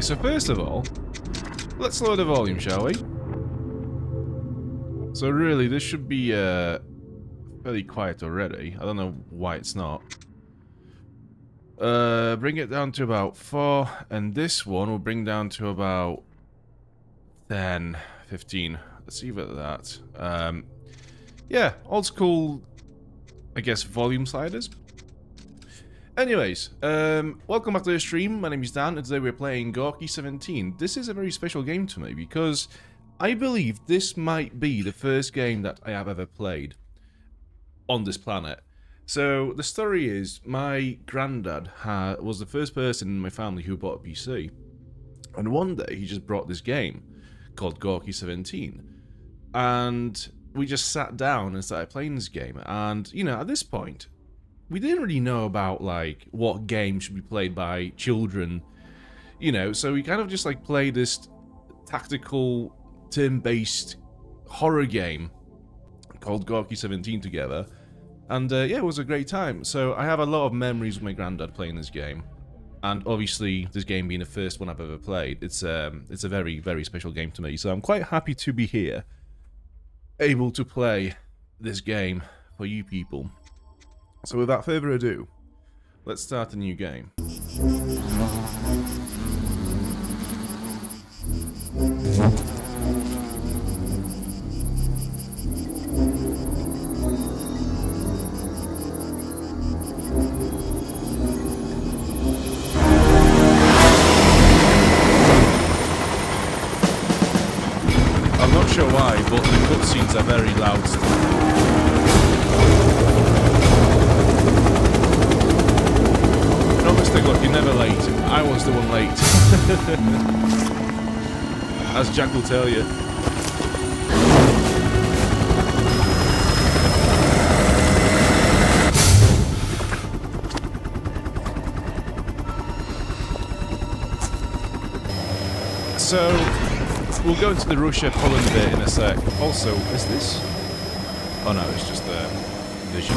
so first of all, let's lower the volume, shall we? So really, this should be fairly quiet already. I don't know why it's not. Bring it down to about 4, and this one will bring down to about 10, 15. Let's see about that. Yeah, old school, I guess, volume sliders. Anyways, welcome back to the stream. My name is Dan, and today we're playing Gorky 17. This is a very special game to me because I believe this might be the first game that I have ever played on this planet. So the story is, my granddad was the first person in my family who bought a PC, and one day he just brought this game called Gorky 17, and we just sat down and started playing this game. And you know, at this point, we didn't really know about like what game should be played by children, you know, so we kind of just like played this tactical turn-based horror game called Gorky 17 together, and yeah, it was a great time. So I have a lot of memories with my granddad playing this game, and obviously this game being the first one I've ever played, it's a very, very special game to me. So I'm quite happy to be here, able to play this game for you people. So without further ado, let's start a new game. I'm not sure why, but the cutscenes are very loud still. Look, you're never late. I was the one late. As Jack will tell you. So, we'll go into the Russia-Poland bit in a sec. Also, is this? Oh no, it's just the vision.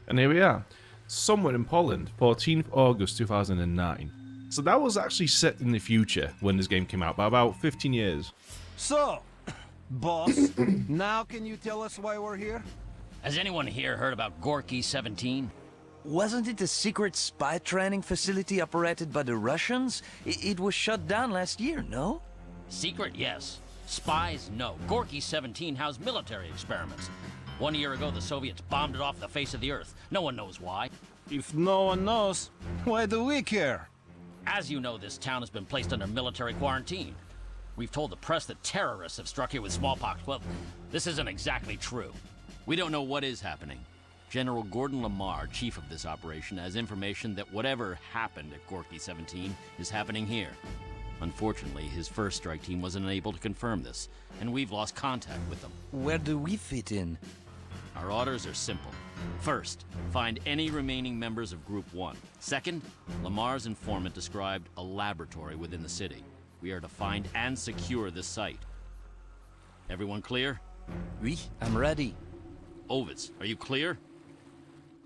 And here we are, somewhere in Poland, 14th August 2009. So that was actually set in the future when this game came out, by about 15 years. So, boss, now can you tell us why we're here? Has anyone here heard about Gorky 17? Wasn't it a secret spy training facility operated by the Russians? It was shut down last year, no? Secret, yes. Spies, no. Gorky 17 housed military experiments. 1 year ago, the Soviets bombed it off the face of the Earth. No one knows why. If no one knows, why do we care? As you know, this town has been placed under military quarantine. We've told the press that terrorists have struck here with smallpox. Well, this isn't exactly true. We don't know what is happening. General Gordon Lamar, chief of this operation, has information that whatever happened at Gorky 17 is happening here. Unfortunately, his first strike team wasn't able to confirm this, and we've lost contact with them. Where do we fit in? Our orders are simple. First, find any remaining members of Group 1. Second, Lamar's informant described a laboratory within the city. We are to find and secure this site. Everyone clear? Oui, I'm ready. Ovitz, are you clear?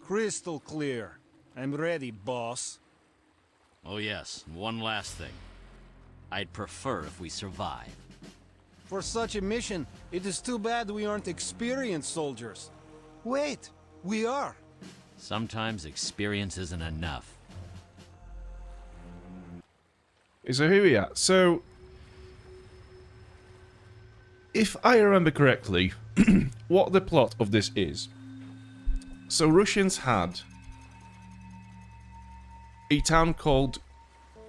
Crystal clear. I'm ready, boss. Oh yes, and one last thing. I'd prefer if we survive. For such a mission, it is too bad we aren't experienced soldiers. Wait, we are. Sometimes experience isn't enough. So here we are. So, if I remember correctly, what the plot of this is. So Russians had a town called,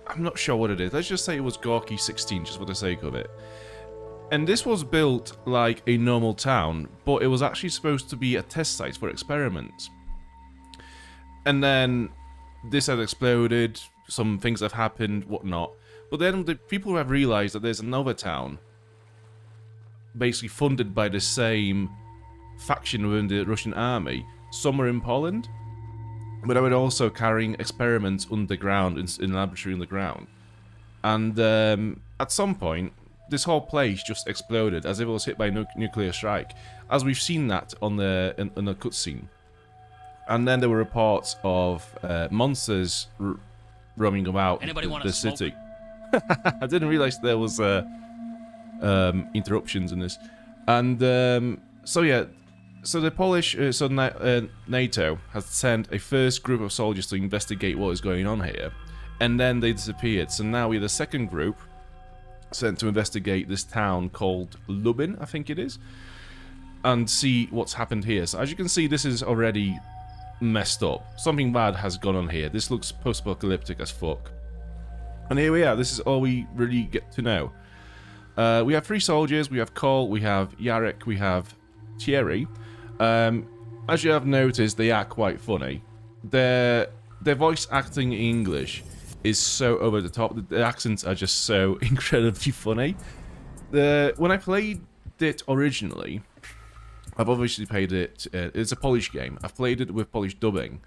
I'm not sure what it is, let's just say it was Gorky 16, just for the sake of it. And this was built like a normal town, but it was actually supposed to be a test site for experiments. And then this had exploded, some things have happened, whatnot. But then the people have realized that there's another town, basically funded by the same faction within the Russian army, somewhere in Poland, but they were also carrying experiments underground, in a laboratory underground. And at some point, this whole place just exploded as if it was hit by a nuclear strike, as we've seen that on in the cutscene. And then there were reports of monsters roaming about the city. I didn't realize there was interruptions in this. And so yeah, so the Polish, NATO has sent a first group of soldiers to investigate what is going on here, and then they disappeared. So now we have the second group sent to investigate this town called Lubin, I think it is, and see what's happened here. So as you can see, this is already messed up. Something bad has gone on here. This looks post-apocalyptic as fuck. And here we are. This is all we really get to know. We have 3 soldiers. We have Cole, we have Yarek, we have Thierry. As you have noticed, they are quite funny. Their voice acting in English is so over the top. The accents are just so incredibly funny. When I played it originally, I've obviously played it. It's a Polish game. I've played it with Polish dubbing,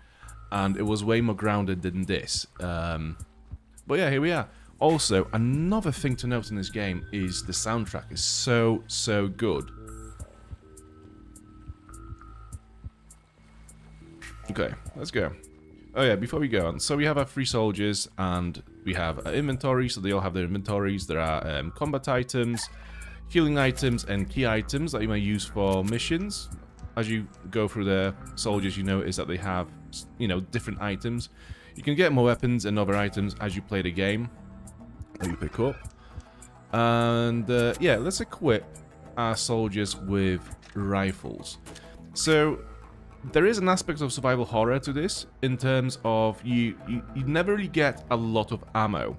and it was way more grounded than this. But yeah, here we are. Also, another thing to note in this game is the soundtrack is so good. Okay, let's go. Oh yeah, before we go on, so we have our 3 soldiers, and we have our inventory, so they all have their inventories. There are combat items, healing items, and key items that you may use for missions. As you go through the soldiers, you notice that they have, you know, different items. You can get more weapons and other items as you play the game that you pick up. And yeah, let's equip our soldiers with rifles. So there is an aspect of survival horror to this, in terms of you never really get a lot of ammo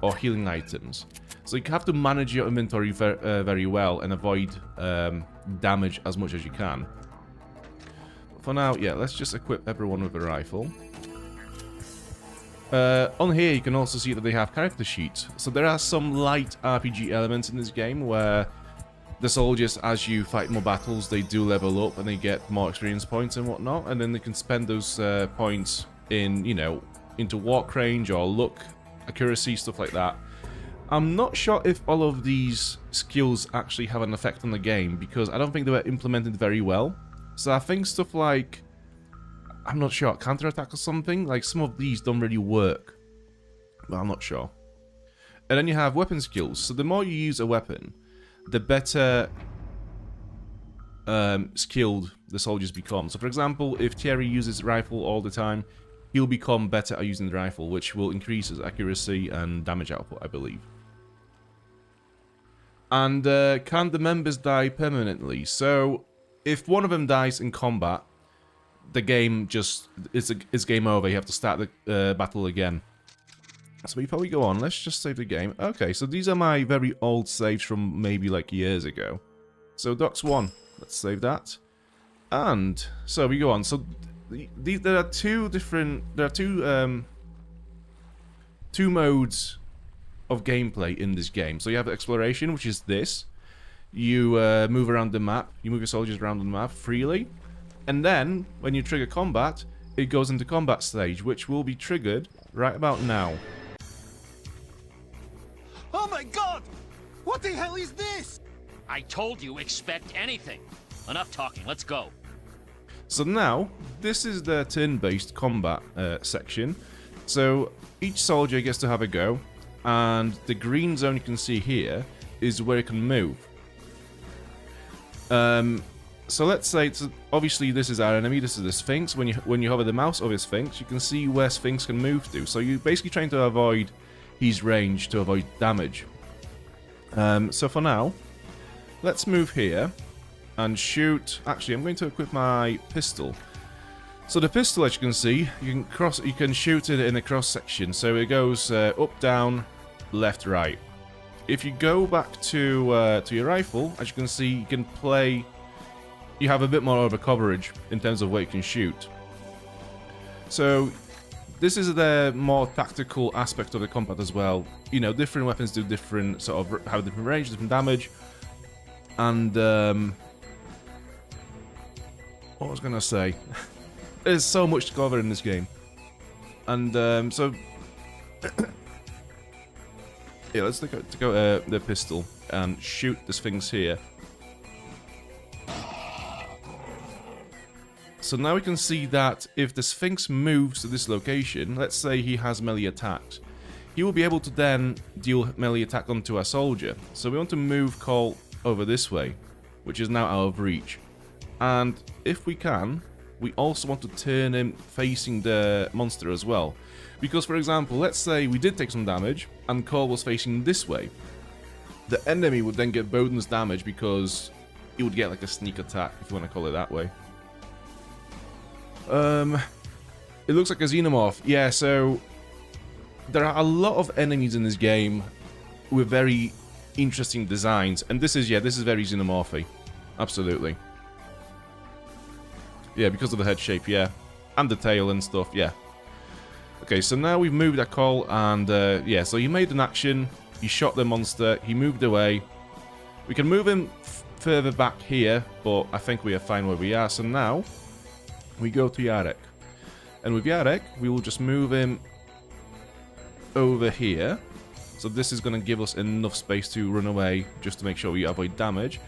or healing items. So you have to manage your inventory very well and avoid damage as much as you can. For now, yeah, let's just equip everyone with a rifle. On here you can also see that they have character sheets. So there are some light RPG elements in this game where the soldiers, as you fight more battles, they do level up and they get more experience points and whatnot, and then they can spend those points in, you know, into walk range or look, accuracy, stuff like that. I'm not sure if all of these skills actually have an effect on the game, because I don't think they were implemented very well. So I think stuff like, I'm not sure, counterattack or something, like some of these don't really work, but I'm not sure. And then you have weapon skills. So the more you use a weapon, the better skilled the soldiers become. So for example, if Thierry uses rifle all the time, he'll become better at using the rifle, which will increase his accuracy and damage output, I believe. And can the members die permanently? So if one of them dies in combat, the game just, it's game over. You have to start the battle again. So before we go on, let's just save the game. Okay, so these are my very old saves from maybe like years ago. So Docs 1, let's save that. And so we go on. So there are two modes of gameplay in this game. So you have exploration, which is this. You move around the map. You move your soldiers around the map freely. And then, when you trigger combat, it goes into combat stage, which will be triggered right about now. Oh my god! What the hell is this? I told you, expect anything. Enough talking, let's go. So now, this is the turn-based combat section. So each soldier gets to have a go, and the green zone you can see here is where it can move. So let's say, obviously this is our enemy, this is the Sphinx. When you hover the mouse over Sphinx, you can see where Sphinx can move to. So you're basically trying to avoid his range to avoid damage. So for now, let's move here and shoot. Actually, I'm going to equip my pistol. So the pistol, as you can see, you can shoot it in a cross section. So it goes up, down, left, right. If you go back to your rifle, as you can see, you can play. You have a bit more over coverage in terms of what you can shoot. So this is the more tactical aspect of the combat as well. You know, different weapons do different have different range, different damage, and what was I gonna say? There's so much to cover in this game, and so yeah, let's take out the pistol and shoot the Sphinx here. So now we can see that if the Sphinx moves to this location, let's say he has melee attacks, he will be able to then deal melee attack onto our soldier. So we want to move Cole over this way, which is now out of reach. And if we can, we also want to turn him facing the monster as well. Because, for example, let's say we did take some damage and Cole was facing this way. The enemy would then get bonus damage because he would get like a sneak attack, if you want to call it that way. It looks like a xenomorph. Yeah, so there are a lot of enemies in this game with very interesting designs, and this is very xenomorphy. Absolutely. Yeah, because of the head shape, yeah. And the tail and stuff, yeah. Okay, so now we've moved our Cole, and yeah, so he made an action, he shot the monster, he moved away. We can move him further back here, but I think we are fine where we are. So now we go to Yarek. And with Yarek, we will just move him over here. So this is going to give us enough space to run away, just to make sure we avoid damage.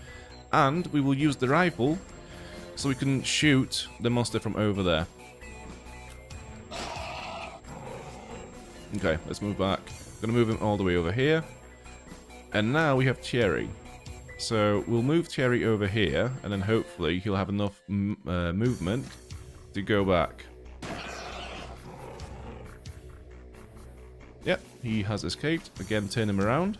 And we will use the rifle, so we can shoot the monster from over there. Okay, let's move back. I'm going to move him all the way over here. And now we have Thierry. So we'll move Thierry over here, and then hopefully he'll have enough movement to go back. Yep, he has escaped. Again, turn him around.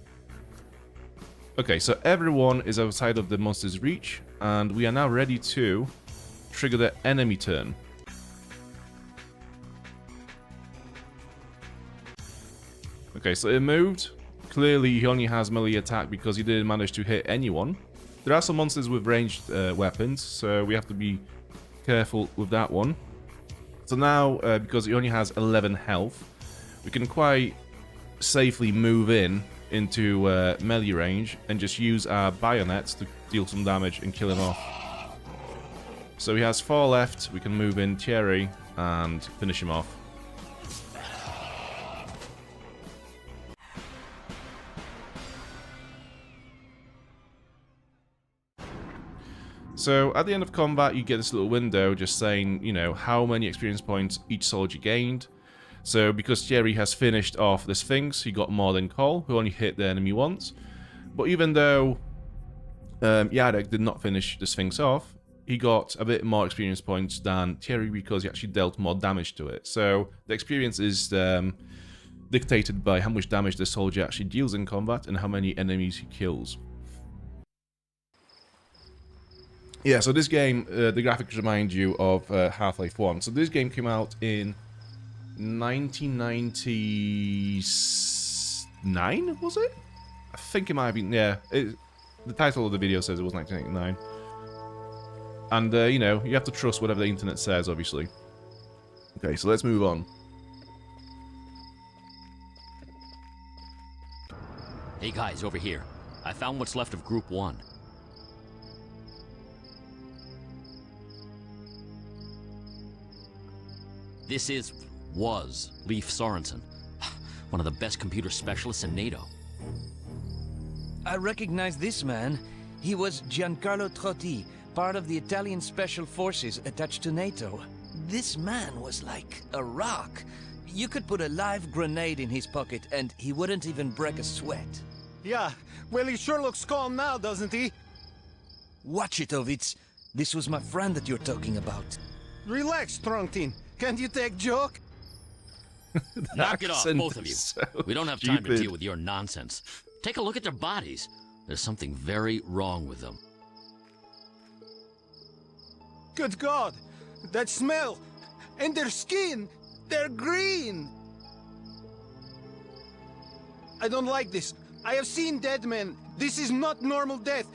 Okay, so everyone is outside of the monster's reach, and we are now ready to trigger the enemy turn. Okay, so it moved. Clearly, he only has melee attack because he didn't manage to hit anyone. There are some monsters with ranged weapons, so we have to be careful with that one. So now, because he only has 11 health, we can quite safely move into melee range and just use our bayonets to deal some damage and kill him off. So he has 4 left. We can move in Thierry and finish him off. So at the end of combat, you get this little window just saying, you know, how many experience points each soldier gained. So because Thierry has finished off the Sphinx, he got more than Cole, who only hit the enemy once. But even though Yarek did not finish the Sphinx off, he got a bit more experience points than Thierry because he actually dealt more damage to it. So the experience is dictated by how much damage the soldier actually deals in combat and how many enemies he kills. Yeah, so this game, the graphics remind you of Half-Life 1. So this game came out in 1999, was it? I think it might have been, yeah. The title of the video says it was 1999. And, you know, you have to trust whatever the internet says, obviously. Okay, so let's move on. Hey guys, over here. I found what's left of Group 1. This was Leif Sorensen, one of the best computer specialists in NATO. I recognize this man. He was Giancarlo Trotti, part of the Italian Special Forces attached to NATO. This man was like a rock. You could put a live grenade in his pocket and he wouldn't even break a sweat. Yeah, well, he sure looks calm now, doesn't he? Watch it, Ovitz. This was my friend that you're talking about. Relax, Truntin. Can't you take joke? Knock it off, accent both of you. is so We don't have time to stupid. deal with your nonsense. Take a look at their bodies. There's something very wrong with them. Good God! That smell! And their skin! They're green! I don't like this. I have seen dead men. This is not normal death.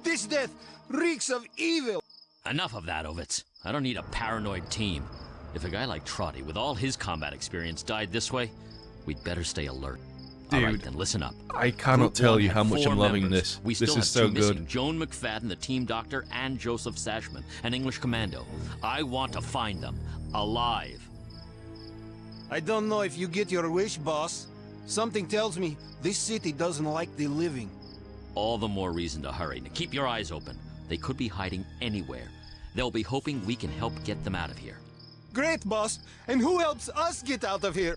This death reeks of evil. Enough of that, Ovitz. I don't need a paranoid team. If a guy like Trotty, with all his combat experience, died this way, we'd better stay alert. All right, Dude, then listen up. I cannot Group tell one you had how much 4 I'm loving members. this. We This still is have so two good. missing, Joan McFadden, the team doctor, and Joseph Sashman, an English commando. I want to find them, alive. I don't know if you get your wish, boss. Something tells me this city doesn't like the living. All the more reason to hurry. Now keep your eyes open. They could be hiding anywhere. They'll be hoping we can help get them out of here. Great, boss. And who helps us get out of here?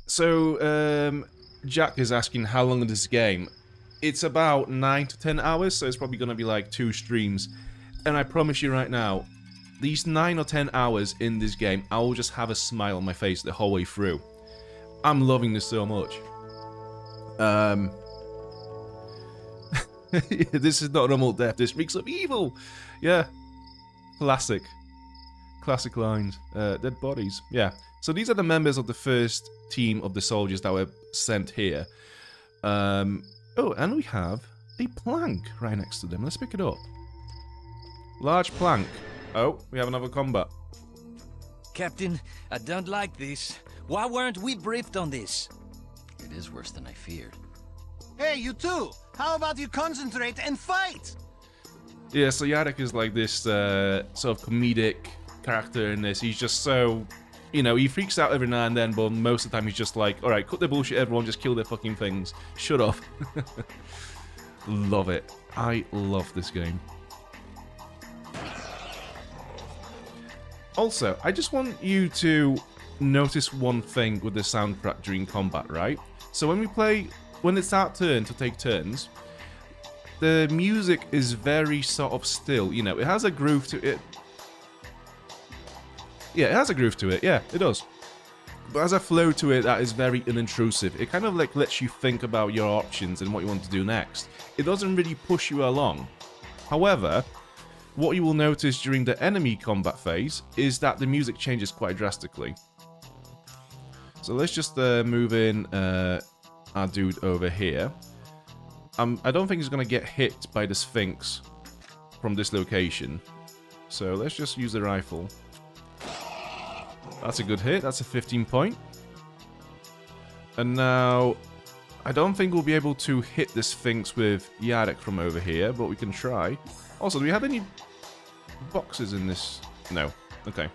So, Jack is asking how long is this game. It's about 9 to 10 hours, so it's probably going to be like 2 streams. And I promise you right now, these 9 or 10 hours in this game, I will just have a smile on my face the whole way through. I'm loving this so much. This is not normal death, this reeks of evil! Yeah. Classic. Classic lines. Dead bodies. Yeah. So these are the members of the first team of the soldiers that were sent here. Oh, and we have a plank right next to them. Let's pick it up. Large plank. Oh, we have another combat. Captain, I don't like this. Why weren't we briefed on this? It is worse than I feared. Hey, you two! How about you concentrate and fight? Yeah, so Yarek is like this sort of comedic character in this. He's just so, you know, he freaks out every now and then, but most of the time he's just like, alright, cut the bullshit, everyone, just kill their fucking things. Shut up. Love it. I love this game. Also, I just want you to notice one thing with the soundtrack during combat, right? So when it's our turn to take turns, the music is very sort of still, you know, it has a groove to it. Yeah, it has a groove to it, yeah, it does. But it has a flow to it that is very unintrusive. It kind of like lets you think about your options and what you want to do next. It doesn't really push you along. However, what you will notice during the enemy combat phase is that the music changes quite drastically. So let's just move in our dude over here. I don't think he's going to get hit by the Sphinx from this location. So let's just use the rifle. That's a good hit. That's a 15 point. And now, I don't think we'll be able to hit the Sphinx with Yarek from over here, but we can try. Also, do we have any boxes in this? No. Okay.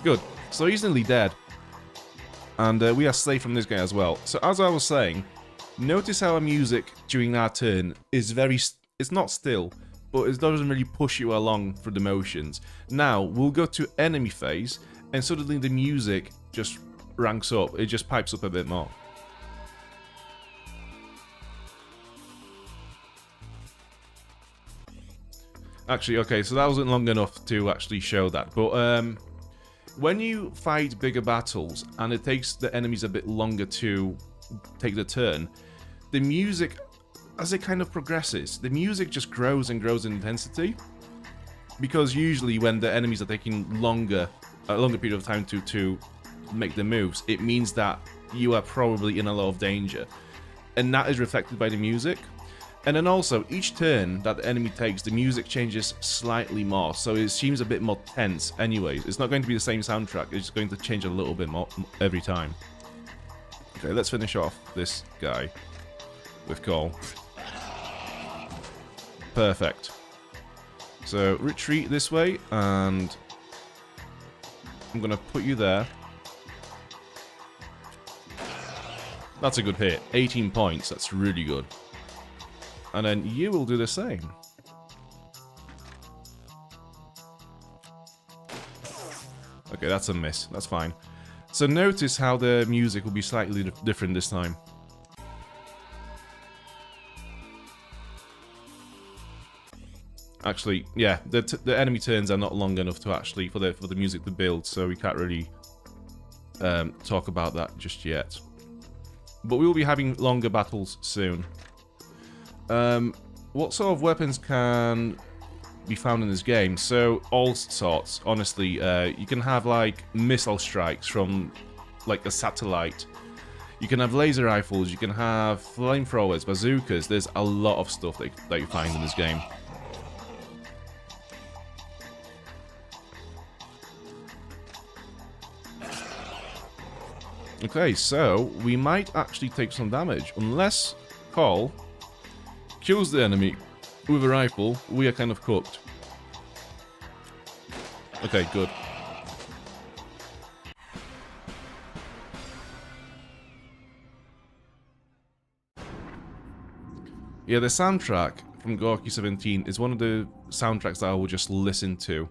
Good. So he's nearly dead. And we are safe from this guy as well. So as I was saying, notice how our music during our turn is it's not still, but it doesn't really push you along through the motions. Now, we'll go to enemy phase, and suddenly the music just ranks up. It just pipes up a bit more. Actually, okay, so that wasn't long enough to actually show that. But when you fight bigger battles, and it takes the enemies a bit longer to take the turn, the music, as it kind of progresses, the music just grows and grows in intensity. Because usually when the enemies are taking a longer period of time to make the moves, it means that you are probably in a lot of danger. And that is reflected by the music. And then also, each turn that the enemy takes, the music changes slightly more, so it seems a bit more tense anyways. It's not going to be the same soundtrack, it's just going to change a little bit more every time. Okay, let's finish off this guy with Cole. Perfect. So, retreat this way, and I'm going to put you there. That's a good hit. 18 points, that's really good. And then you will do the same. Okay, that's a miss. That's fine. So notice how the music will be slightly different this time. Actually, yeah, the enemy turns are not long enough to actually for the music to build, so we can't really talk about that just yet. But we will be having longer battles soon. What sort of weapons can be found in this game? So all sorts, honestly. You can have like missile strikes from like a satellite. You can have laser rifles. You can have flamethrowers, bazookas. There's a lot of stuff that you find in this game. Okay, so we might actually take some damage. Unless Cole kills the enemy with a rifle, we are kind of cooked. Okay, good. Yeah, the soundtrack from Gorky 17 is one of the soundtracks that I will just listen to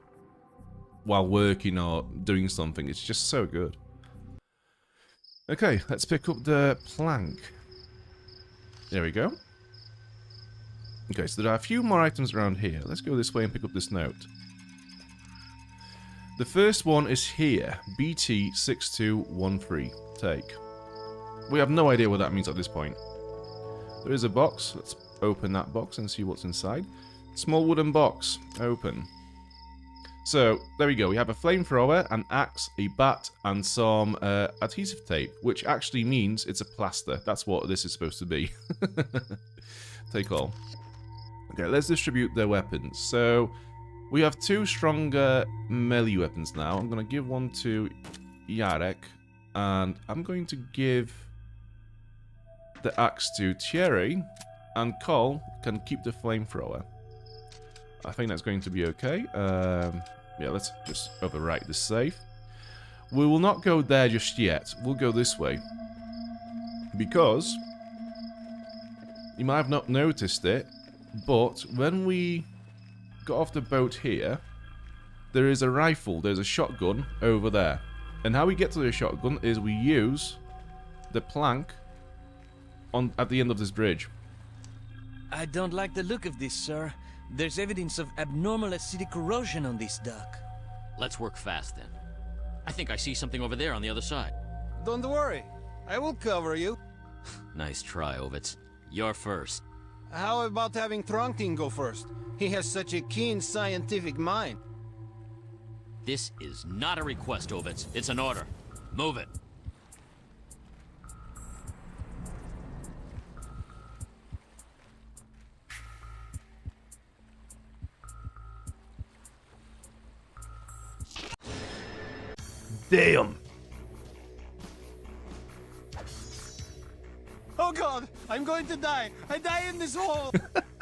while working or doing something. It's just so good. Okay, let's pick up the plank. There we go. Okay, so there are a few more items around here. Let's go this way and pick up this note. The first one is here. BT6213. Take. We have no idea what that means at this point. There is a box. Let's open that box and see what's inside. Small wooden box. Open. So, there we go. We have a flamethrower, an axe, a bat, and some adhesive tape, which actually means it's a plaster. That's what this is supposed to be. Take all. Okay, let's distribute their weapons. So, we have two stronger melee weapons now. I'm going to give one to Jarek, and I'm going to give the axe to Thierry, and Cole can keep the flamethrower. I think that's going to be okay. Yeah, let's just overwrite this save. We will not go there just yet. We'll go this way. Because you might have not noticed it, but when we got off the boat here, there is a rifle, there's a shotgun over there. And how we get to the shotgun is we use the plank at the end of this bridge. I don't like the look of this, sir. There's evidence of abnormal acidic corrosion on this dock. Let's work fast then. I think I see something over there on the other side. Don't worry. I will cover you. Nice try, Ovitz. You're first. How about having Throngting go first? He has such a keen scientific mind. This is not a request, Ovitz. It's an order. Move it. Damn! Oh god, I'm going to die. I die in this hole.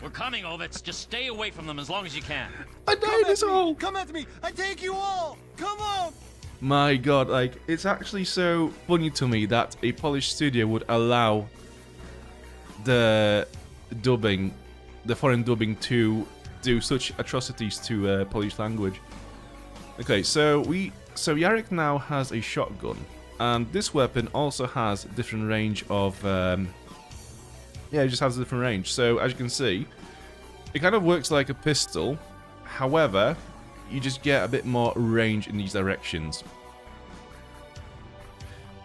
We're coming, Ovitz. Just stay away from them as long as you can. I died in this hole! Come at me. I take you all. Come on. My god, like, it's actually so funny to me that a Polish studio would allow the dubbing, the foreign dubbing, to do such atrocities to Polish language. Okay, so Jarek now has a shotgun, and this weapon also has a different range of, yeah, it just has a different range. So, as you can see, it kind of works like a pistol, however, you just get a bit more range in these directions.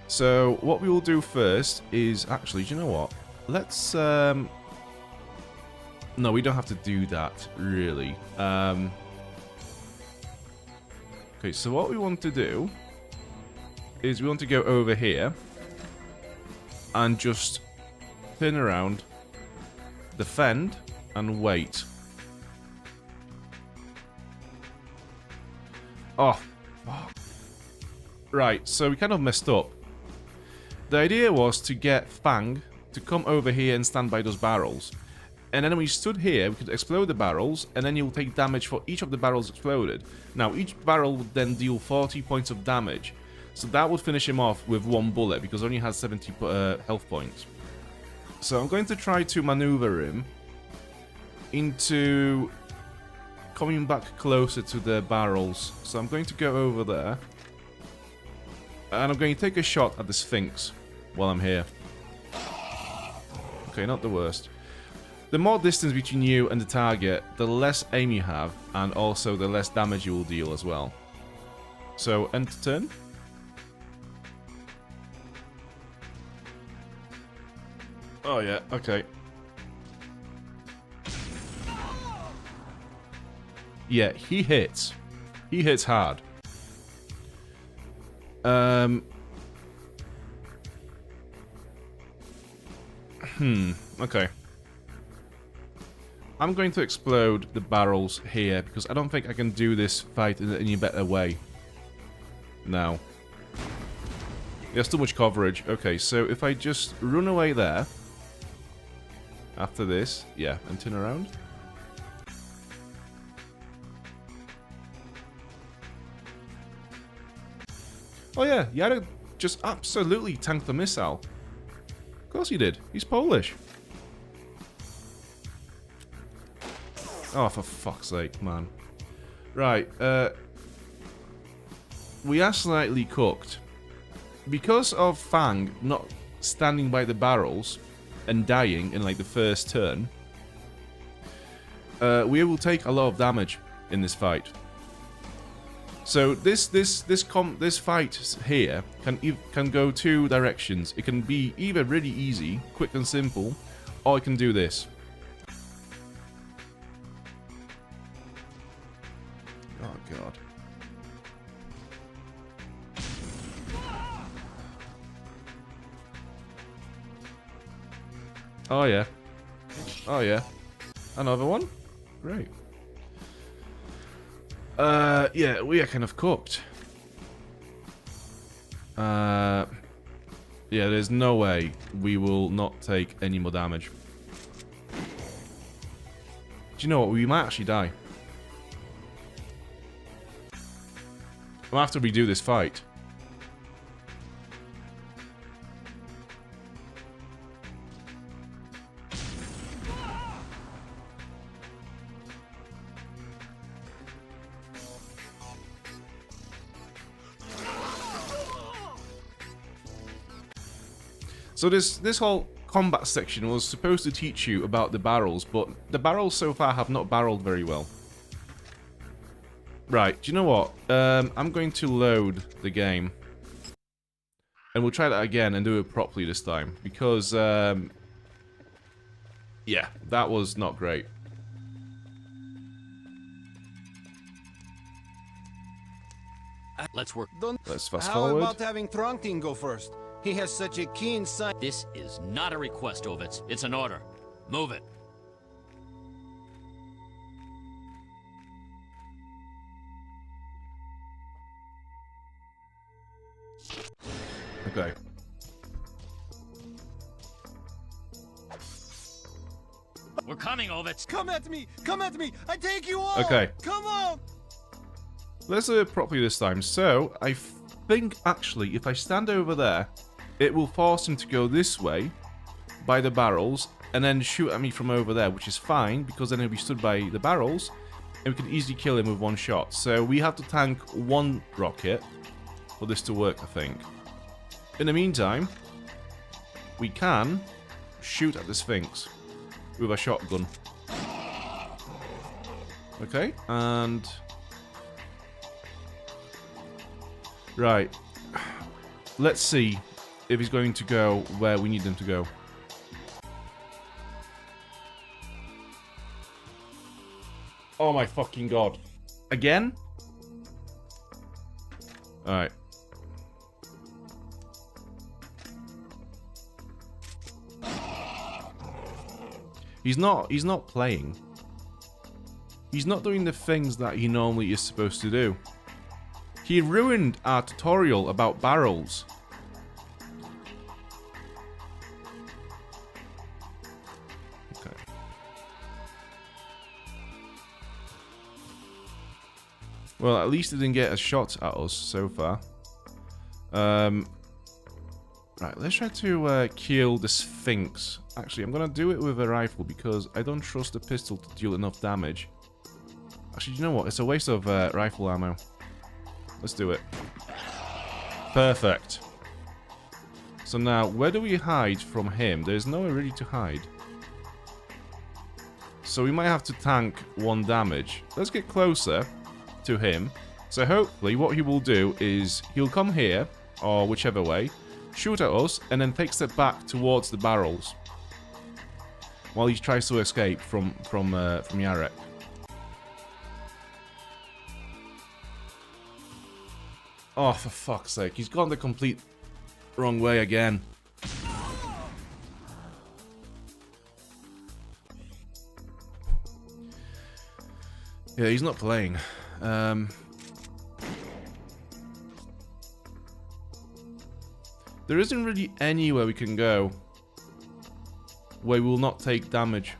So, what we will do first is, actually, do you know what? Let's, no, we don't have to do that, really. Okay, so what we want to do is we want to go over here and just turn around, defend, and wait. Oh, fuck. Right, so we kind of messed up. The idea was to get Fang to come over here and stand by those barrels. And then when we stood here, we could explode the barrels, and then you'll take damage for each of the barrels exploded. Now, each barrel would then deal 40 points of damage. So that would finish him off with one bullet, because he only has 70 health points. So I'm going to try to maneuver him into coming back closer to the barrels. So I'm going to go over there. And I'm going to take a shot at the Sphinx while I'm here. Okay, not the worst. the more distance between you and the target, the less aim you have, and also the less damage you will deal as well. So, end turn. Oh yeah, okay. Yeah, he hits. He hits hard. Okay. I'm going to explode the barrels here because I don't think I can do this fight in any better way. Now. There's too much coverage. Okay, so if I just run away there. After this, yeah, and turn around. Oh yeah, Yada just absolutely tanked the missile. Of course he did. He's Polish. Oh, for fuck's sake, man. Right, we are slightly cooked. Because of Fang not standing by the barrels and dying in like the first turn, we will take a lot of damage in this fight. So this fight here can go two directions. It can be either really easy, quick and simple, or it can do this. Oh god. Oh yeah. Oh yeah. Another one? Great. Yeah, we are kind of cooked. Yeah, there's no way we will not take any more damage. Do you know what? We might actually die. I'm gonna have to redo this fight. So this whole combat section was supposed to teach you about the barrels, but the barrels so far have not barreled very well. Right, do you know what? I'm going to load the game. And we'll try that again and do it properly this time. Because, yeah, that was not great. Let's work. Let's fast How forward. about having Throngtin go first? He has such a keen sight. This is not a request, Ovitz. It's an order. Move it. Okay. We're coming, Ovitz. Come at me! Come at me! I take you on! Okay. Come on! Let's do it properly this time. So, I think, actually, if I stand over there, it will force him to go this way, by the barrels, and then shoot at me from over there, which is fine, because then he'll be stood by the barrels, and we can easily kill him with one shot. So we have to tank one rocket for this to work, I think. In the meantime, we can shoot at the Sphinx with a shotgun. Okay, and... Right. Let's see if he's going to go where we need him to go. Oh my fucking god. Again? Alright. He's not playing. He's not doing the things that he normally is supposed to do. He ruined our tutorial about barrels. Okay. Well, at least he didn't get a shot at us so far. Right, let's try to kill the Sphinx. Actually, I'm gonna do it with a rifle because I don't trust the pistol to deal enough damage. Actually, you know what? It's a waste of rifle ammo. Let's do it. Perfect. So now, where do we hide from him? There's nowhere really to hide. So we might have to tank 1 damage. Let's get closer to him. So hopefully what he will do is he'll come here, or whichever way, shoot at us, and then take a step back towards the barrels while he tries to escape from Yarek. Oh, for fuck's sake, he's gone the complete wrong way again. Yeah, he's not playing. There isn't really anywhere we can go where we will not take damage.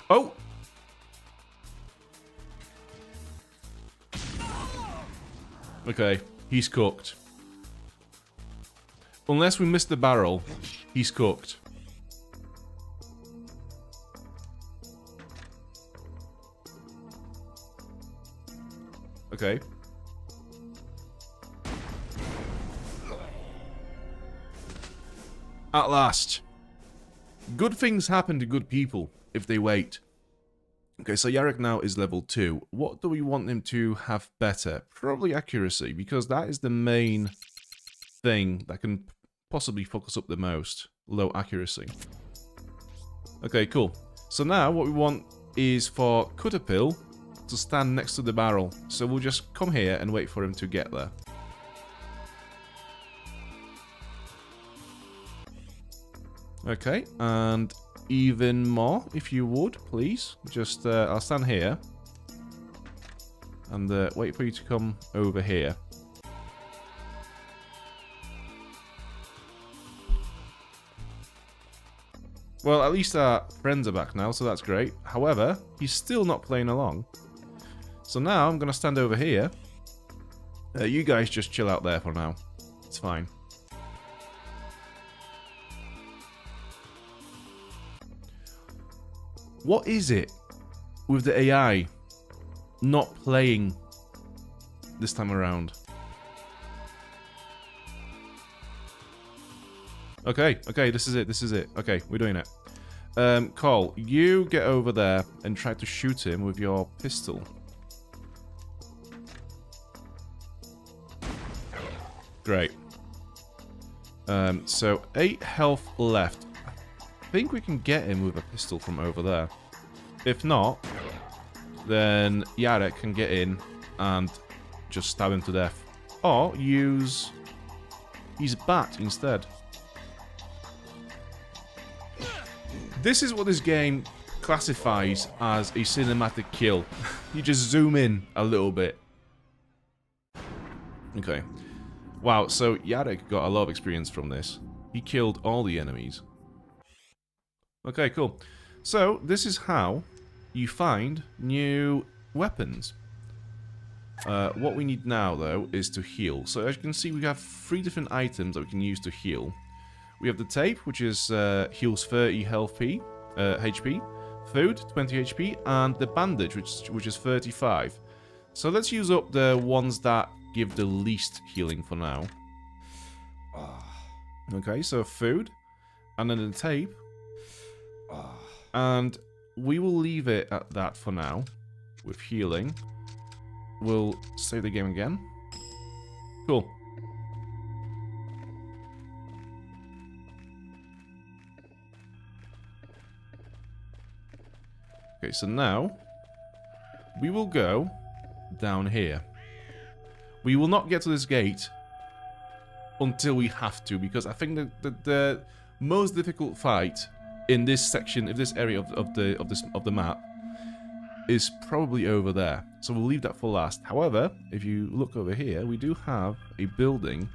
Oh! Okay, he's cooked. Unless we miss the barrel, he's cooked. Okay. At last. Good things happen to good people if they wait. Okay, so Yarek now is level 2. What do we want him to have better? Probably accuracy, because that is the main thing that can possibly focus up the most. Low accuracy. Okay, cool. So now what we want is for Cutterpill to stand next to the barrel. So we'll just come here and wait for him to get there. Okay, and even more, if you would, please. Just, I'll stand here. And wait for you to come over here. Well, at least our friends are back now, so that's great. However, he's still not playing along. So now I'm going to stand over here. You guys just chill out there for now. It's fine. What is it with the AI not playing this time around? Okay, this is it. Okay, we're doing it. Cole, you get over there and try to shoot him with your pistol. Great. So 8 health left. I think we can get him with a pistol from over there. If not, then Yarek can get in and just stab him to death. Or use his bat instead. This is what this game classifies as a cinematic kill. You just zoom in a little bit. Okay. Wow, so Yarek got a lot of experience from this. He killed all the enemies. Okay, cool. So, this is how you find new weapons. What we need now, though, is to heal. So, as you can see, we have 3 different items that we can use to heal. We have the tape, which is heals 30 HP, food, 20 HP, and the bandage, which is 35. So, let's use up the ones that give the least healing for now. Okay, so food, and then the tape. And we will leave it at that for now, with healing. We'll save the game again. Cool. Okay, so now, we will go down here. We will not get to this gate until we have to, because I think that the most difficult fight in this section, in this area of the map, is probably over there. So we'll leave that for last. However, if you look over here, we do have a building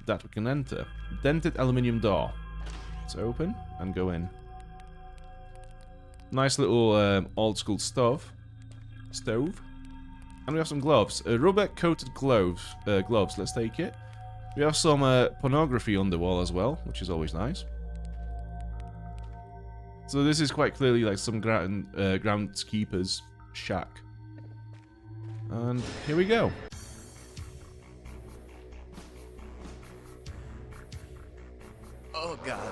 that we can enter. Dented aluminium door. Let's open and go in. Nice little old school stove. And we have some gloves. Rubber coated gloves. Let's take it. We have some pornography on the wall as well, which is always nice. So this is quite clearly like some groundskeeper's shack. And here we go. God.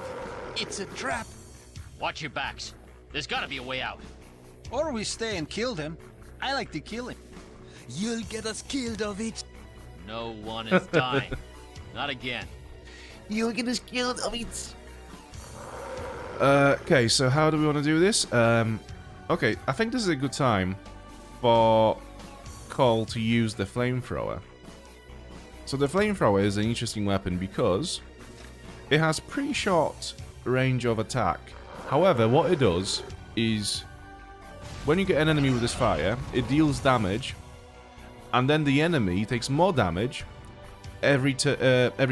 It's a trap. Watch your backs. There's gotta be a way out. Or we stay and kill them. I like to kill him. You'll get us killed of it. No one is dying. Not again. You'll get us killed of it. Okay, so how do we want to do this? Okay, I think this is a good time for Cole to use the flamethrower. So the flamethrower is an interesting weapon because it has pretty short range of attack. However, what it does is when you get an enemy with this fire, it deals damage, and then the enemy takes more damage every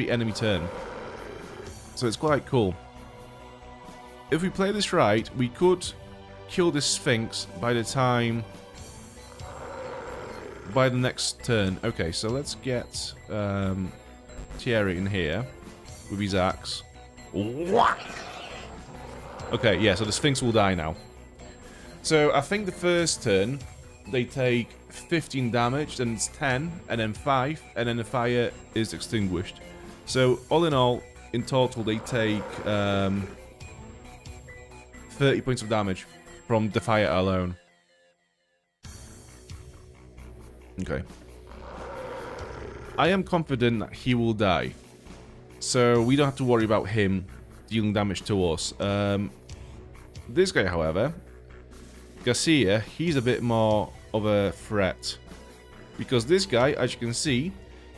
enemy turn. So it's quite cool. If we play this right, we could kill this Sphinx by the next turn. Okay, so let's get Thierry in here with his axe. Okay, yeah, so the Sphinx will die now. So I think the first turn they take 15 damage, then it's 10, and then 5, and then the fire is extinguished. So all in all, in total, they take 30 points of damage from the fire alone. Okay. I am confident that he will die, so we don't have to worry about him dealing damage to us. This guy, however, Garcia, he's a bit more of a threat, because this guy, as you can see,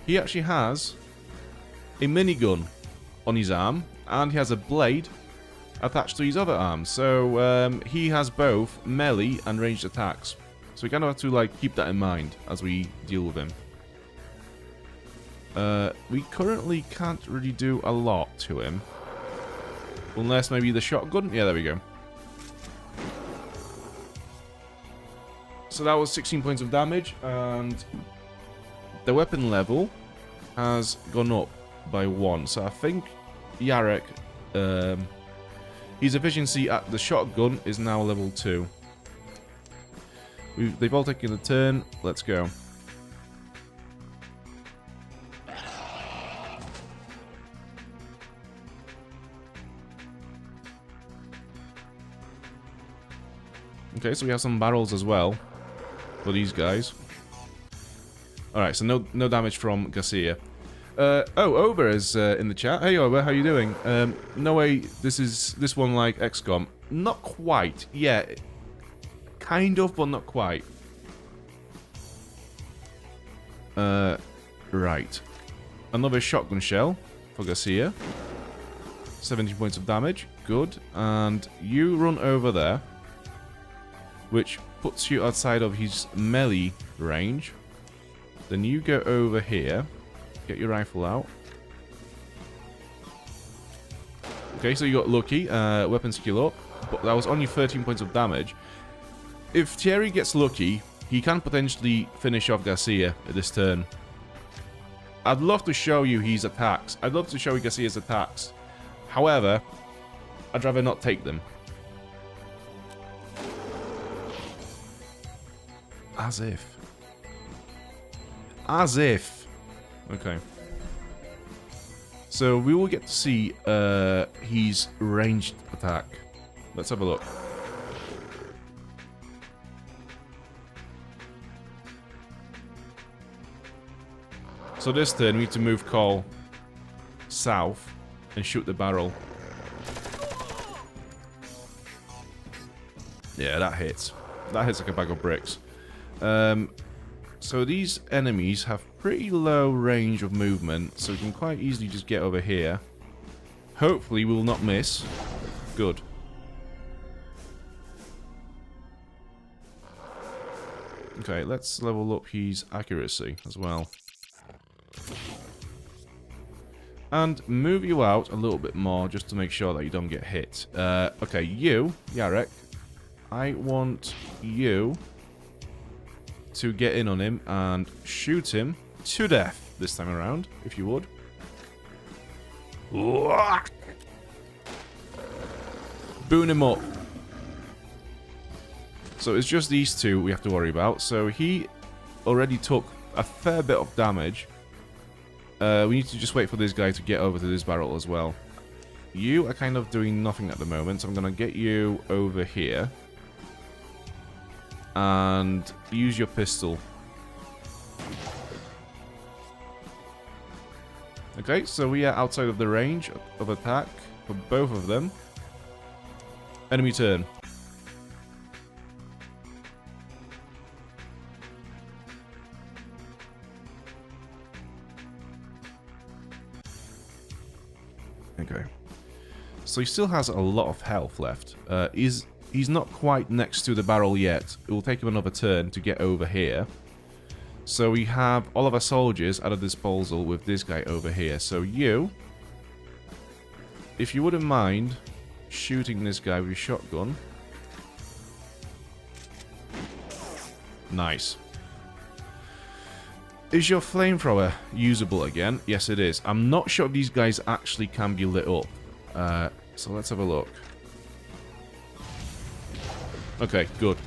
he actually has a minigun on his arm, and he has a blade attached to his other arm, so he has both melee and ranged attacks. So we kind of have to like keep that in mind as we deal with him. We currently can't really do a lot to him, unless maybe the shotgun. Yeah, there we go. So that was 16 points of damage, and the weapon level has gone up by 1. So I think Yarek, his efficiency at the shotgun is now level 2. They've all taken a turn. Let's go. Okay, so we have some barrels as well for these guys. Alright, so no damage from Garcia. Ober is in the chat. Hey Ober, how you doing? No way this one like XCOM. Not quite. Yeah, kind of, but not quite. Right. Another shotgun shell for Garcia. 17 points of damage. Good. And you run over there, which puts you outside of his melee range. Then you go over here. Get your rifle out. Okay, so you got lucky. Weapon skill up. But that was only 13 points of damage. If Thierry gets lucky, he can potentially finish off Garcia at this turn. I'd love to show you his attacks. I'd love to show you Garcia's attacks. However, I'd rather not take them. As if. As if. Okay. So we will get to see his ranged attack. Let's have a look. So this turn we need to move Cole south and shoot the barrel. Yeah, that hits. That hits like a bag of bricks. So these enemies have pretty low range of movement, so we can quite easily just get over here. Hopefully we will not miss. Good. Okay, let's level up his accuracy as well. And move you out a little bit more just to make sure that you don't get hit. Okay, you, Yarek, I want you to get in on him and shoot him to death this time around, if you would. Boon him up. So it's just these two we have to worry about. So he already took a fair bit of damage. We need to just wait for this guy to get over to this barrel as well. You are kind of doing nothing at the moment, so I'm going to get you over here. And use your pistol. Okay, so we are outside of the range of attack for both of them. Enemy turn. Okay. So he still has a lot of health left. He's not quite next to the barrel yet. It will take him another turn to get over here. So we have all of our soldiers at our disposal with this guy over here. So you, if you wouldn't mind shooting this guy with your shotgun. Nice. Is your flamethrower usable again? Yes, it is. I'm not sure if these guys actually can be lit up. So let's have a look. Okay, good.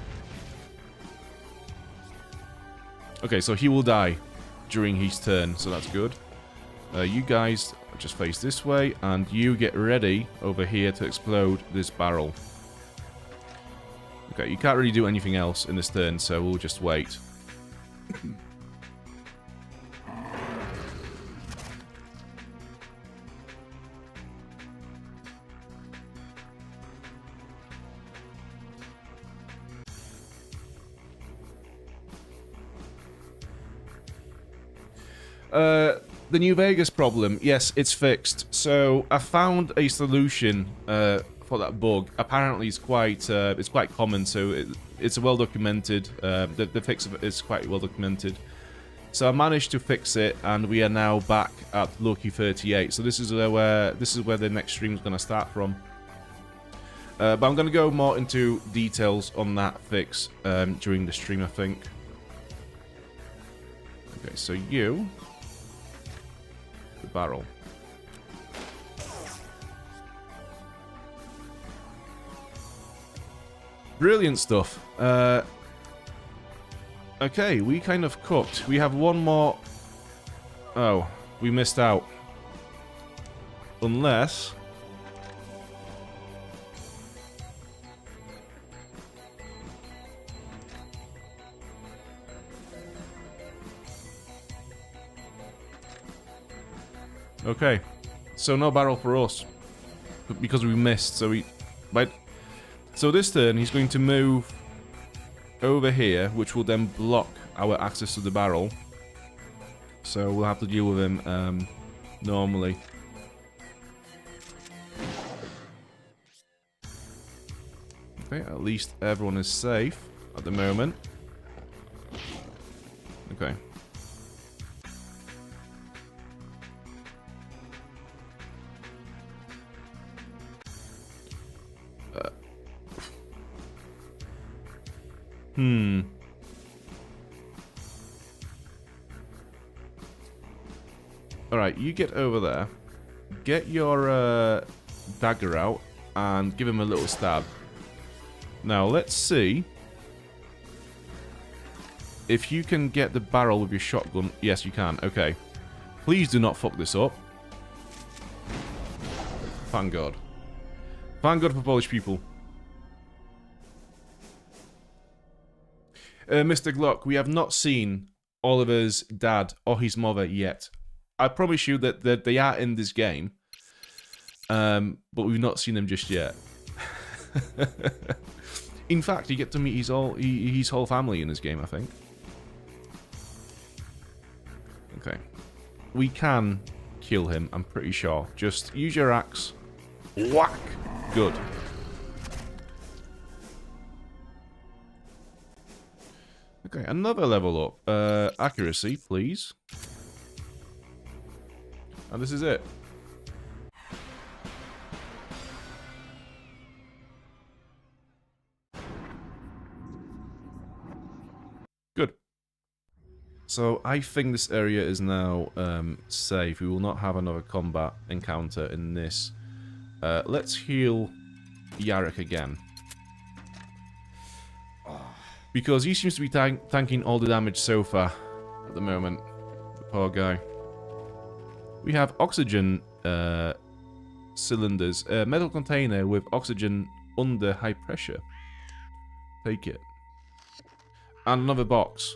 Okay, so he will die during his turn, so that's good. You guys just face this way, and you get ready over here to explode this barrel. Okay, you can't really do anything else in this turn, so we'll just wait. The New Vegas problem, yes, it's fixed. So I found a solution for that bug. Apparently, it's quite common. So it's well documented. The fix of it is quite well documented. So I managed to fix it, and we are now back at Loki 38. So this is where the next stream is going to start from. But I'm going to go more into details on that fix during the stream, I think. Okay, so you. The barrel. Brilliant stuff. Okay, we kind of cooked. We have one more. Oh, we missed out. Unless. Okay, so no barrel for us because we missed. So this turn he's going to move over here, which will then block our access to the barrel. So we'll have to deal with him normally. Okay, at least everyone is safe at the moment. Okay. Alright, you get over there. Get your dagger out and give him a little stab. Now, let's see if you can get the barrel with your shotgun. Yes, you can. Okay. Please do not fuck this up. Thank God. Thank God for Polish people. Mr. Glock, we have not seen Oliver's dad or his mother yet. I promise you that they are in this game, but we've not seen them just yet. In fact, you get to meet his whole family in this game, I think. Okay. We can kill him, I'm pretty sure. Just use your axe. Whack! Good. Okay, another level up. Accuracy, please. And this is it. Good. So I think this area is now safe. We will not have another combat encounter in this. Let's heal Yarek again. Because he seems to be tanking all the damage so far at the moment. The poor guy. We have oxygen cylinders. A metal container with oxygen under high pressure. Take it. And another box.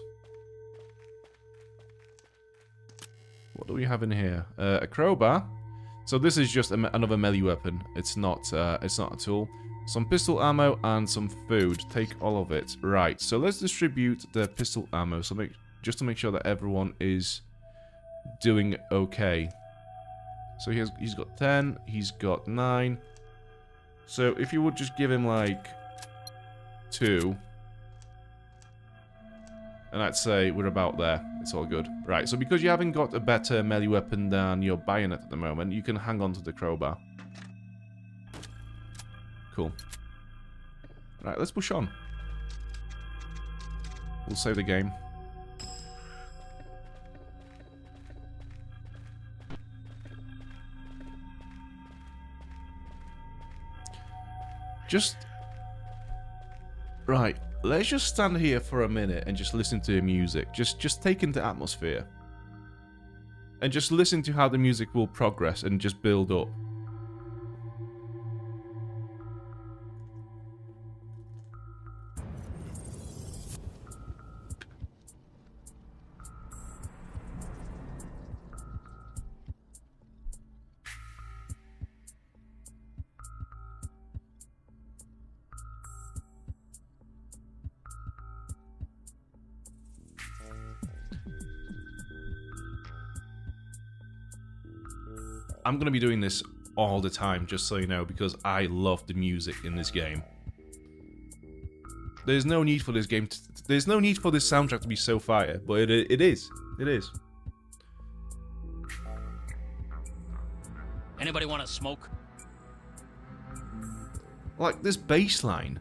What do we have in here? A crowbar. So this is just another melee weapon. It's not a tool. Some pistol ammo and some food. Take all of it. Right. So let's distribute the pistol ammo. So just to make sure that everyone is doing okay. So he's got 10. He's got 9. So if you would just give him like 2. And I'd say we're about there. It's all good. Right, so because you haven't got a better melee weapon than your bayonet at the moment, you can hang on to the crowbar. Cool. Right, let's push on. We'll save the game. Right, let's just stand here for a minute and just listen to the music. Just take in the atmosphere. And just listen to how the music will progress and just build up. I'm going to be doing this all the time, just so you know, because I love the music in this game. There's no need for this game there's no need for this soundtrack to be so fire, but it is. It is. Anybody want to smoke? Like this bass line.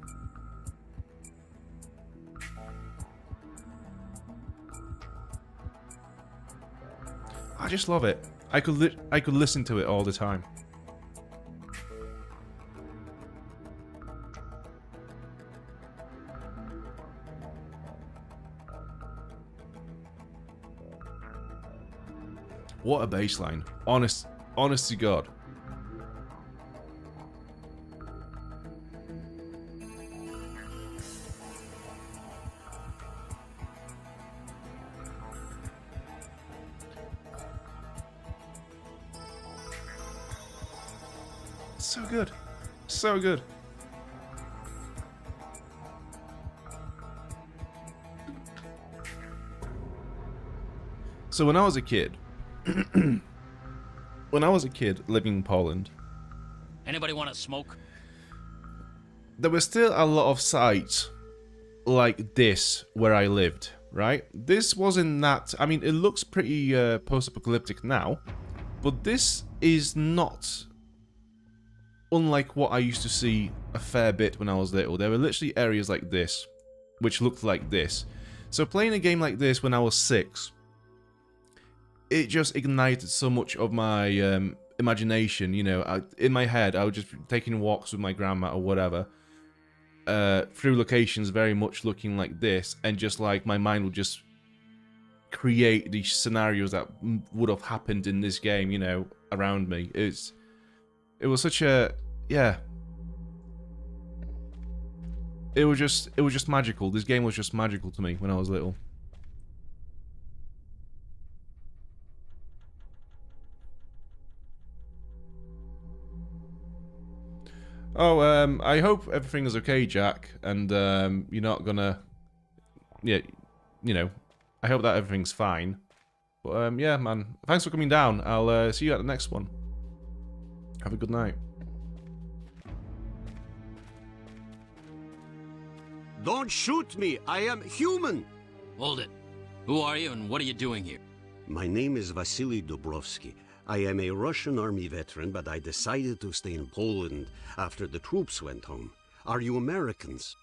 I just love it. I could listen to it all the time. What a bass line. Honest to God. So good. So good. So when I was a kid, living in Poland, Anybody want to smoke? there were still a lot of sites like this where I lived, right? This wasn't that... I mean, it looks pretty post-apocalyptic now, but this is not unlike what I used to see a fair bit when I was little. There were literally areas like this, which looked like this. So playing a game like this when I was 6, it just ignited so much of my imagination, you know. In my head, I was just taking walks with my grandma or whatever, through locations very much looking like this, and just like my mind would just create these scenarios that would have happened in this game, you know, around me. It was such a, yeah. It was just magical. This game was just magical to me when I was little. Oh, I hope everything is okay, Jack, and you're not gonna, yeah, you know, I hope that everything's fine. But yeah, man, thanks for coming down. I'll see you at the next one. Have a good night. Don't shoot me! I am human! Hold it. Who are you and what are you doing here? My name is Vasily Dubrovsky. I am a Russian army veteran, but I decided to stay in Poland after the troops went home. Are you Americans?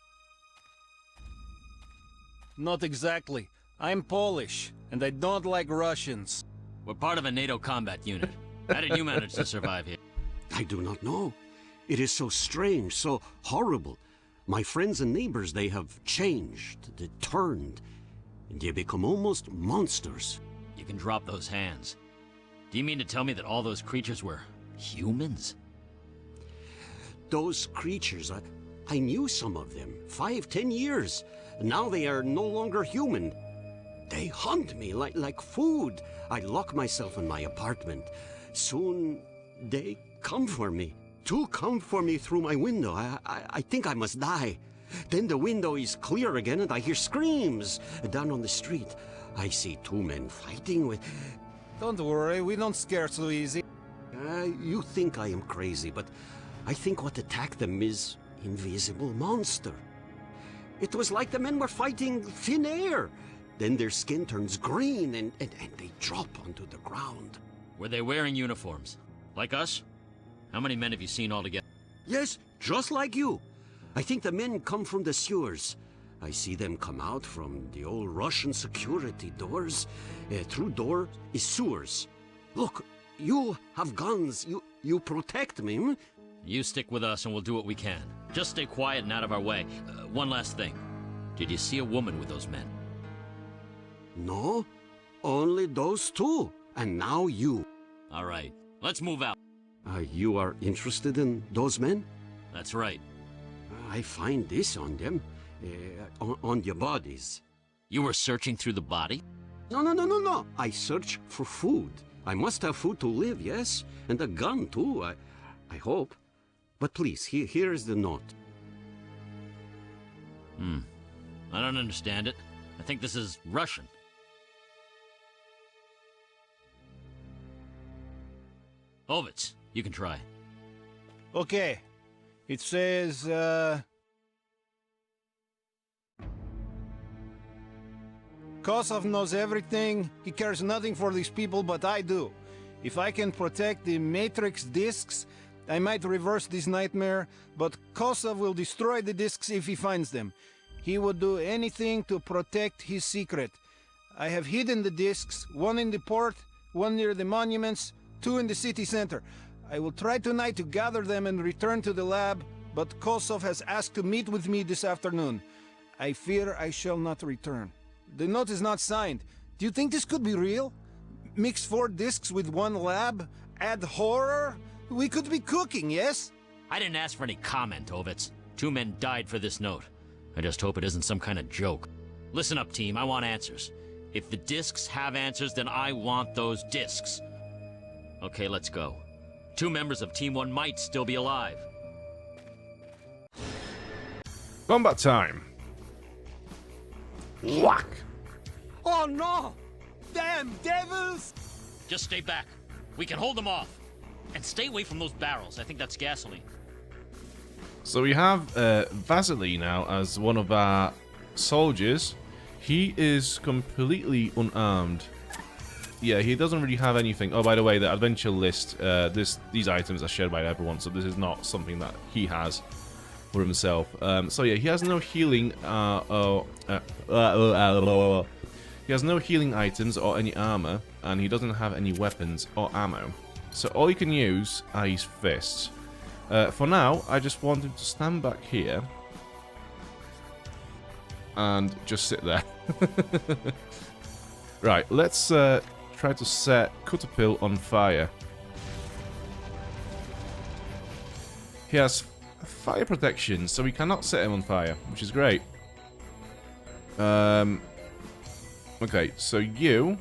Not exactly. I'm Polish, and I don't like Russians. We're part of a NATO combat unit. How did you manage to survive here? I do not know. It is so strange, so horrible. My friends and neighbors, they have changed, they turned, and they become almost monsters. You can drop those hands. Do you mean to tell me that all those creatures were humans? those creatures, I knew some of them. 5, 10 years. Now they are no longer human. They hunt me like food. I lock myself in my apartment. Soon, they come for me. 2 come for me through my window. I think I must die. Then the window is clear again and I hear screams. Down on the street, I see 2 men fighting with... Don't worry, we don't scare so easy. You think I am crazy, but I think what attacked them is invisible monster. It was like the men were fighting thin air. Then their skin turns green and they drop onto the ground. Were they wearing uniforms? Like us? How many men have you seen altogether? Yes, just like you. I think the men come from the sewers. I see them come out from the old Russian security doors. Through door is sewers. Look, you have guns. You protect me. Hmm? You stick with us and we'll do what we can. Just stay quiet and out of our way. One last thing. Did you see a woman with those men? No, only those 2. And now you. All right, let's move out. You are interested in those men? That's right. I find this on them. On your bodies. You were searching through the body? No. I search for food. I must have food to live, yes? And a gun, too, I hope. But please, here is the note. I don't understand it. I think this is Russian. Ovitz, you can try. Okay. It says, Kosov knows everything. He cares nothing for these people, but I do. If I can protect the Matrix discs, I might reverse this nightmare, but Kosov will destroy the discs if he finds them. He would do anything to protect his secret. I have hidden the discs, 1 in the port, 1 near the monuments, 2 in the city center. I will try tonight to gather them and return to the lab, but Kosov has asked to meet with me this afternoon. I fear I shall not return. The note is not signed. Do you think this could be real? Mix 4 discs with 1 lab? Add horror? We could be cooking, yes? I didn't ask for any comment, Ovitz. 2 men died for this note. I just hope it isn't some kind of joke. Listen up, team. I want answers. If the discs have answers, then I want those discs. Okay, let's go. 2 members of Team 1 might still be alive. Combat time. Whack. Oh no! Damn devils! Just stay back. We can hold them off. And stay away from those barrels. I think that's gasoline. So we have Vasily now as one of our soldiers. He is completely unarmed. Yeah, he doesn't really have anything. Oh, by the way, the adventure list, these items are shared by everyone, so this is not something that he has for himself. So yeah, he has no healing. He has no healing items or any armor, and he doesn't have any weapons or ammo. So all he can use are his fists. For now, I just want him to stand back here and just sit there. Right, let's try to set Cutterpill on fire. He has fire protection, so we cannot set him on fire, which is great. Okay, so you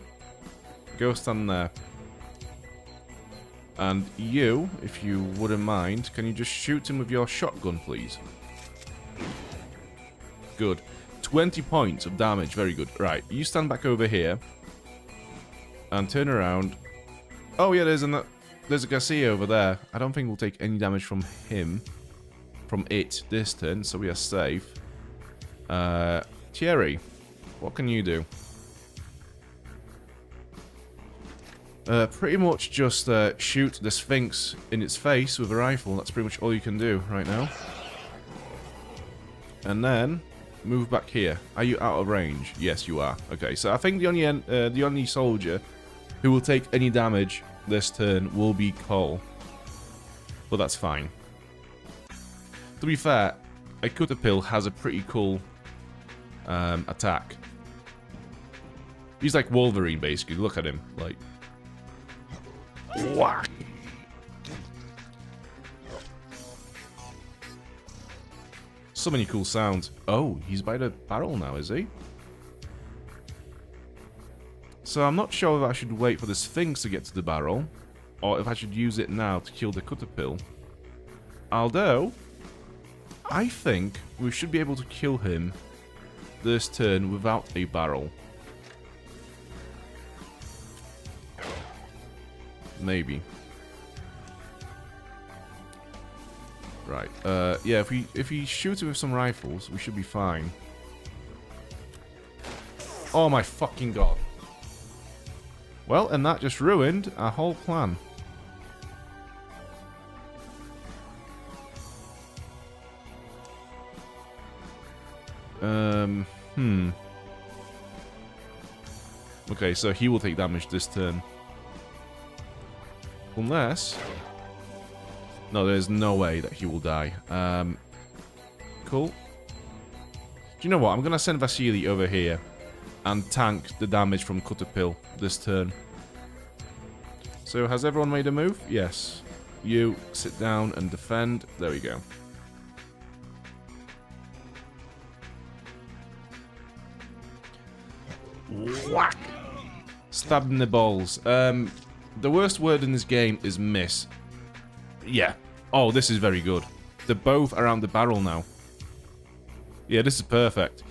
go stand there. And you, if you wouldn't mind, can you just shoot him with your shotgun, please? Good. 20 points of damage, very good. Right, you stand back over here. And turn around. Oh yeah, there's a Garcia over there. I don't think we'll take any damage from him. From it this turn, so we are safe. Thierry, what can you do? Pretty much just shoot the Sphinx in its face with a rifle. That's pretty much all you can do right now. And then move back here. Are you out of range? Yes, you are. Okay, so I think the only soldier who will take any damage this turn will be Cole. But that's fine. To be fair, a Cutterpill has a pretty cool attack. He's like Wolverine, basically. Look at him. Like... Whack! So many cool sounds. Oh, he's by the barrel now, is he? So I'm not sure if I should wait for the Sphinx to get to the barrel, or if I should use it now to kill the Caterpillar. Although, I think we should be able to kill him this turn without a barrel. Maybe. Right. Yeah. If we shoot it with some rifles, we should be fine. Oh my fucking god. Well, and that just ruined our whole plan. Okay, so he will take damage this turn. Unless... No, there's no way that he will die. Cool. Do you know what? I'm going to send Vasily over here and tank the damage from Caterpillar this turn. So, has everyone made a move? Yes. You sit down and defend. There we go. Whack! Stabbed in the balls. The worst word in this game is miss. Yeah. Oh, this is very good. They're both around the barrel now. Yeah, this is perfect.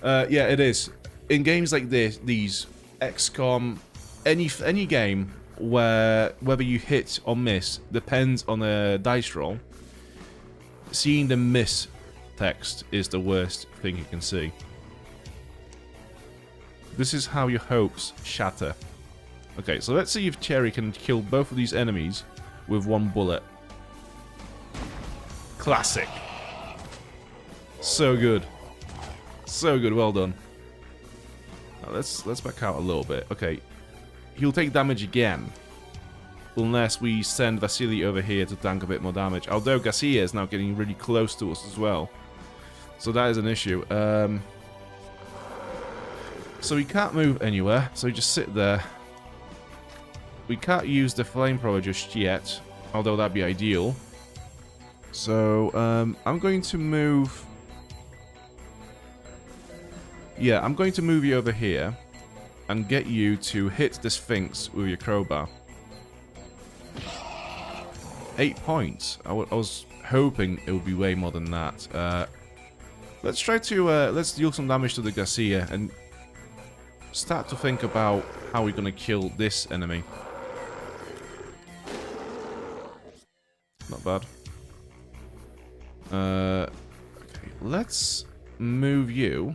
Yeah, it is. In games like this, these XCOM, any game where whether you hit or miss depends on a dice roll, seeing the miss text is the worst thing you can see. This is how your hopes shatter. Okay, so let's see if Cherry can kill both of these enemies with one bullet. Classic. So good. So good, well done. Now let's back out a little bit. Okay. He'll take damage again. Unless we send Vasily over here to tank a bit more damage. Although Garcia is now getting really close to us as well. So that is an issue. So we can't move anywhere. So we just sit there. We can't use the flamethrower just yet. Although that'd be ideal. So, I'm going to move... Yeah, I'm going to move you over here and get you to hit the Sphinx with your crowbar. 8 points. I was hoping it would be way more than that. Let's try to, let's deal some damage to the Garcia and start to think about how we're going to kill this enemy. Not bad. Okay, let's move you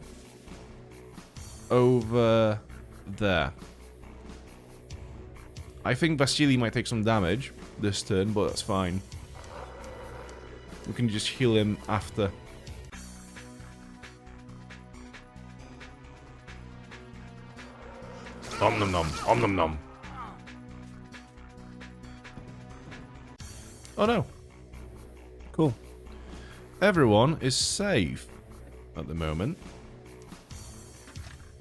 over there. I think Vasily might take some damage this turn, but that's fine. We can just heal him after. Om nom nom, om nom nom. Oh no. Cool. Everyone is safe at the moment.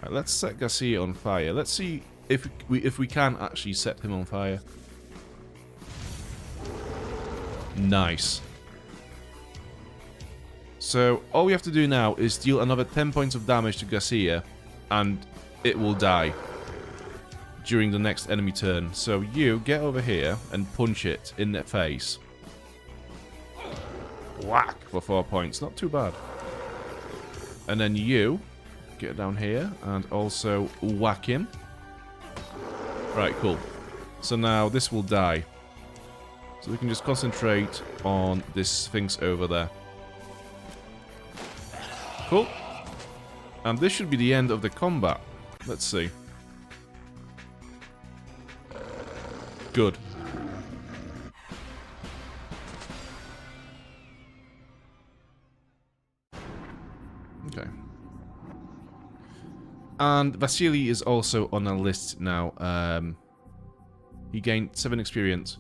Right, let's set Garcia on fire. Let's see if we can actually set him on fire. Nice. So all we have to do now is deal another 10 points of damage to Garcia, and it will die during the next enemy turn. So you get over here and punch it in the face. Whack for 4 points. Not too bad. And then you get down here and also whack him. Right, cool. So now this will die. So we can just concentrate on this Sphinx over there. Cool. And this should be the end of the combat. Let's see. Good. Okay. And Vasily is also on our list now. He gained 7 experience.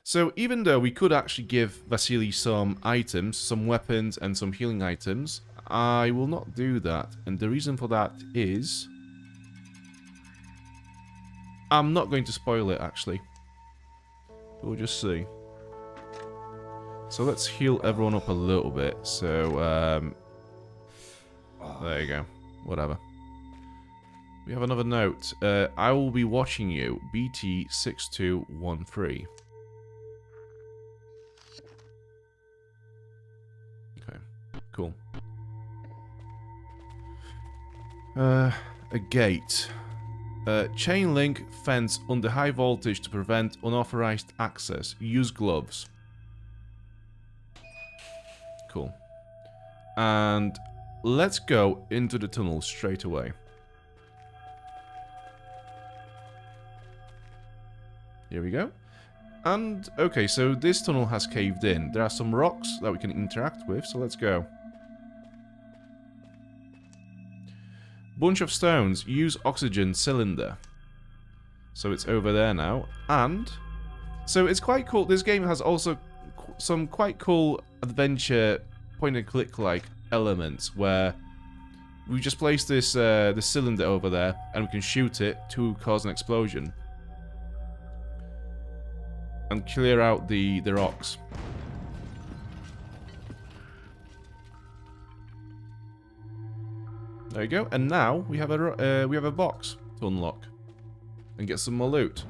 So even though we could actually give Vasily some items, some weapons and some healing items, I will not do that. And the reason for that is... I'm not going to spoil it, actually. We'll just see. So let's heal everyone up a little bit. So, There you go. Whatever. We have another note. I will be watching you. BT6213. Okay. Cool. A gate. Chain link fence under high voltage to prevent unauthorized access. Use gloves. Cool. And let's go into the tunnel straight away. Here we go. And, okay, so this tunnel has caved in. There are some rocks that we can interact with, so let's go. Bunch of stones. Use oxygen cylinder. So it's over there now. And, so it's quite cool. This game has also some quite cool adventure point-and-click like elements where we just place this the cylinder over there and we can shoot it to cause an explosion. And clear out the rocks. There you go. And now we have a box to unlock and get some more loot.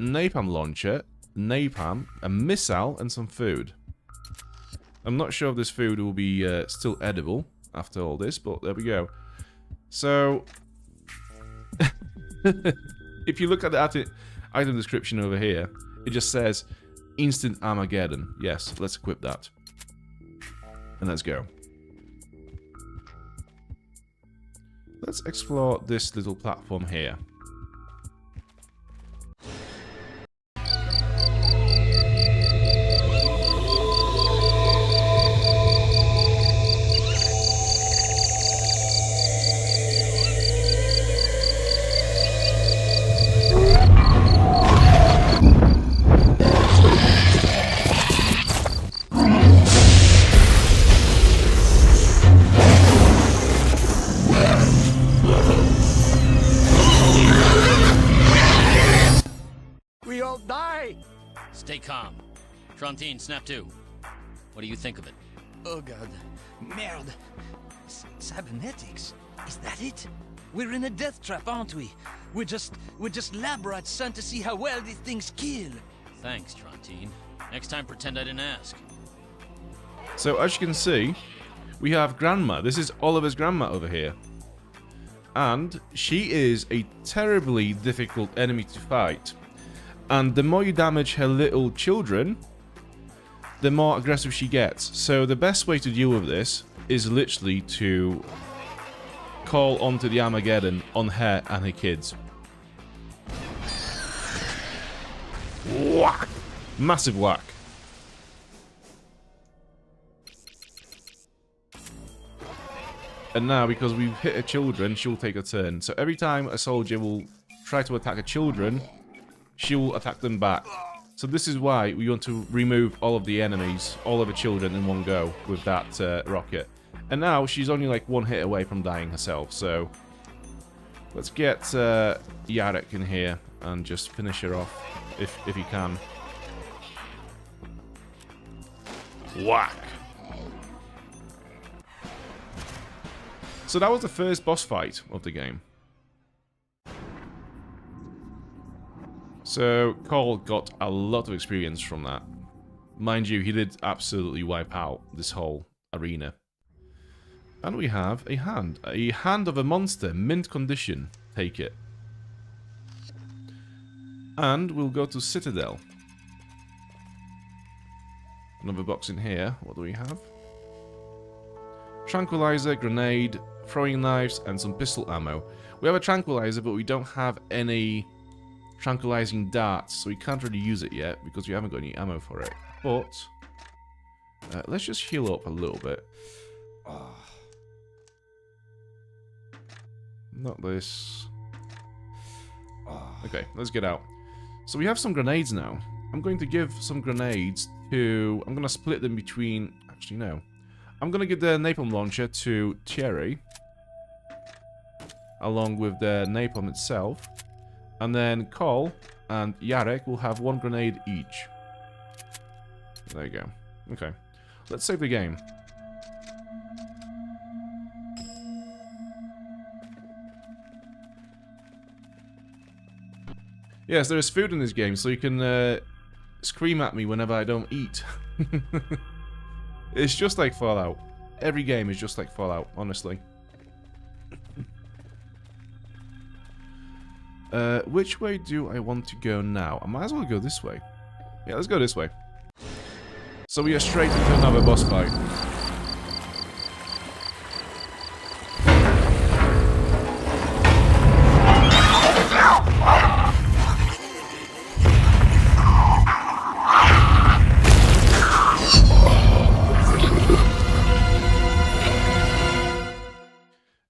Napalm launcher, napalm, a missile, and some food. I'm not sure if this food will be still edible after all this, but there we go. So, if you look at the item description over here, it just says Instant Armageddon. Yes, let's equip that. And let's go. Let's explore this little platform here. Stay calm. Trantine, snap to. What do you think of it? Oh god. Merde. Cybernetics. Is that it? We're in a death trap, aren't we? We're just lab rats sent to see how well these things kill. Thanks, Trantine. Next time, pretend I didn't ask. So, as you can see, we have Grandma. This is Oliver's grandma over here. And she is a terribly difficult enemy to fight. And the more you damage her little children, the more aggressive she gets. So the best way to deal with this is literally to call onto the Armageddon on her and her kids. Whack! Massive whack. And now, because we've hit her children, she'll take a turn. So every time a soldier will try to attack her children, she will attack them back. So this is why we want to remove all of the enemies, all of the children in one go with that rocket. And now she's only like one hit away from dying herself. So let's get Yarek in here and just finish her off if he can. Whack! So that was the first boss fight of the game. So, Cole got a lot of experience from that. Mind you, he did absolutely wipe out this whole arena. And we have a hand. A hand of a monster, mint condition. Take it. And we'll go to Citadel. Another box in here. What do we have? Tranquilizer, grenade, throwing knives, and some pistol ammo. We have a tranquilizer, but we don't have any tranquilizing darts, so we can't really use it yet because we haven't got any ammo for it. But let's just heal up a little bit. Not this. Okay, let's get out. So we have some grenades now. I'm going to give some grenades to... I'm going to split them between... Actually, no. I'm going to give the napalm launcher to Thierry, along with the napalm itself. And then Cole and Yarek will have one grenade each. There you go. Okay. Let's save the game. Yes, there is food in this game, so you can scream at me whenever I don't eat. It's just like Fallout. Every game is just like Fallout, honestly. Which way do I want to go now? I might as well go this way. Yeah, let's go this way. So we are straight into another boss fight.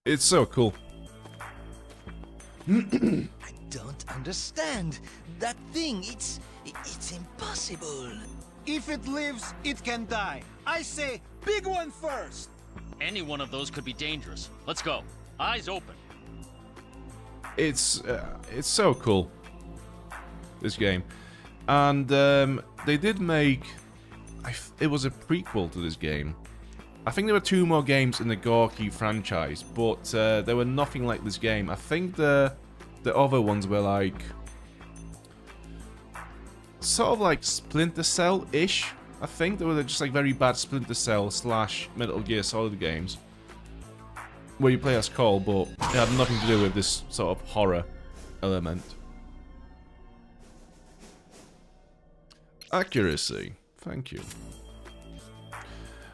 It's so cool. I don't understand. That thing, it's impossible. If it lives, it can die. I say, big one first. Any one of those could be dangerous. Let's go. Eyes open. It's so cool, this game. And they did make... it was a prequel to this game. I think there were 2 more games in the Gorky franchise, but they were nothing like this game. I think the other ones were like... sort of like Splinter Cell-ish, I think. They were just like very bad Splinter Cell / Metal Gear Solid games. Where you play as Cole, but it had nothing to do with this sort of horror element. Accuracy. Thank you.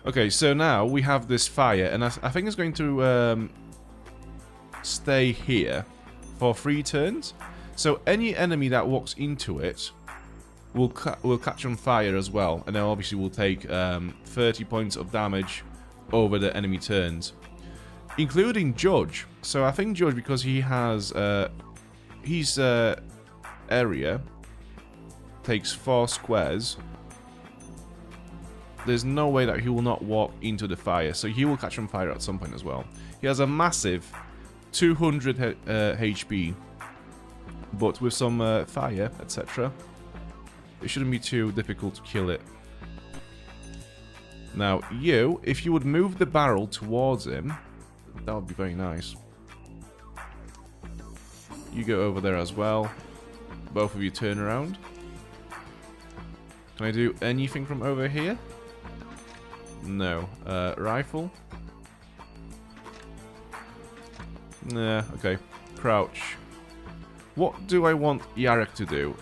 Okay, so now we have this fire, and I think it's going to stay here for 3 turns. So any enemy that walks into it will catch on fire as well, and then obviously will take 30 points of damage over the enemy turns, including Judge. So I think Judge, because he has his area takes 4 squares. There's no way that he will not walk into the fire, so he will catch on fire at some point as well. He has a massive 200 HP, but with some fire, etc., it shouldn't be too difficult to kill it. Now, you, if you would move the barrel towards him, that would be very nice. You go over there as well. Both of you turn around. Can I do anything from over here? No. Rifle? Nah, okay. Crouch. What do I want Yarek to do?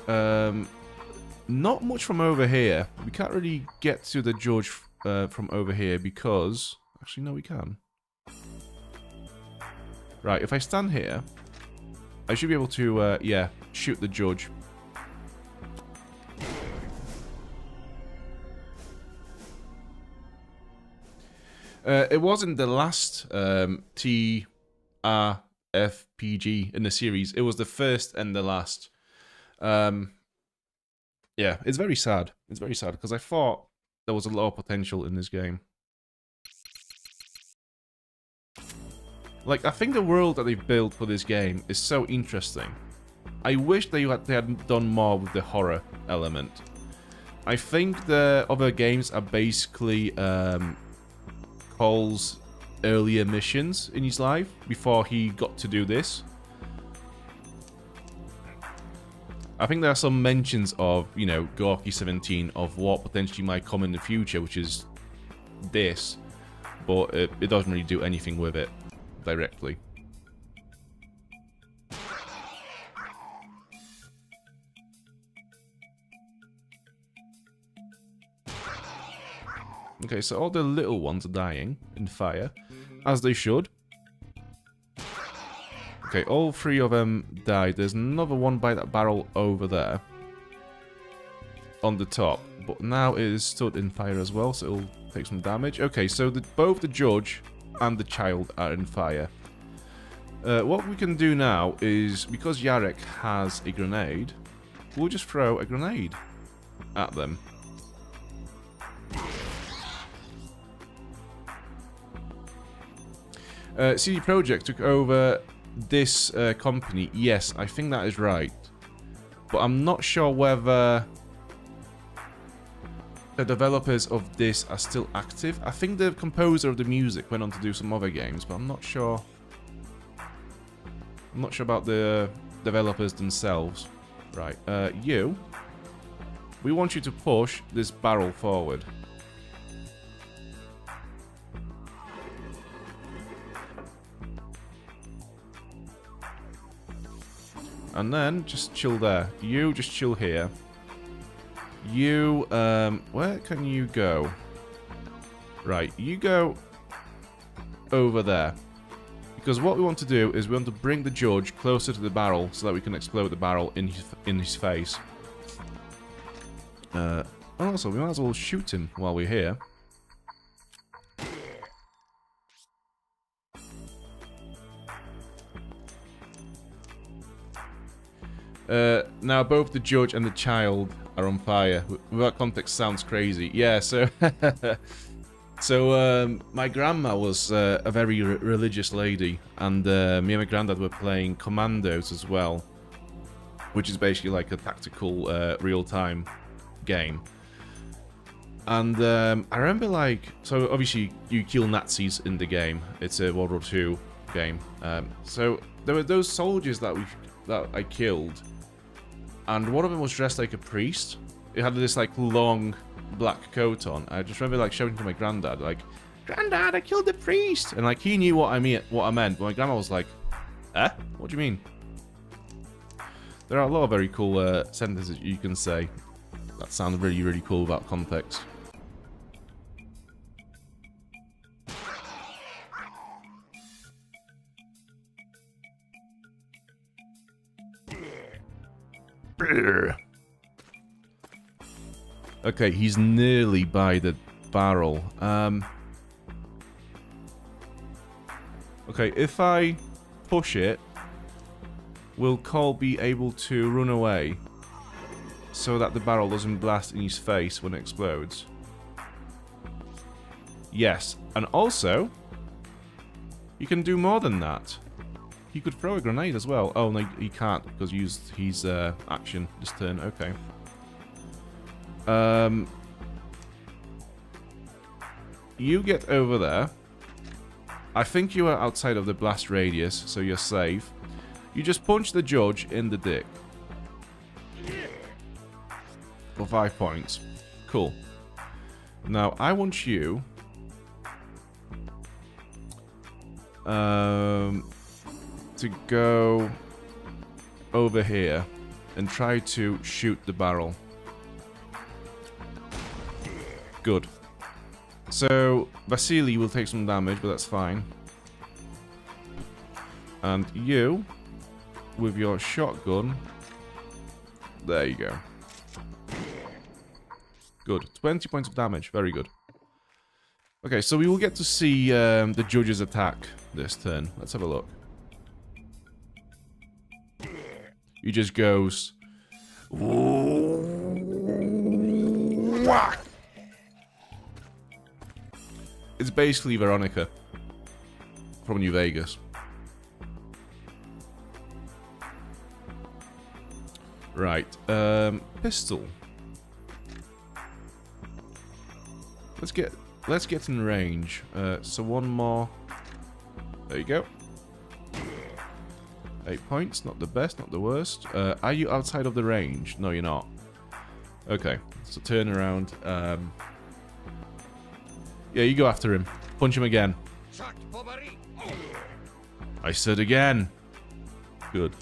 Not much from over here. We can't really get to the Judge from over here because... Actually, no, we can. Right, if I stand here, I should be able to, yeah, shoot the Judge. It wasn't the last TRFPG in the series. It was the first and the last. Yeah, it's very sad. It's very sad because I thought there was a lot of potential in this game. Like, I think the world that they've built for this game is so interesting. I wish they had done more with the horror element. I think the other games are basically Cole's earlier missions in his life before he got to do this. I think there are some mentions of, you know, Gorky 17 of what potentially might come in the future, which is this, but it doesn't really do anything with it directly. Okay, so all the little ones are dying in fire, as they should. Okay, all 3 of them died. There's another one by that barrel over there. On the top. But now it is stood in fire as well, so it'll take some damage. Okay, so both the Judge and the child are in fire. What we can do now is, because Yarek has a grenade, we'll just throw a grenade at them. CD Projekt took over this company. Yes, I think that is right. But I'm not sure whether the developers of this are still active. I think the composer of the music went on to do some other games, but I'm not sure. I'm not sure about the developers themselves. Right, you. We want you to push this barrel forward. And then just chill there. You just chill here. You, where can you go? Right, you go over there. Because what we want to do is we want to bring the judge closer to the barrel so that we can explode the barrel in his face. Also, we might as well shoot him while we're here. Now both the judge and the child are on fire. Without context sounds crazy. Yeah, so... my grandma was a very religious lady, and me and my granddad were playing Commandos as well, which is basically like a tactical real-time game. And I remember, like, so obviously you kill Nazis in the game. It's a World War II game. So there were those soldiers that I killed, and one of them was dressed like a priest. It had this like long black coat on. I just remember like shouting to my granddad, like, "Granddad, I killed the priest!" And like he knew what I meant. But my grandma was like, "Eh? What do you mean?" There are a lot of very cool sentences you can say that sound really, really cool without context. Okay, he's nearly by the barrel. Okay, if I push it, will Cole be able to run away so that the barrel doesn't blast in his face when it explodes? Yes, and also, you can do more than that. He could throw a grenade as well. Oh, no, he can't because he used his action this turn. Okay. You get over there. I think you are outside of the blast radius, so you're safe. You just punch the judge in the dick. For 5 points. Cool. Now, I want you... to go over here and try to shoot the barrel. Good. So, Vasily will take some damage, but that's fine. And you, with your shotgun... There you go. Good. 20 points of damage. Very good. Okay, so we will get to see the judge's attack this turn. Let's have a look. He just goes... Whack! It's basically Veronica from New Vegas. Right, pistol. Let's get in range. So one more. There you go. 8 points, not the best, not the worst. Are you outside of the range? No, you're not. Okay, so turn around. Yeah, you go after him. Punch him again. I said again. Good.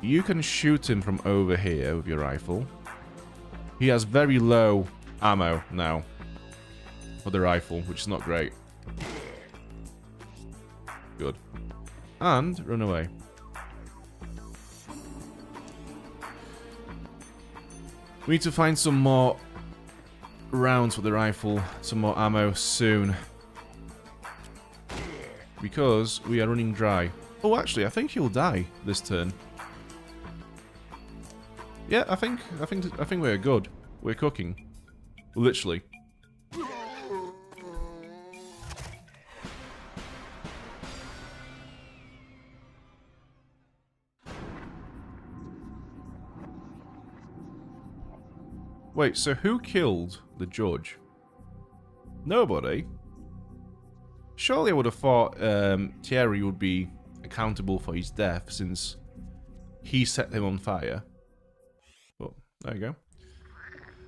You can shoot him from over here with your rifle. He has very low ammo now for the rifle, which is not great. Good. And run away. We need to find some more rounds for the rifle, some more ammo soon. Because we are running dry. Oh, actually, I think he'll die this turn. Yeah, I think we're good. We're cooking. Literally. Wait, so who killed the judge? Nobody? Surely I would have thought Thierry would be accountable for his death since he set him on fire. But there you go.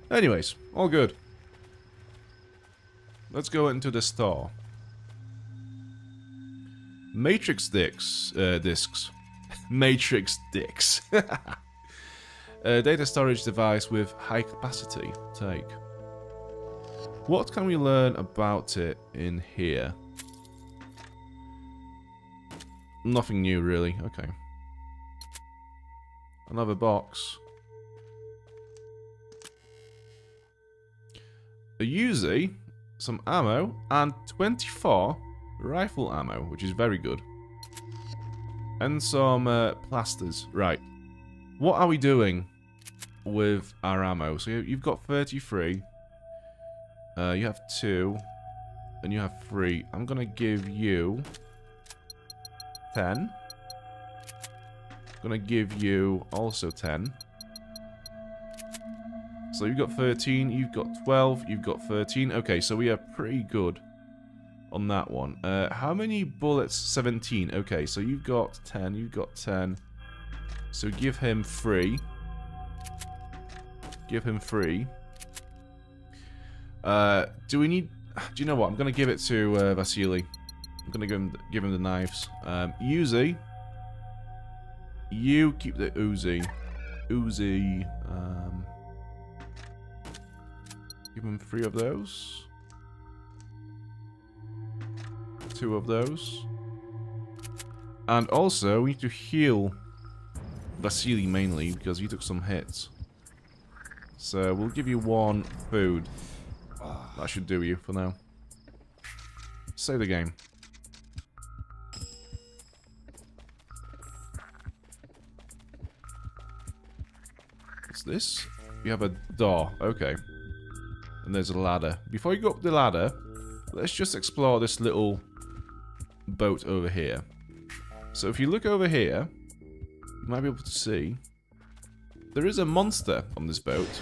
Anyways, all good. Let's go into the store. Matrix discs. Matrix discs. A data storage device with high capacity. Take. What can we learn about it in here? Nothing new, really. Okay. Another box. A Uzi, some ammo, and 24 rifle ammo, which is very good. And some plasters. Right. What are we doing with our ammo? So you've got 33. You have 2. And you have 3. I'm going to give you 10. I'm going to give you also 10. So you've got 13, you've got 12, you've got 13. Okay, so we are pretty good on that one. How many bullets? 17. Okay, so you've got 10, you've got 10. So give him 3. Give him 3. Do we need... Do you know what? I'm going to give it to Vasily. I'm going to give him the knives. Uzi. You keep the Uzi. Uzi. Give him 3 of those. 2 of those. And also, we need to heal Vasily mainly, because he took some hits. So, we'll give you 1 food. That should do you for now. Save the game. What's this? You have a door. Okay. And there's a ladder. Before you go up the ladder, let's just explore this little boat over here. So if you look over here, you might be able to see there is a monster on this boat.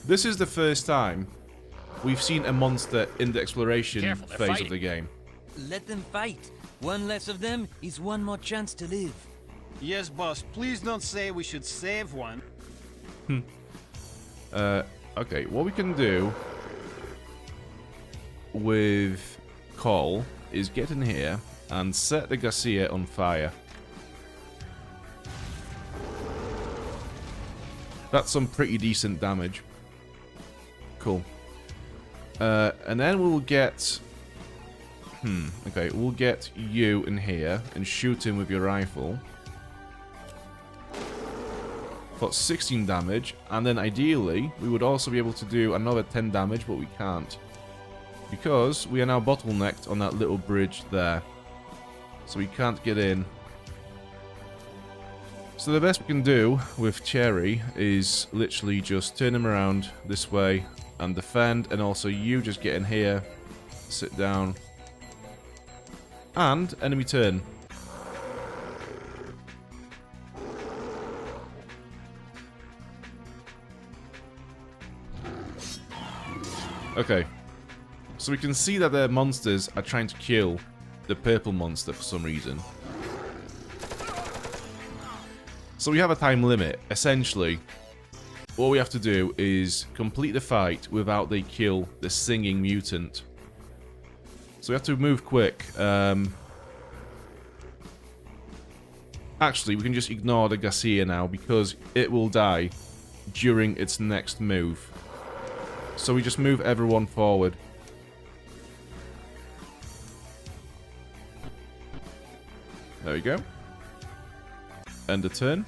This is the first time we've seen a monster in the exploration phase of the game. Let them fight. One less of them is one more chance to live. Yes, boss. Please don't say we should save one. Okay, what we can do with Cole is get in here and set the Garcia on fire. That's some pretty decent damage. Cool. And then we'll get... okay, we'll get you in here and shoot him with your rifle. For 16 damage, and then ideally, we would also be able to do another 10 damage, but we can't. Because we are now bottlenecked on that little bridge there. So we can't get in. So the best we can do with Cherry is literally just turn him around this way and defend, and also you just get in here, sit down, and enemy turn. Okay, so we can see that the monsters are trying to kill the purple monster for some reason. So we have a time limit. Essentially, what we have to do is complete the fight without they kill the singing mutant. So we have to move quick. Actually, we can just ignore the Garcia now because it will die during its next move. So we just move everyone forward. There we go. End the turn.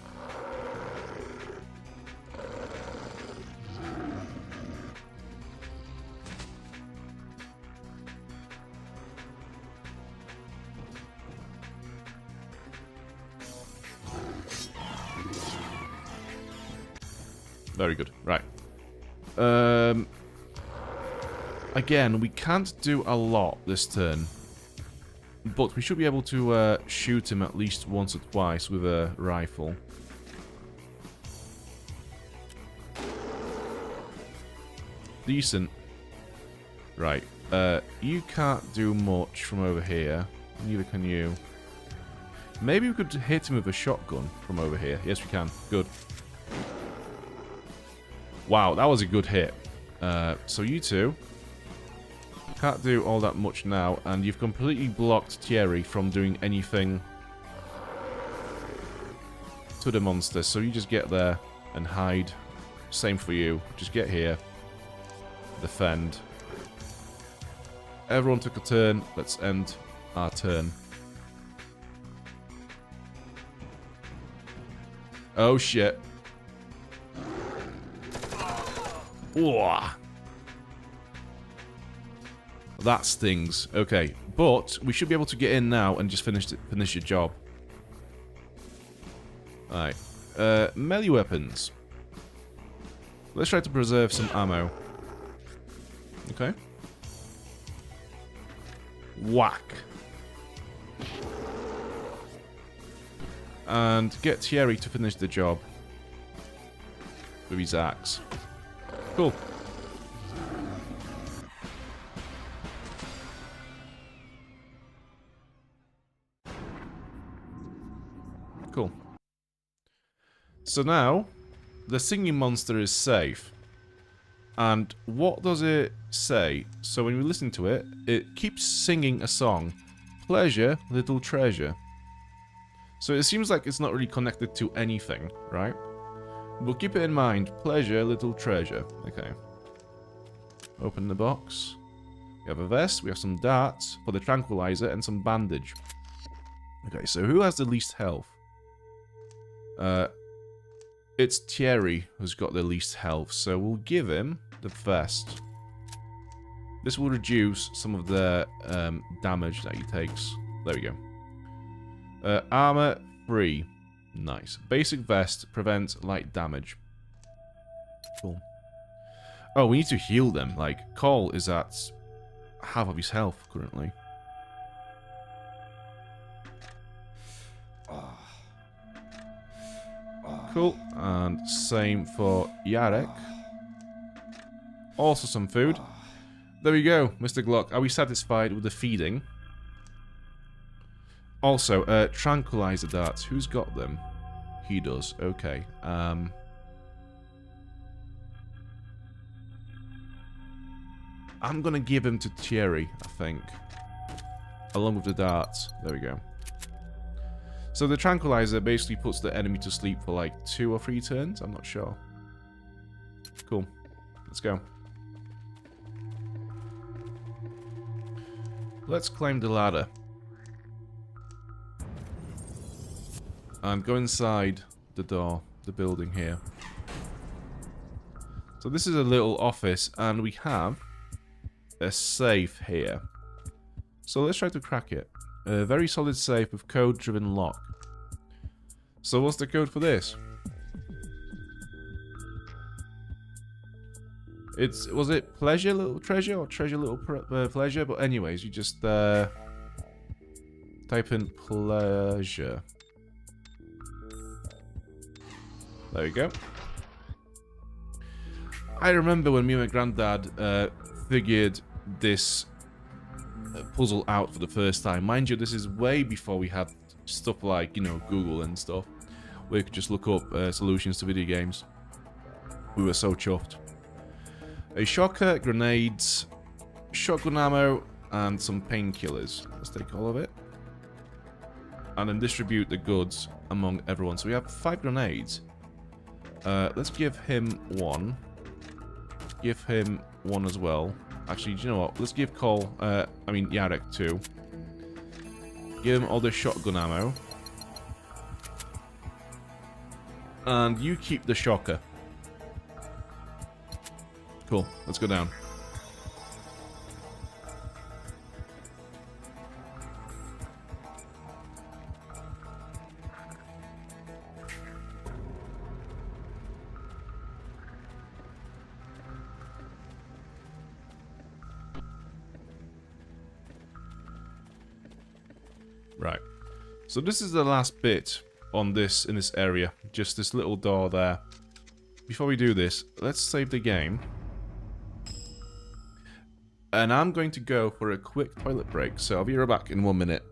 Very good. Right. Again, we can't do a lot this turn, but we should be able to shoot him at least once or twice with a rifle. decent. Right. You can't do much from over here. Neither can you. Maybe we could hit him with a shotgun from over here. Yes, we can. Good. Wow, that was a good hit. So you two can't do all that much now, and you've completely blocked Thierry from doing anything to the monster. So you just get there and hide. Same for you. Just get here. Defend. Everyone took a turn. Let's end our turn. Oh shit. Whoa. That stings. Okay, but we should be able to get in now and just finish your job. Alright. Melee weapons. Let's try to preserve some ammo. Okay. Whack. And get Thierry to finish the job with his axe. Cool. Cool. So now, the singing monster is safe. And what does it say? So when we listen to it, it keeps singing a song. Pleasure, little treasure. So it seems like it's not really connected to anything, right? We'll keep it in mind. Pleasure, little treasure. Okay. Open the box. We have a vest, we have some darts for the tranquilizer, and some bandage. Okay, so who has the least health? It's Thierry who's got the least health, so we'll give him the vest. This will reduce some of the damage that he takes. There we go. Armor 3. Nice. Basic vest prevents light damage. Cool. Oh, we need to heal them. Like, Cole is at half of his health currently. Cool. And same for Yarek. Also some food. There we go, Mr. Glock. Are we satisfied with the feeding? Also, tranquilizer darts. Who's got them? He does. Okay. I'm gonna give him to Thierry, I think. Along with the darts. There we go. So the tranquilizer basically puts the enemy to sleep for like 2 or 3 turns. I'm not sure. Cool. Let's go. Let's climb the ladder. And go inside the door, the building here. So this is a little office, and we have a safe here. So let's try to crack it. A very solid safe with code-driven lock. So what's the code for this? Was it pleasure little treasure or treasure little pleasure? But anyways, you just type in pleasure. There we go. I remember when me and my granddad figured this puzzle out for the first time. Mind you, this is way before we had stuff like, you know, Google and stuff, where you could just look up solutions to video games. We were so chuffed. A shocker, grenades, shotgun ammo, and some painkillers. Let's take all of it. And then distribute the goods among everyone. So we have 5 grenades. Let's give him 1. Give him 1 as well. Actually, do you know what? Let's give Yarek 2. Give him all the shotgun ammo. And you keep the shocker. Cool. Let's go down. Right. So this is the last bit on this in this area. Just this little door there. Before we do this, let's save the game. and I'm going to go for a quick toilet break, so I'll be right back in 1 minute.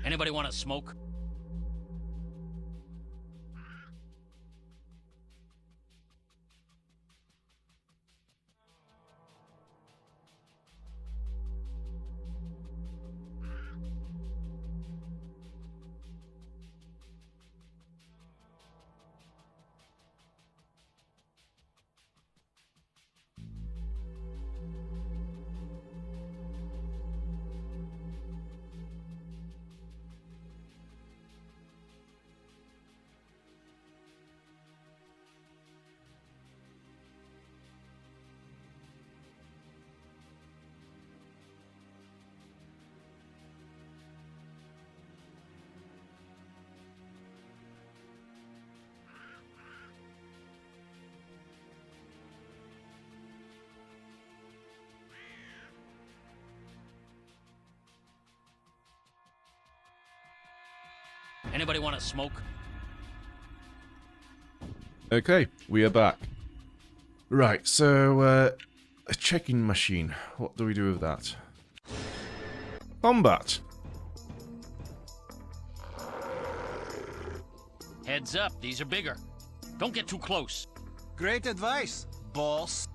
Anybody want to smoke? Anybody want to smoke? Okay, we are back. Right, so, a checking machine. What do we do with that? Combat. Heads up, these are bigger. Don't get too close. Great advice, boss.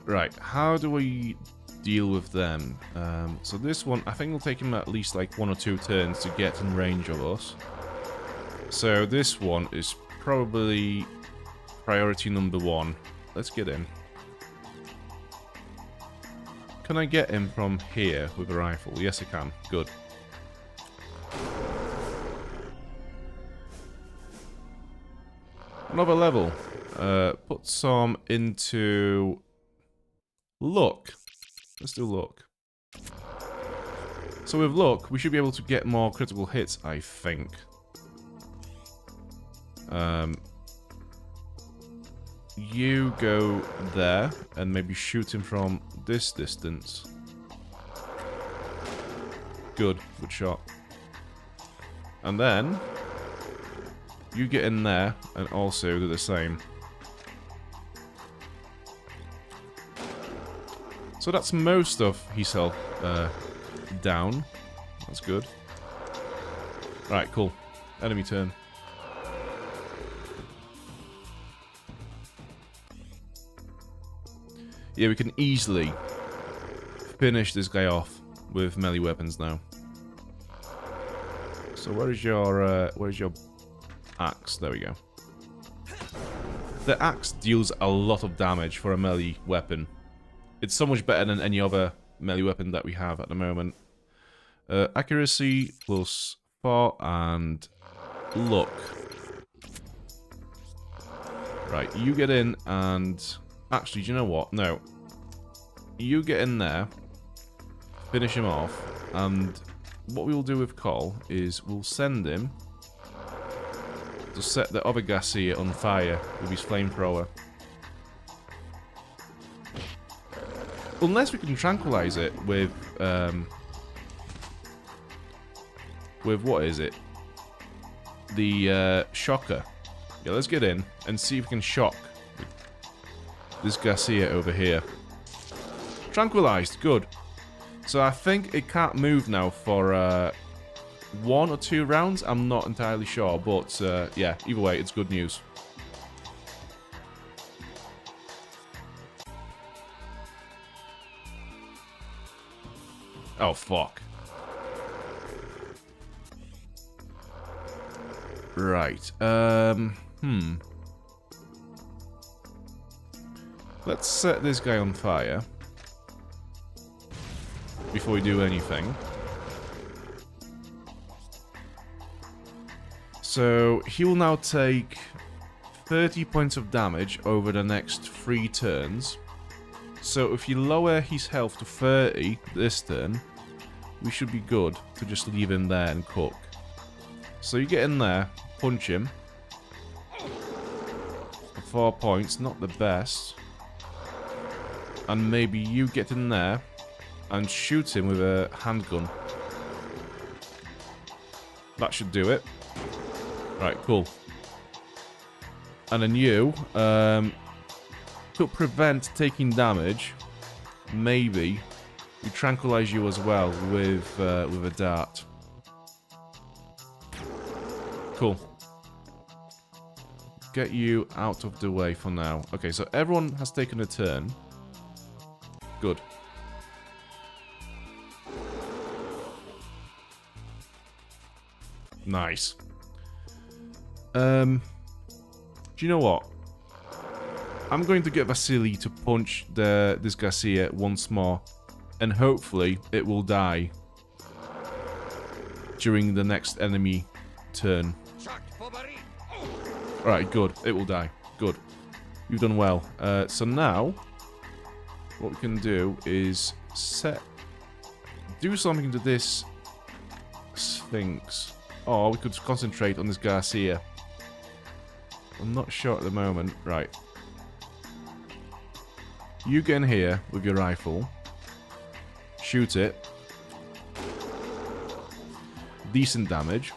Right, how do we deal with them? So this one, I think it'll take him at least like 1 or 2 turns to get in range of us. So this one is probably priority number 1. Let's get him. Can I get him from here with a rifle? Yes, I can. Good. Another level. Put some into luck. Let's do luck. So with luck, we should be able to get more critical hits, I think. You go there and maybe shoot him from this distance. Good shot. And then you get in there and also do the same. So that's most of his health down. That's good. Right, cool. Enemy turn. Yeah, we can easily finish this guy off with melee weapons now. So where's your axe? There we go. The axe deals a lot of damage for a melee weapon. It's so much better than any other melee weapon that we have at the moment. Accuracy +4 and luck. Right, you get in and... Actually, do you know what? No. You get in there, finish him off, and what we'll do with Cole is we'll send him to set the other Garcia on fire with his flamethrower. Unless we can tranquilize it with what is it? The shocker. Yeah, let's get in and see if we can shock this Garcia over here. Tranquilized, good. So I think it can't move now for 1 or 2 rounds. I'm not entirely sure, but yeah, either way, it's good news. Oh, fuck. Right. Let's set this guy on fire before we do anything. So he will now take 30 points of damage over the next 3 turns. So if you lower his health to 30 this turn, we should be good to just leave him there and cook. So you get in there, punch him. For 4 points, not the best. And maybe you get in there and shoot him with a handgun. That should do it. Right, cool. And then you could prevent taking damage. Maybe we tranquilize you as well with a dart. Cool. Get you out of the way for now. Okay, so everyone has taken a turn. Good. Nice. Do you know what? I'm going to get Vasily to punch this Garcia once more, and hopefully it will die during the next enemy turn. Alright, good. It will die. Good. You've done well. So now, what we can do is do something to this Sphinx. Or we could concentrate on this Garcia. I'm not sure at the moment. Right. You get in here with your rifle. Shoot it. Decent damage.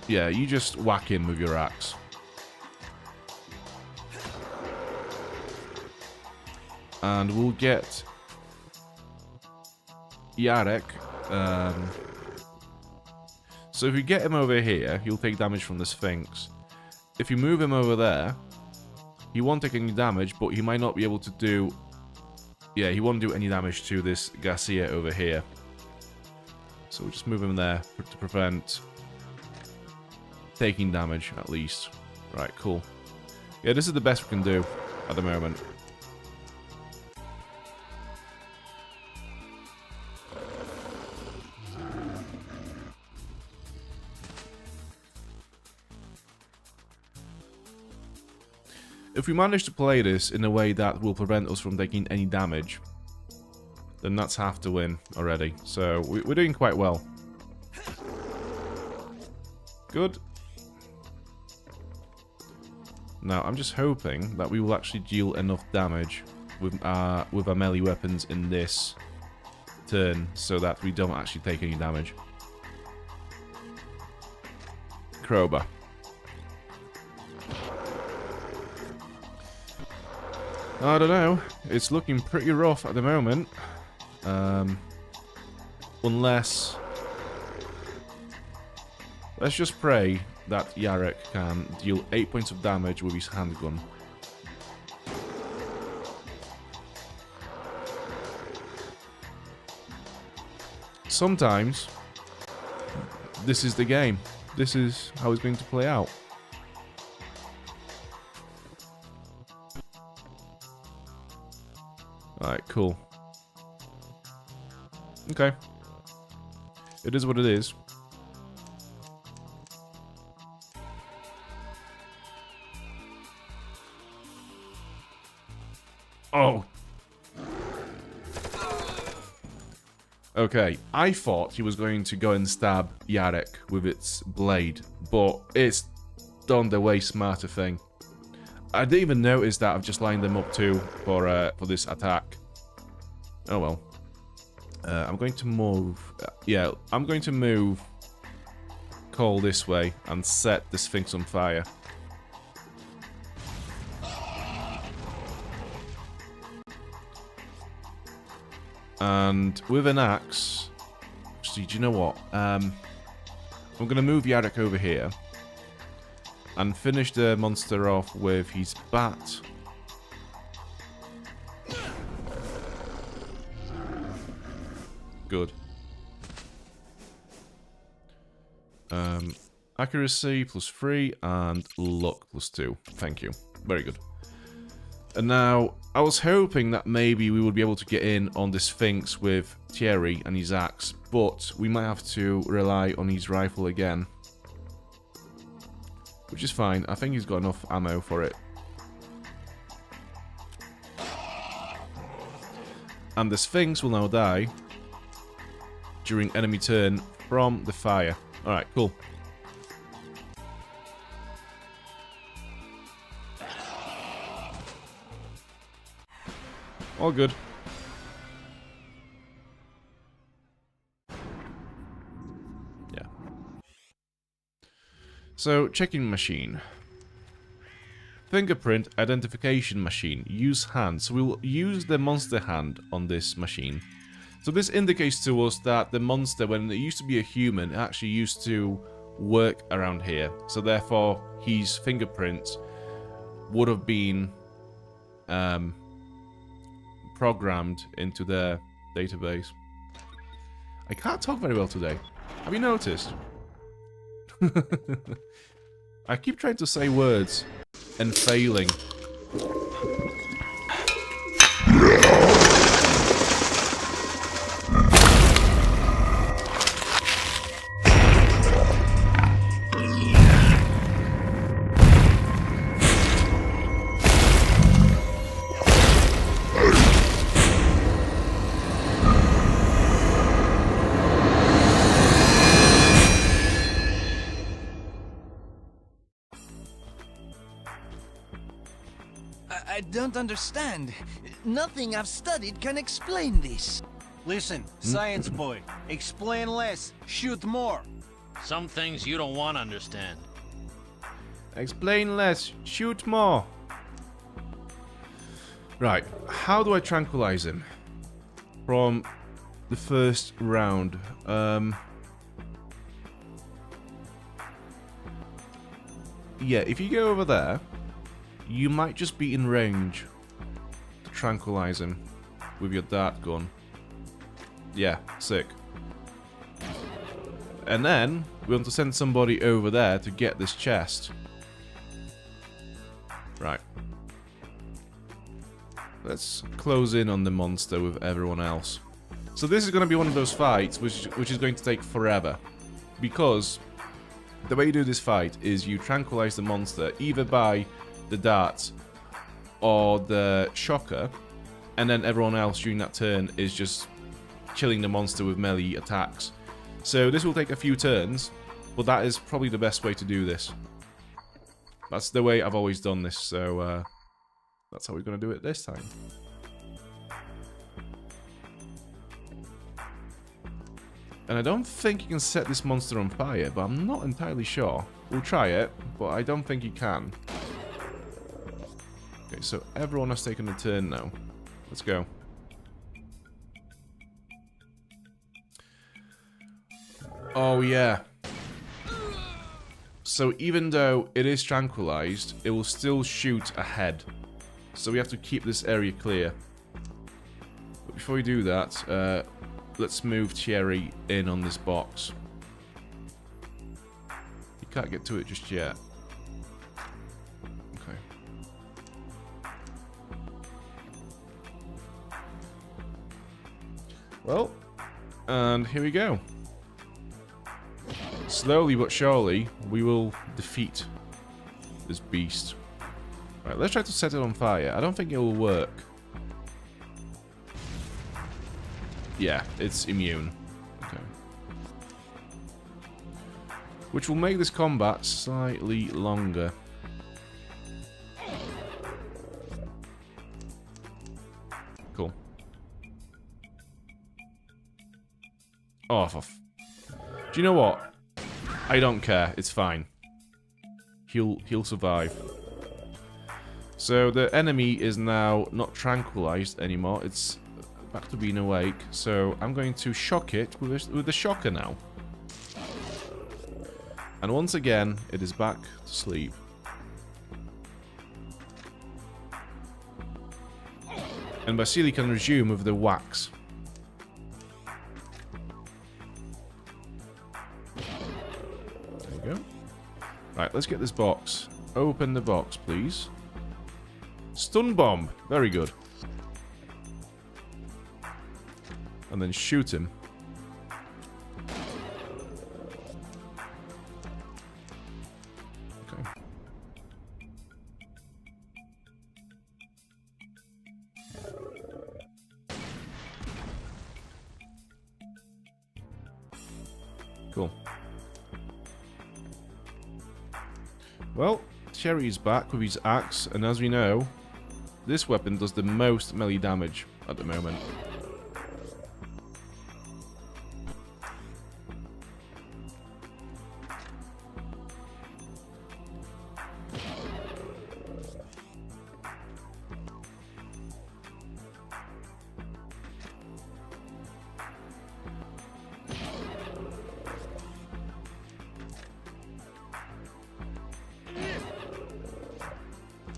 Yeah, you just whack him with your axe. And we'll get Yarek. So if you get him over here, he'll take damage from the Sphinx. If you move him over there, he won't take any damage, but he might not be able to do... Yeah, he won't do any damage to this Garcia over here. So we'll just move him there to prevent taking damage, at least. Right, cool. Yeah, this is the best we can do at the moment. If we manage to play this in a way that will prevent us from taking any damage, then that's half the win already. So we're doing quite well. Good. Now I'm just hoping that we will actually deal enough damage with our melee weapons in this turn so that we don't actually take any damage. Crowbar. I don't know. It's looking pretty rough at the moment. Unless... Let's just pray that Yarek can deal 8 points of damage with his handgun. Sometimes, this is the game. This is how it's going to play out. Alright, cool. Okay. It is what it is. Oh! Okay, I thought he was going to go and stab Yarek with its blade, but it's done the way smarter thing. I didn't even notice that I've just lined them up too for this attack. Oh well. I'm going to move... yeah, I'm going to move Cole this way and set the Sphinx on fire. And with an axe... Actually, do you know what? I'm going to move Yarek over here. And finish the monster off with his bat. Good. Accuracy +3 and luck +2. Thank you. Very good. And now, I was hoping that maybe we would be able to get in on the Sphinx with Thierry and his axe, but we might have to rely on his rifle again. Which is fine. I think he's got enough ammo for it. And the Sphinx will now die during enemy turn from the fire. Alright, cool. All good. Yeah. So, checking machine. Fingerprint identification machine. Use hand. So we'll use the monster hand on this machine. So this indicates to us that the monster, when it used to be a human, it actually used to work around here. So therefore, his fingerprints would have been programmed into their database. I can't talk very well today. Have you noticed? I keep trying to say words and failing. I don't understand. Nothing I've studied can explain this. Listen, science boy, explain less, shoot more. Some things you don't want to understand. Explain less, shoot more. Right, how do I tranquilize him? From the first round. Yeah, if you go over there, you might just be in range to tranquilize him with your dart gun. Yeah, sick. And then we want to send somebody over there to get this chest. Right. Let's close in on the monster with everyone else. So this is going to be one of those fights which is going to take forever. Because the way you do this fight is you tranquilize the monster either by the darts or the shocker, and then everyone else during that turn is just killing the monster with melee attacks. So this will take a few turns, but that is probably the best way to do this. That's the way I've always done this, so that's how we're going to do it this time. And I don't think you can set this monster on fire, but I'm not entirely sure. We'll try it, but I don't think you can. Okay, so everyone has taken a turn now. Let's go. Oh, yeah. So even though it is tranquilized, it will still shoot ahead. So we have to keep this area clear. But before we do that, let's move Thierry in on this box. You can't get to it just yet. Okay. Well, and here we go. Slowly but surely, we will defeat this beast. Right, let's try to set it on fire. I don't think it will work. Yeah, it's immune. Okay. Which will make this combat slightly longer. Cool. Oh, do you know what? I don't care. It's fine. He'll survive. So the enemy is now not tranquilized anymore. It's back to being awake. So I'm going to shock it with the shocker now. And once again, it is back to sleep. And Vasily can resume with the wax. we go. Right, let's get this box. Open the box, please. Stun bomb. Very good. And then shoot him. Okay. Cool. Well, Cherry's back with his axe, and as we know, this weapon does the most melee damage at the moment.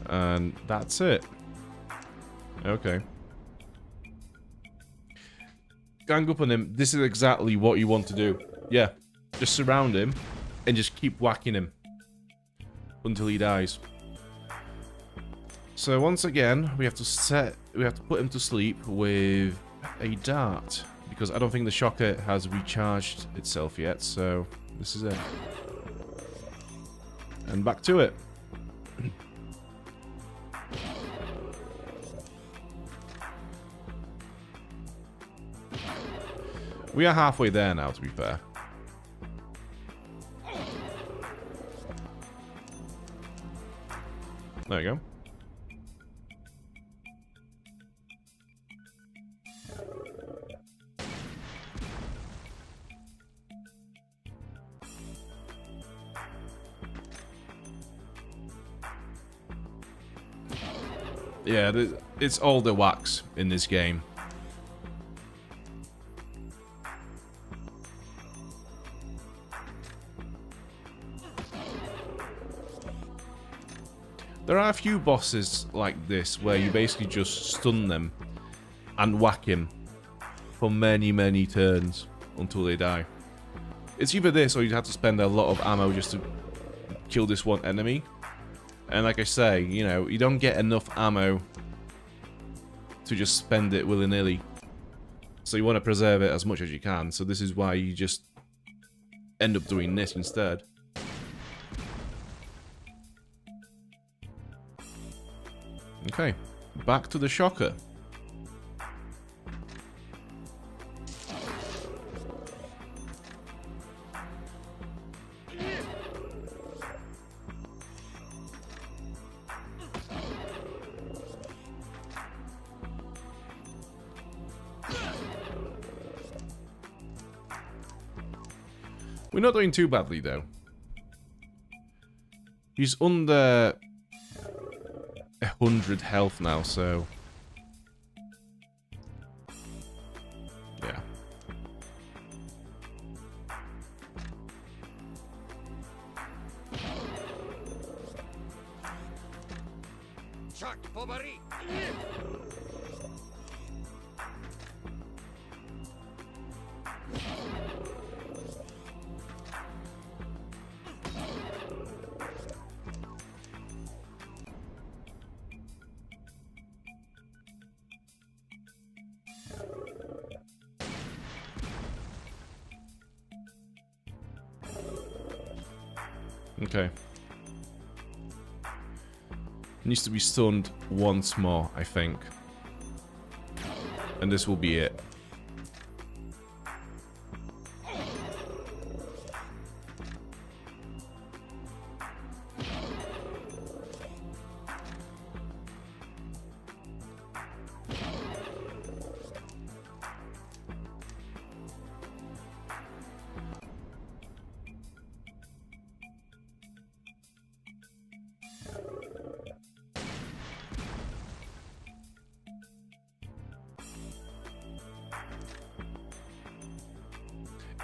And that's it. Okay. Gang up on him. This is exactly what you want to do. Yeah. Just surround him and just keep whacking him until he dies. So once again, we have to put him to sleep with a dart, because I don't think the shocker has recharged itself yet, so this is it. And back to it. We are halfway there now, to be fair. There we go. Yeah, it's all the wax in this game. There are a few bosses like this where you basically just stun them and whack him for many, many turns until they die. It's either this or you'd have to spend a lot of ammo just to kill this one enemy. And like I say, you know, you don't get enough ammo to just spend it willy-nilly. So you want to preserve it as much as you can. So this is why you just end up doing this instead. Okay, back to the shocker. We're not doing too badly though. He's under 100 health now, so yeah. Okay. Needs to be stunned once more, I think. And this will be it.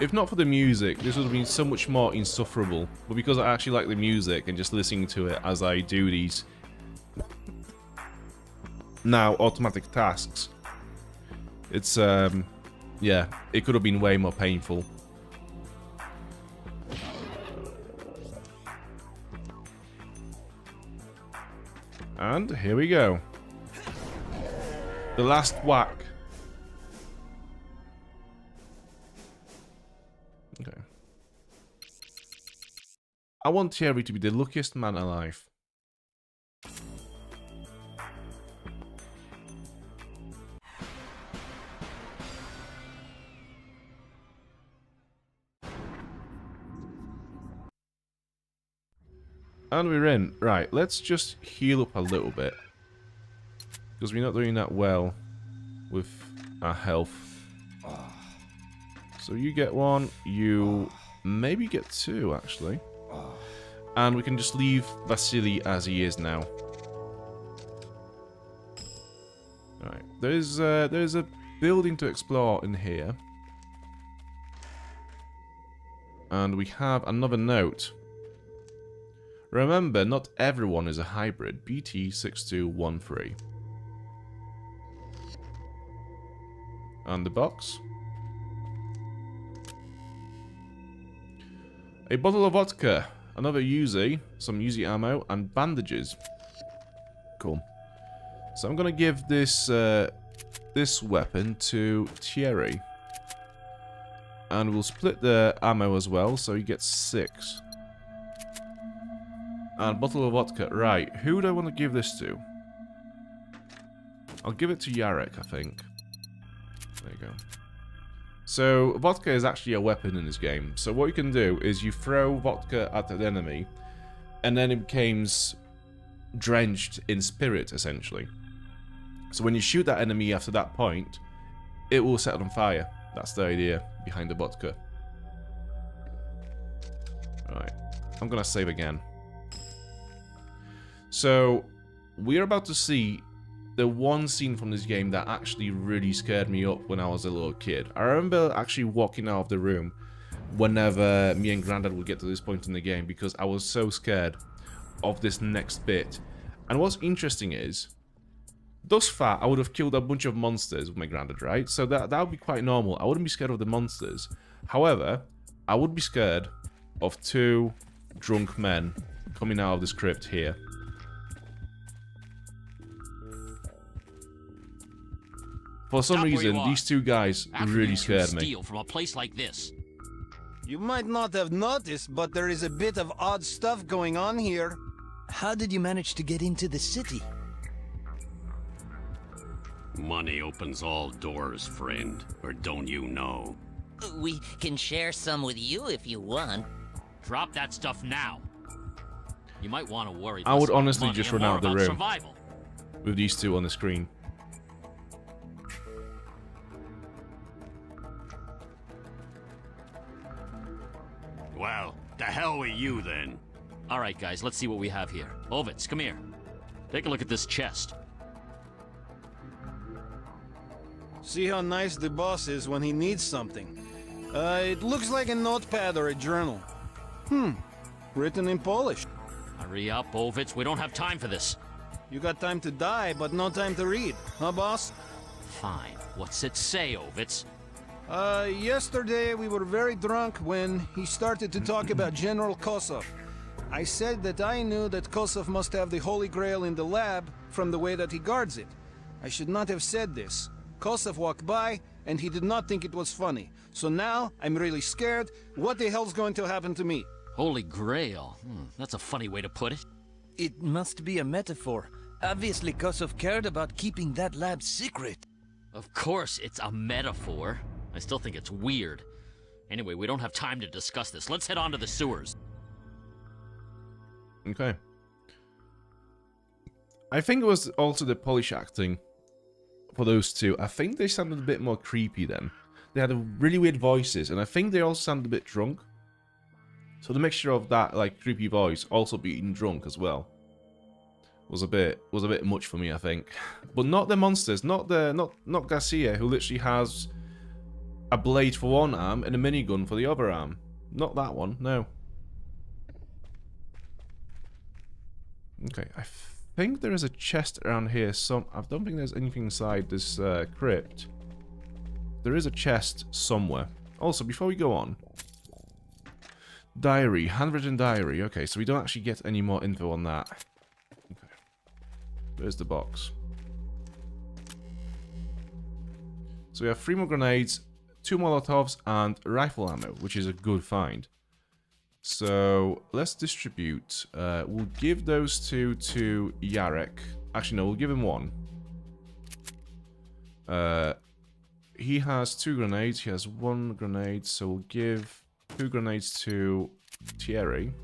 If not for the music, this would have been so much more insufferable. But because I actually like the music and just listening to it as I do these now automatic tasks, it's yeah, it could have been way more painful. And here we go. The last whack. Okay. I want Thierry to be the luckiest man alive. And we're in. Right, let's just heal up a little bit. Because we're not doing that well with our health. So you get one, you maybe get two, actually. And we can just leave Vasily as he is now. Alright, there's a building to explore in here. And we have another note. Remember, not everyone is a hybrid. BT6213. And the box. A bottle of vodka, another Uzi, some Uzi ammo, and bandages. Cool. So I'm gonna give this this weapon to Thierry. And we'll split the ammo as well, so he gets 6. And bottle of vodka. Right, who do I want to give this to? I'll give it to Yarek, I think. There you go. So, vodka is actually a weapon in this game. So what you can do is you throw vodka at an enemy, and then it becomes drenched in spirit, essentially. So when you shoot that enemy after that point, it will set on fire. That's the idea behind the vodka. Alright, I'm gonna save again. So, we're about to see the one scene from this game that actually really scared me up when I was a little kid. I remember actually walking out of the room whenever me and Grandad would get to this point in the game because I was so scared of this next bit. And what's interesting is, thus far I would have killed a bunch of monsters with my Grandad, right? So that would be quite normal. I wouldn't be scared of the monsters. However, I would be scared of 2 drunk men coming out of this crypt here. For some reason, these 2 guys really scared me. Steal from a place like this. You might not have noticed, but there is a bit of odd stuff going on here. How did you manage to get into the city? Money opens all doors, friend. Or don't you know? We can share some with you if you want. Drop that stuff now. You might want to worry. I would honestly money just and run more out of the about room survival. with these 2 on the screen. Well, the hell with you then. Alright guys, let's see what we have here. Ovitz, come here. Take a look at this chest. See how nice the boss is when he needs something. It looks like a notepad or a journal. Written in Polish. Hurry up, Ovitz, we don't have time for this. You got time to die, but no time to read. Huh, boss? Fine. What's it say, Ovitz? Yesterday we were very drunk when he started to talk about General Kosov. I said that I knew that Kosov must have the Holy Grail in the lab from the way that he guards it. I should not have said this. Kosov walked by, and he did not think it was funny. So now, I'm really scared. What the hell's going to happen to me? Holy Grail. That's a funny way to put it. It must be a metaphor. Obviously, Kosov cared about keeping that lab secret. Of course, it's a metaphor. I still think it's weird. Anyway, we don't have time to discuss this. Let's head on to the sewers. Okay. I think it was also the Polish acting for those 2. I think they sounded a bit more creepy then. They had really weird voices, and I think they also sounded a bit drunk. So the mixture of that like creepy voice also being drunk as well was a bit much for me, I think. But not the monsters, not Garcia, who literally has a blade for one arm and a minigun for the other arm. Not that one, no. Okay, I think there is a chest around here. I don't think there's anything inside this crypt. There is a chest somewhere. Also, before we go on, diary, handwritten diary. Okay, so we don't actually get any more info on that. Okay. Where's the box? So we have 3 more grenades, 2 Molotovs, and rifle ammo, which is a good find. So let's distribute. We'll give those 2 to Yarek. Actually, no, we'll give him 1. He has 2 grenades. He has 1 grenade, so we'll give 2 grenades to Thierry.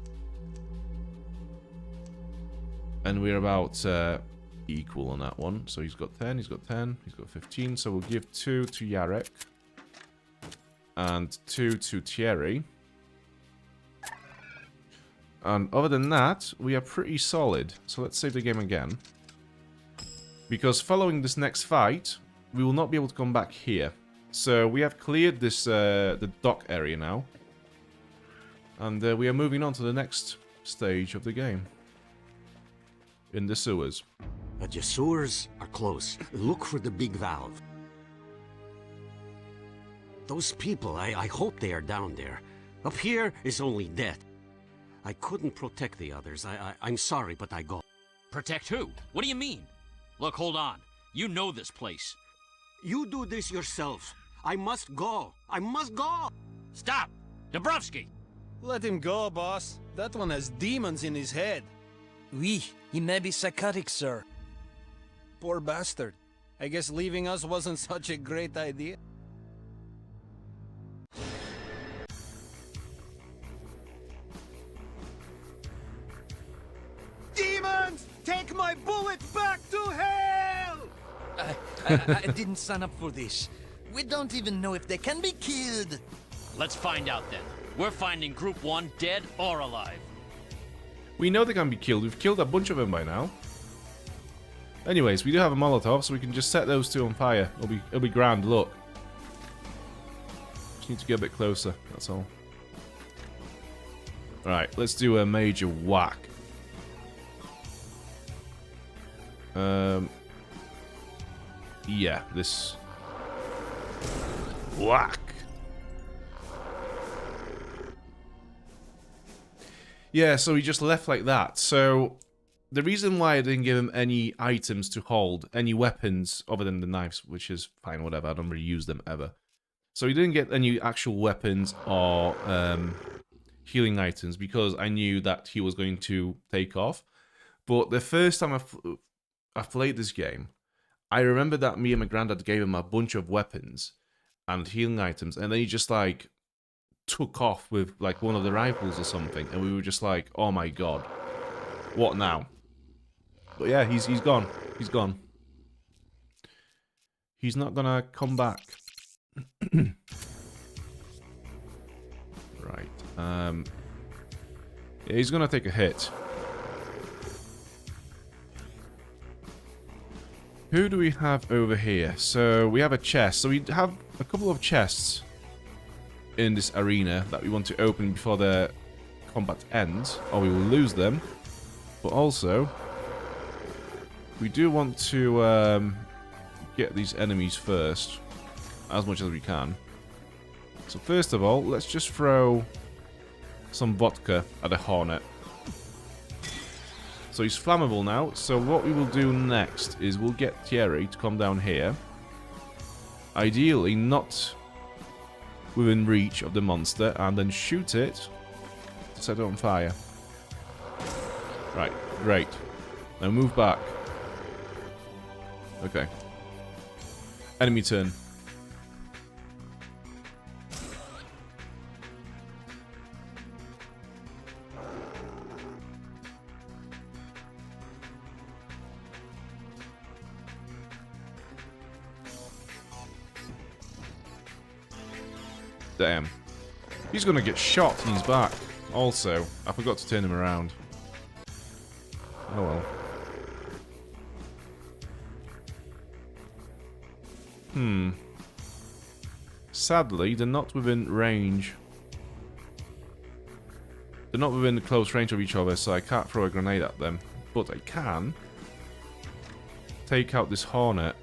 And we're about equal on that one. So he's got 10, he's got 10, he's got 15. So we'll give 2 to Yarek. And 2 to Thierry. And other than that, we are pretty solid. So let's save the game again. Because following this next fight, we will not be able to come back here. So we have cleared this the dock area now. And we are moving on to the next stage of the game. In the sewers. The sewers are close. Look for the big valve. Those people, I hope they are down there. Up here is only death. I couldn't protect the others. I'm sorry, but I go. Protect who? What do you mean? Look, hold on. You know this place. You do this yourself. I must go. I must go. Stop! Dabrowski! Let him go, boss. That one has demons in his head. Oui, he may be psychotic, sir. Poor bastard. I guess leaving us wasn't such a great idea. Demons! Take my bullet back to hell! I didn't sign up for this. We don't even know if they can be killed. Let's find out then. We're finding Group 1 dead or alive. We know they can be killed. We've killed a bunch of them by now. Anyways, we do have a Molotov, so we can just set those 2 on fire. It'll be grand. Look. Just need to get a bit closer. That's all. Alright, let's do a major whack. Yeah, this... Whack! Yeah, so he just left like that. So, the reason why I didn't give him any items to hold, any weapons other than the knives, which is fine, whatever, I don't really use them ever. So he didn't get any actual weapons or healing items because I knew that he was going to take off. But the first time I played this game, I remember that me and my granddad gave him a bunch of weapons and healing items, and then he just like took off with like one of the rifles or something, and we were just like, oh my god, what now? But yeah, he's gone. He's gone. He's not gonna come back. Right. Yeah, he's gonna take a hit. Who do we have over here? So we have a chest. So we have a couple of chests in this arena that we want to open before the combat ends, or we will lose them. But also, we do want to get these enemies first, as much as we can. So first of all, let's just throw some vodka at the Hornet. So he's flammable now, so what we will do next is we'll get Thierry to come down here. Ideally not within reach of the monster, and then shoot it to set it on fire. Right, great. Now move back. Okay. Enemy turn. Damn. He's gonna get shot in his back. Also, I forgot to turn him around. Oh well. Sadly, they're not within range. They're not within close range of each other, so I can't throw a grenade at them. But I can take out this Hornet.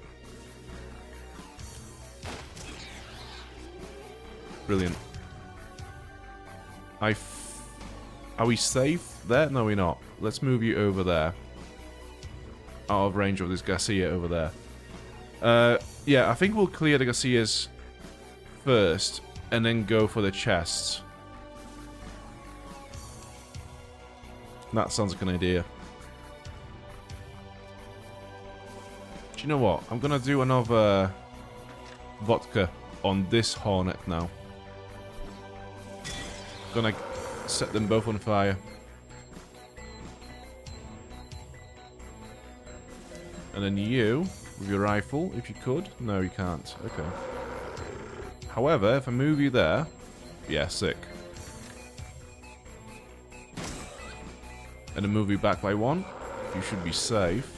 Brilliant. Are we safe there? No, we're not. Let's move you over there. out of range of this Garcia over there. Yeah, I think we'll clear the Garcias first, and then go for the chests. That sounds like an idea. Do you know what? I'm gonna do another vodka on this Hornet now. Gonna set them both on fire. And then you, with your rifle, if you could. No, you can't. Okay. However, if I move you there... Yeah, sick. And then move you back by one. You should be safe.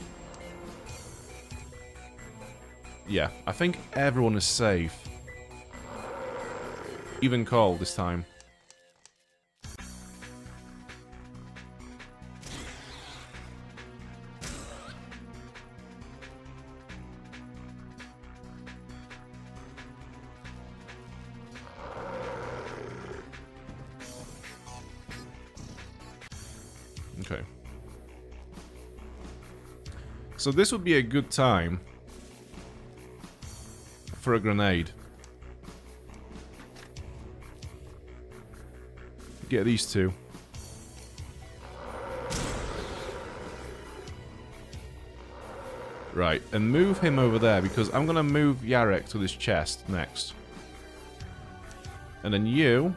Yeah, I think everyone is safe. Even Cole this time. Okay. So this would be a good time for a grenade. Get these two. Right, and move him over there because I'm gonna move Yarek to this chest next. And then you,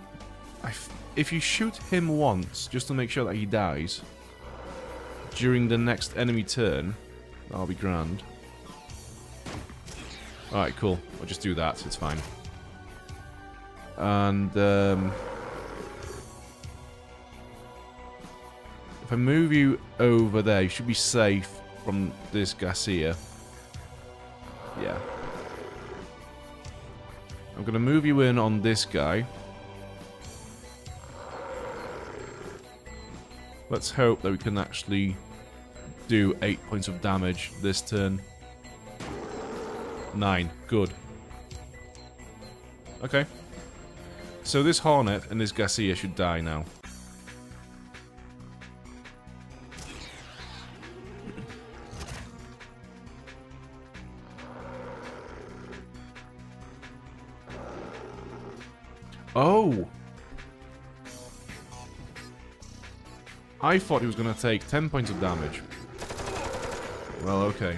if you shoot him once, just to make sure that he dies, during the next enemy turn, that'll be grand. Alright, cool. I'll just do that, it's fine. And, if I move you over there, you should be safe from this Garcia. Yeah. I'm gonna move you in on this guy. Let's hope that we can actually do 8 points of damage this turn. 9. Good. Okay. So this Hornet and this Garcia should die now. Oh! I thought he was going to take 10 points of damage. Well, okay.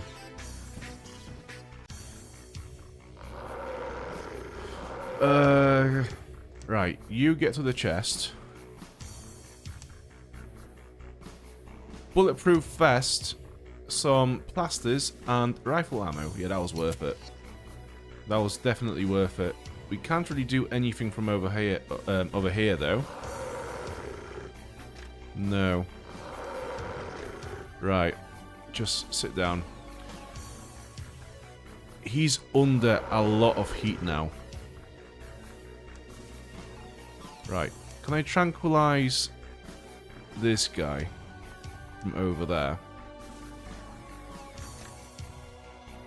Right, you get to the chest. Bulletproof vest, some plasters, and rifle ammo. Yeah, that was worth it. That was definitely worth it. We can't really do anything from over here though. No. Right. Just sit down. He's under a lot of heat now. Right. Can I tranquilize this guy from over there?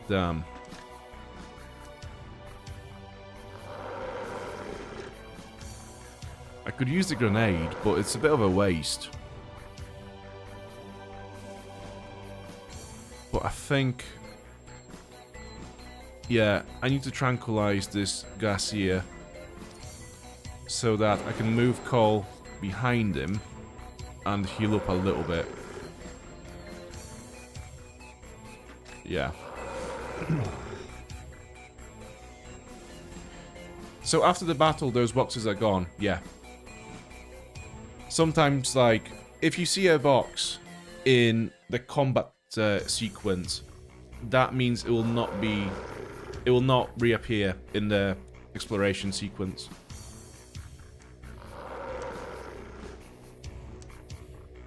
Damn. I could use the grenade, but it's a bit of a waste. But I think... yeah, I need to tranquilize this Garcia so that I can move Cole behind him and heal up a little bit. Yeah. So after the battle, those boxes are gone. Yeah. Sometimes, like, if you see a box in the combat sequence, that means it will not reappear in the exploration sequence.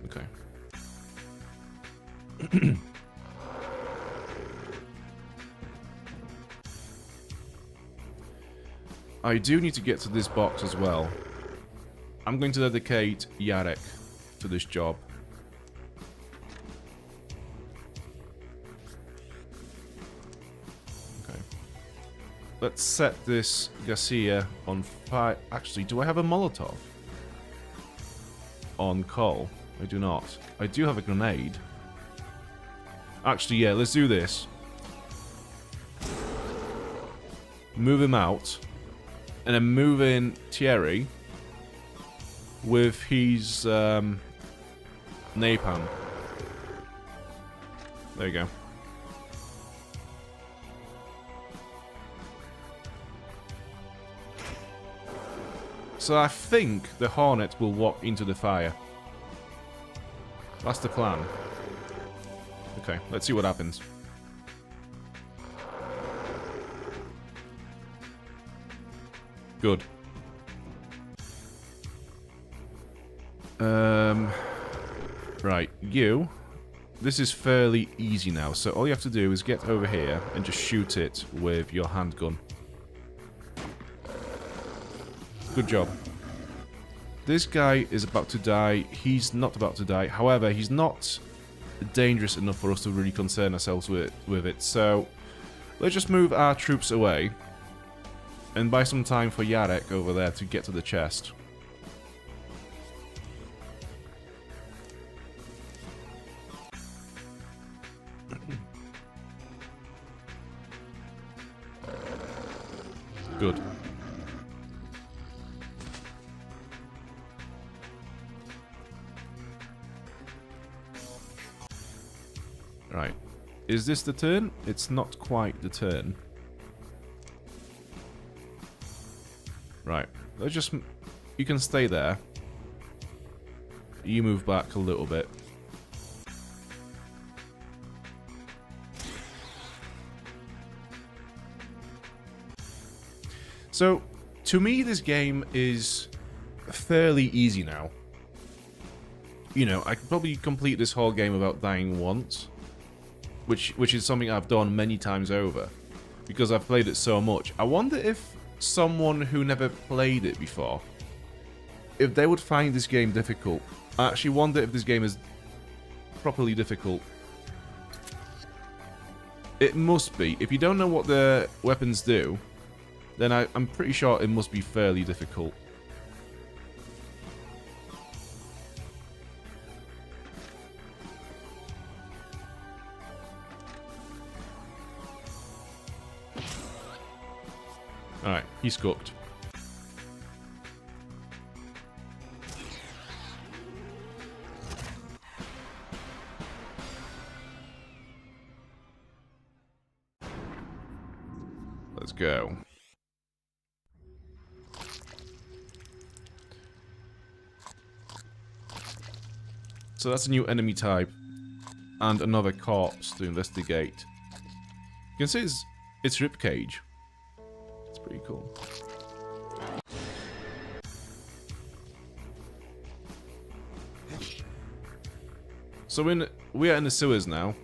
Okay. I do need to get to this box as well. I'm going to dedicate Yarek to this job. Okay. Let's set this Garcia on fire. Actually, do I have a Molotov? On Cole? I do not. I do have a grenade. Actually, yeah, let's do this. Move him out. And then move in Thierry with his napalm. There you go. So I think the Hornet will walk into the fire. That's the plan. Okay, let's see what happens. Good. Right, you. This is fairly easy now, so all you have to do is get over here and just shoot it with your handgun. Good job. This guy is about to die. He's not about to die. However, he's not dangerous enough for us to really concern ourselves with it. So, let's just move our troops away and buy some time for Yarek over there to get to the chest. Good. Right. Is this the turn? It's not quite the turn. Right. Let's just... You can stay there. You move back a little bit. So, to me, this game is fairly easy now. You know, I could probably complete this whole game without dying once. Which is something I've done many times over. Because I've played it so much. I wonder if someone who never played it before, if they would find this game difficult. I actually wonder if this game is properly difficult. It must be. If you don't know what the weapons do, then I'm pretty sure it must be fairly difficult. Alright, he's cooked. Let's go. So that's a new enemy type. And another corpse to investigate. You can see it's ribcage. It's pretty cool. So we are in the sewers now.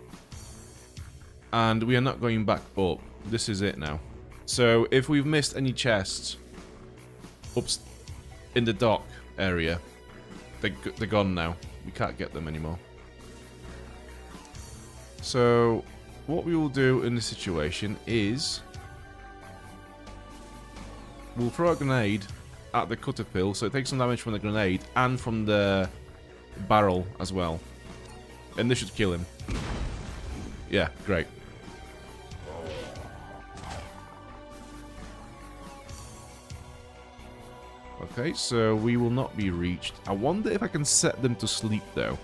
And we are not going back up. This is it now. So if we've missed any chests up in the dock area, they're gone now. We can't get them anymore. So what we will do in this situation is we'll throw a grenade at the caterpillar, so it takes some damage from the grenade and from the barrel as well. And this should kill him. Yeah, great. Okay, so we will not be reached. I wonder if I can set them to sleep, though.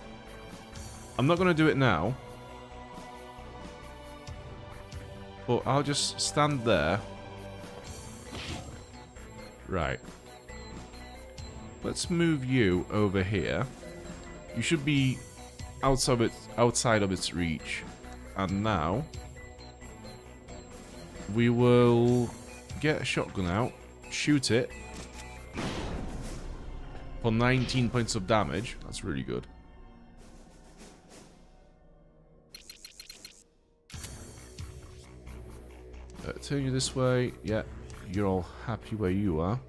I'm not going to do it now. But I'll just stand there. Right. Let's move you over here. You should be outside of its reach. And now we will get a shotgun out, shoot it for 19 points of damage. That's really good. Turn you this way. Yeah, you're all happy where you are. Do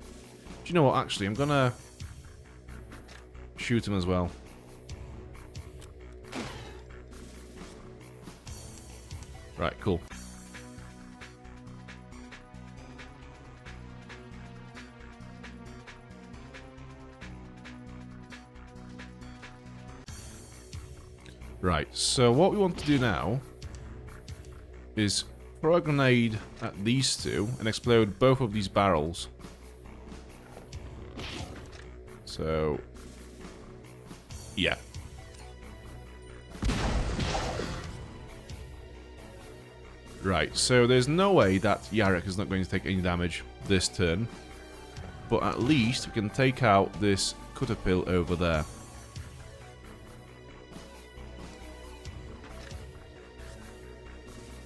you know what? Actually, I'm gonna shoot him as well. Right, cool. Right, so what we want to do now is throw a grenade at these two and explode both of these barrels. So, yeah. Right, so there's no way that Yarek is not going to take any damage this turn. But at least we can take out this Caterpillar over there.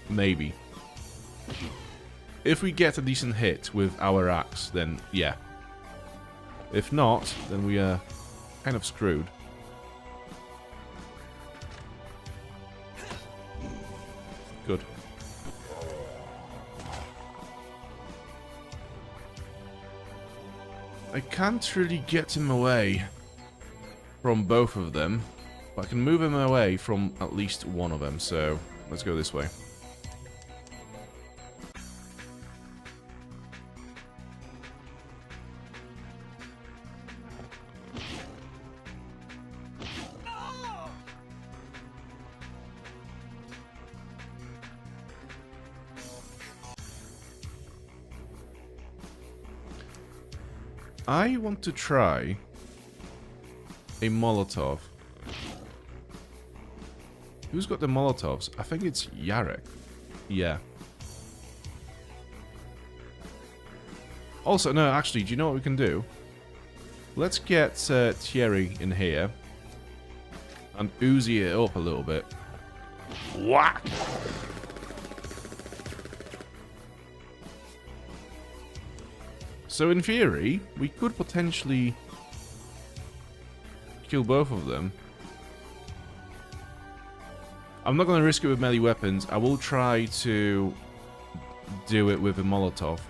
Maybe. If we get a decent hit with our axe, then yeah. If not, then we are kind of screwed. Good. I can't really get him away from both of them, but I can move him away from at least one of them, so let's go this way. I want to try a Molotov. Who's got the Molotovs? I think it's Yarek. Yeah. Also, no, actually, do you know what we can do? Let's get Thierry in here and Uzi it up a little bit. Whack! So in theory, we could potentially kill both of them. I'm not going to risk it with melee weapons. I will try to do it with a Molotov.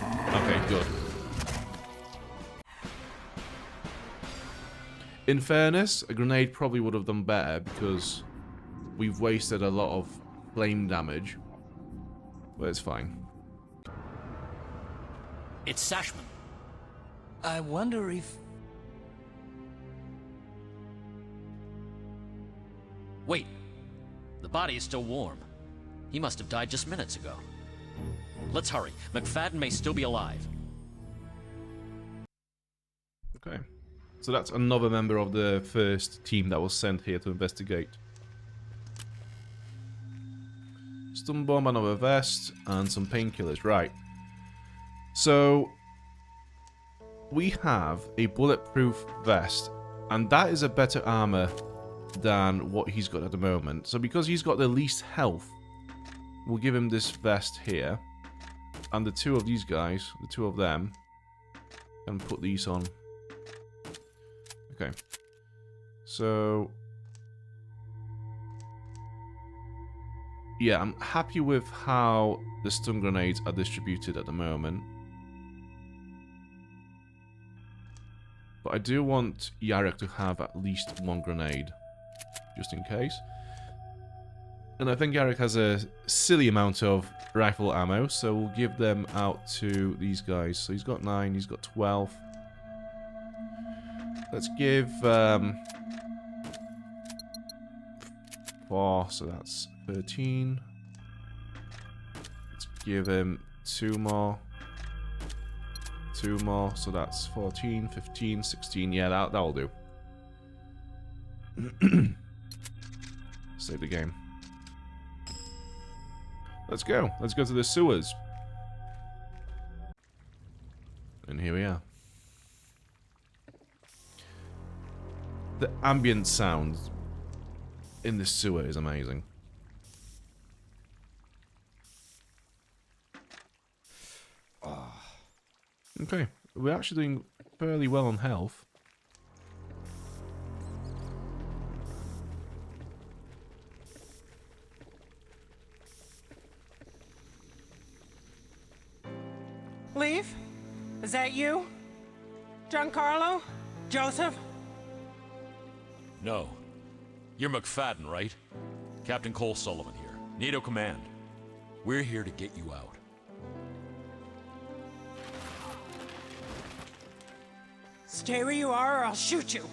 Okay, good. In fairness, a grenade probably would have done better because we've wasted a lot of flame damage. But it's fine. It's Sashman. I wonder if... Wait. The body is still warm. He must have died just minutes ago. Let's hurry. McFadden may still be alive. Okay. So that's another member of the first team that was sent here to investigate. Stun bomb, another vest, and some painkillers. Right. So we have a bulletproof vest, and that is a better armor than what he's got at the moment. So because he's got the least health, we'll give him this vest here. And the two of these guys, the two of them, and put these on. Okay. So yeah, I'm happy with how the stun grenades are distributed at the moment. But I do want Yarek to have at least one grenade, just in case. And I think Yarek has a silly amount of rifle ammo, so we'll give them out to these guys. So he's got 9, he's got 12. Let's give 4, so that's 13. Let's give him 2 more. 2 more, so that's 14, 15, 16. Yeah, that'll do. Save the game. Let's go. Let's go to the sewers. And here we are. The ambient sound in this sewer is amazing. Okay, we're actually doing fairly well on health. Leave? Is that you? Giancarlo? Joseph? No. You're McFadden, right? Captain Cole Sullivan here. NATO Command. We're here to get you out. Stay where you are or I'll shoot you.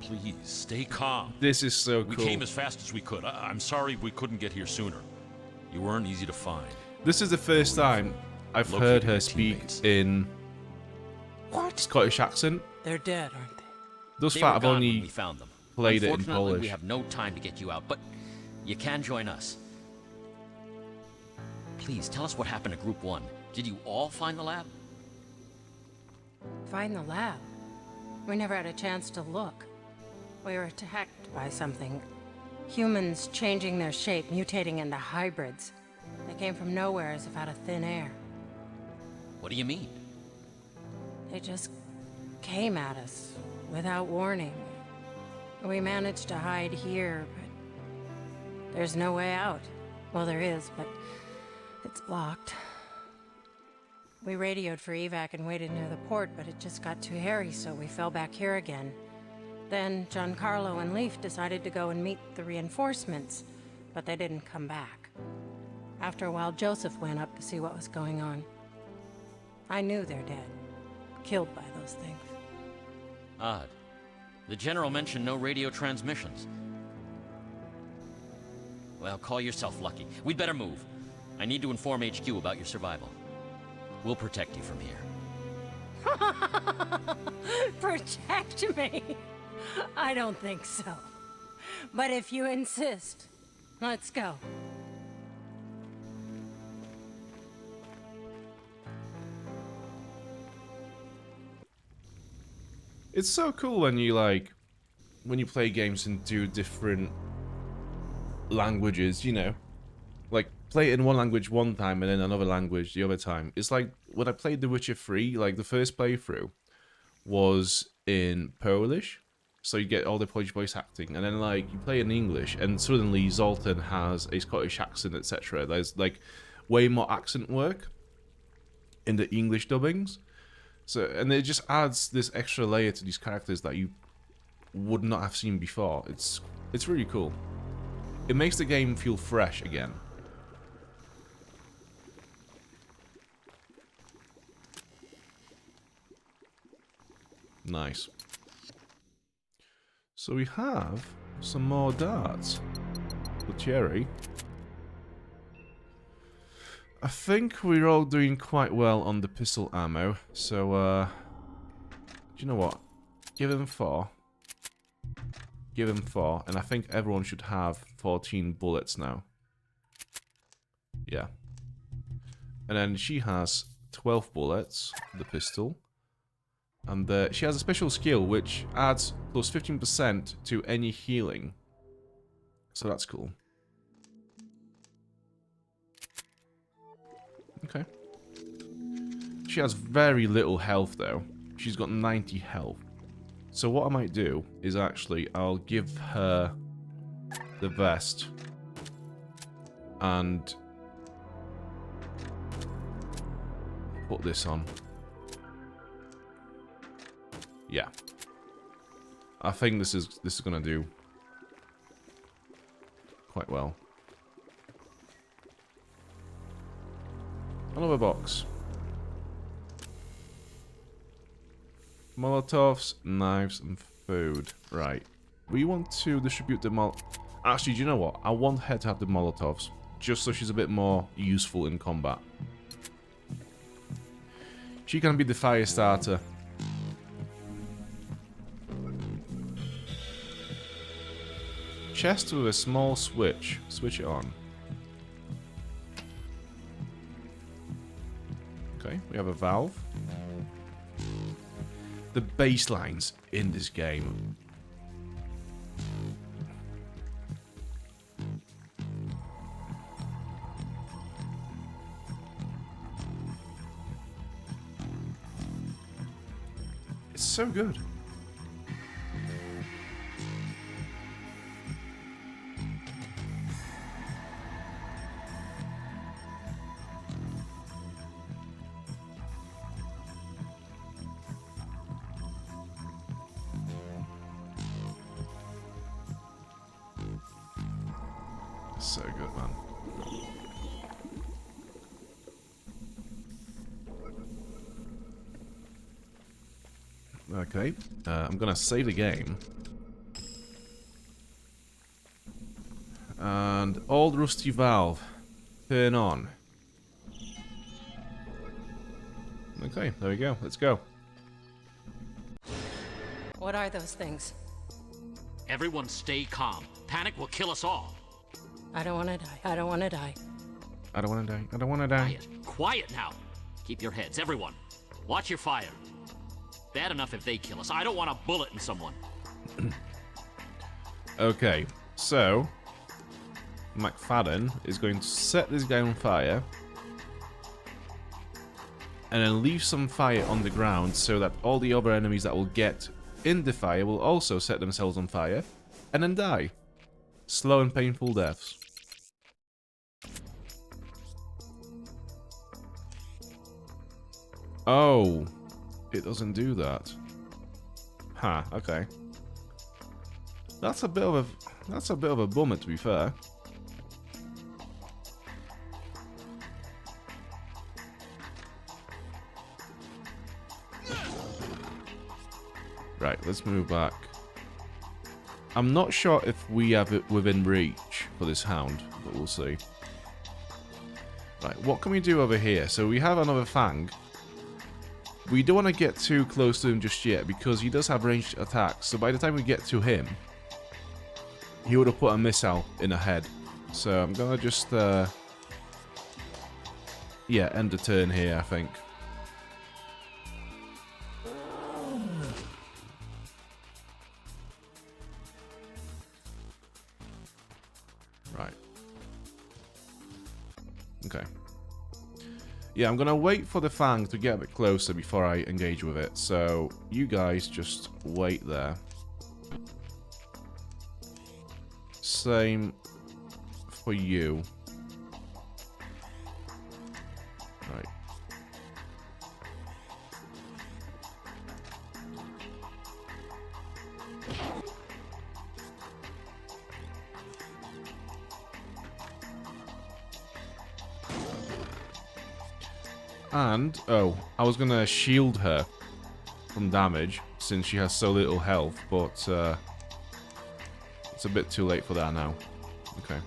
Please, stay calm. This is so We cool. came as fast as we could. I'm sorry we couldn't get here sooner. You weren't easy to find. This is the first time I've Located heard her your speak teammates. in What? Scottish accent. They're dead, aren't they? Thus They far, were I've gone when only we found them. played it in Unfortunately, Polish. we have no time to get you out, but you can join us. Please, tell us what happened to Group 1. Did you all find the lab? Find the lab? We never had a chance to look. We were attacked by something. Humans changing their shape, mutating into hybrids. They came from nowhere as if out of thin air. What do you mean? They just came at us without warning. We managed to hide here, but there's no way out. Well, there is, but it's blocked. We radioed for evac and waited near the port, but it just got too hairy, so we fell back here again. Then Giancarlo and Leaf decided to go and meet the reinforcements, but they didn't come back. After a while, Joseph went up to see what was going on. I knew they're dead, killed by those things. Odd. The General mentioned no radio transmissions. Well, call yourself lucky. We'd better move. I need to inform HQ about your survival. We'll protect you from here. Protect me? I don't think so. But if you insist, let's go. It's so cool when you when you play games in two different languages, you know. Like, play it in one language one time and then another language the other time. It's like when I played The Witcher 3, like the first playthrough was in Polish, so you get all the Polish voice acting, and then like you play in English and suddenly Zoltan has a Scottish accent, etc. There's like way more accent work in the English dubbings. So, and it just adds this extra layer to these characters that you would not have seen before. It's really cool. It makes the game feel fresh again. Nice. So we have some more darts. The cherry. I think we're all doing quite well on the pistol ammo, so, do you know what? Give him 4. Give him 4, and I think everyone should have 14 bullets now. Yeah. And then she has 12 bullets, the pistol. And she has a special skill which adds plus 15% to any healing. So that's cool. Okay. She has very little health though. She's got 90 health. So what I might do is actually I'll give her the vest and put this on. Yeah. I think this is gonna do quite well. Another box. Molotovs, knives, and food. Right. We want to distribute the Actually, do you know what? I want her to have the Molotovs, just so she's a bit more useful in combat. She can be the fire starter. Chest with a small switch. Switch it on. Okay, we have a valve. The baselines in this game. It's so good. So good, man. Okay, I'm gonna save the game. And old rusty valve. Turn on. Okay, there we go. Let's go. What are those things? Everyone stay calm. Panic will kill us all. I don't want to die. I don't want to die. I don't want to die. I don't want to die. Quiet. Quiet now. Keep your heads, everyone. Watch your fire. Bad enough if they kill us. I don't want a bullet in someone. Okay, so McFadden is going to set this guy on fire and then leave some fire on the ground so that all the other enemies that will get in the fire will also set themselves on fire and then die. Slow and painful deaths. Oh, it doesn't do that. Huh, okay. That's a bit of a bummer, to be fair. Right, let's move back. I'm not sure if we have it within reach for this hound, but we'll see. Right, what can we do over here? So we have another fang. We don't want to get too close to him just yet because he does have ranged attacks. So by the time we get to him, he would have put a missile in a head. So I'm gonna just yeah, end the turn here, I think. Right. Okay. Yeah, I'm gonna wait for the fang to get a bit closer before I engage with it. So you guys just wait there. Same for you. Right. And, oh, I was gonna shield her from damage since she has so little health, but it's a bit too late for that now. Okay.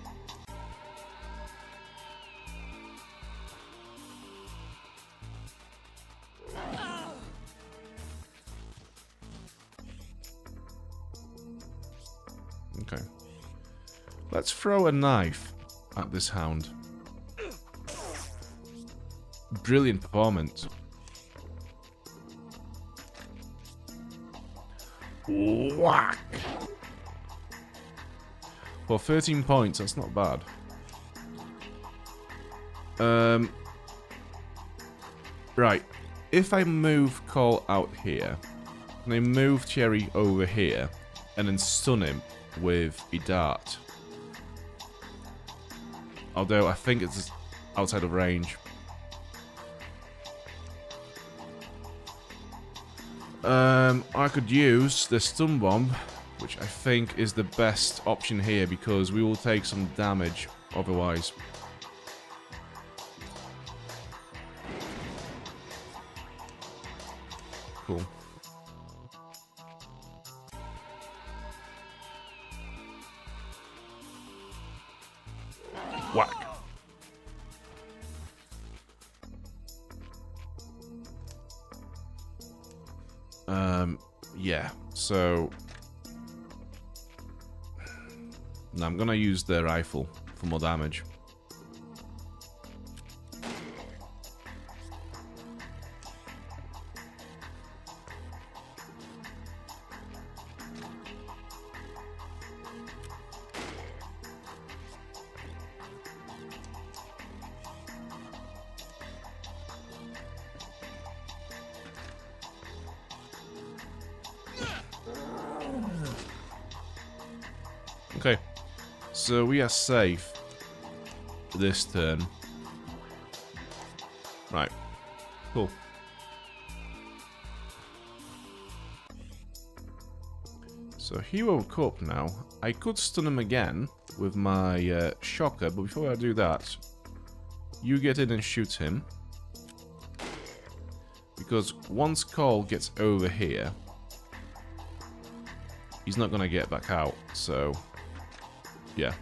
Okay. Let's throw a knife at this hound. Brilliant performance. Whack! For 13 points, that's not bad. Right. If I move Cole out here, and I move Cherry over here, and then stun him with a dart. Although I think it's outside of range. I could use the stun bomb, which I think is the best option here because we will take some damage otherwise. Cool. Whack. Yeah, so now I'm gonna use the rifle for more damage. Okay, so we are safe this turn. Right, cool. So he woke up now. I could stun him again with my shocker, but before I do that, you get in and shoot him. Because once Cole gets over here, he's not going to get back out, so yeah.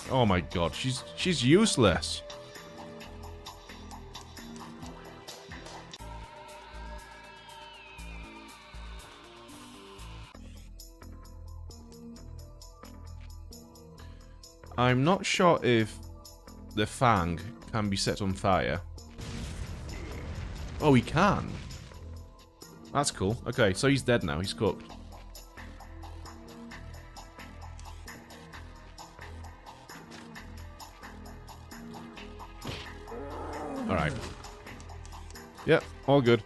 Oh my god, she's useless. I'm not sure if the Fang can be set on fire. Oh, he can. That's cool. Okay, so he's dead now. He's cooked. Alright. Yep, all good.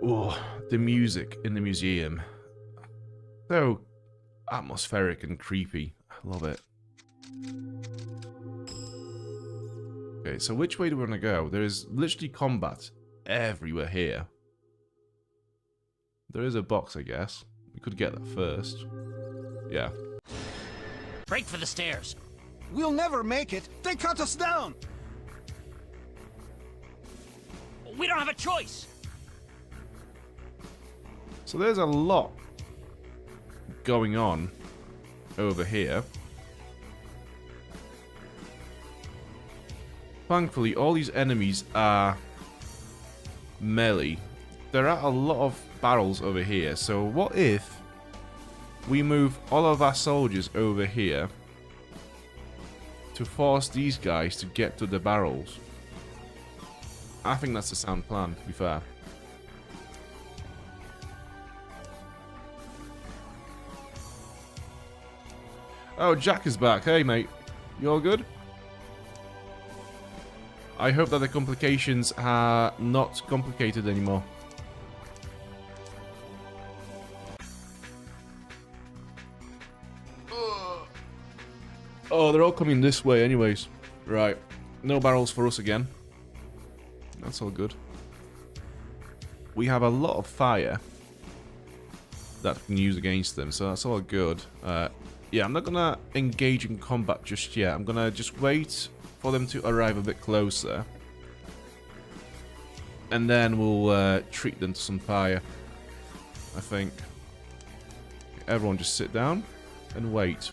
Oh, the music in the museum. So atmospheric and creepy. I love it. Okay, so which way do we want to go? There is literally combat everywhere here. There is a box, I guess. We could get that first. Yeah. Break for the stairs. We'll never make it. They cut us down. We don't have a choice. So there's a lot going on over here. Thankfully, all these enemies are melee. There are a lot of barrels over here. So what if we move all of our soldiers over here to force these guys to get to the barrels? I think that's a sound plan, to be fair. Oh, Jack is back. Hey, mate. You all good? I hope that the complications are not complicated anymore. Oh, they're all coming this way anyways. Right. No barrels for us again. That's all good. We have a lot of fire that we can use against them, so that's all good. Yeah, I'm not gonna engage in combat just yet. I'm gonna just wait for them to arrive a bit closer. And then we'll treat them to some fire, I think. Everyone just sit down and wait.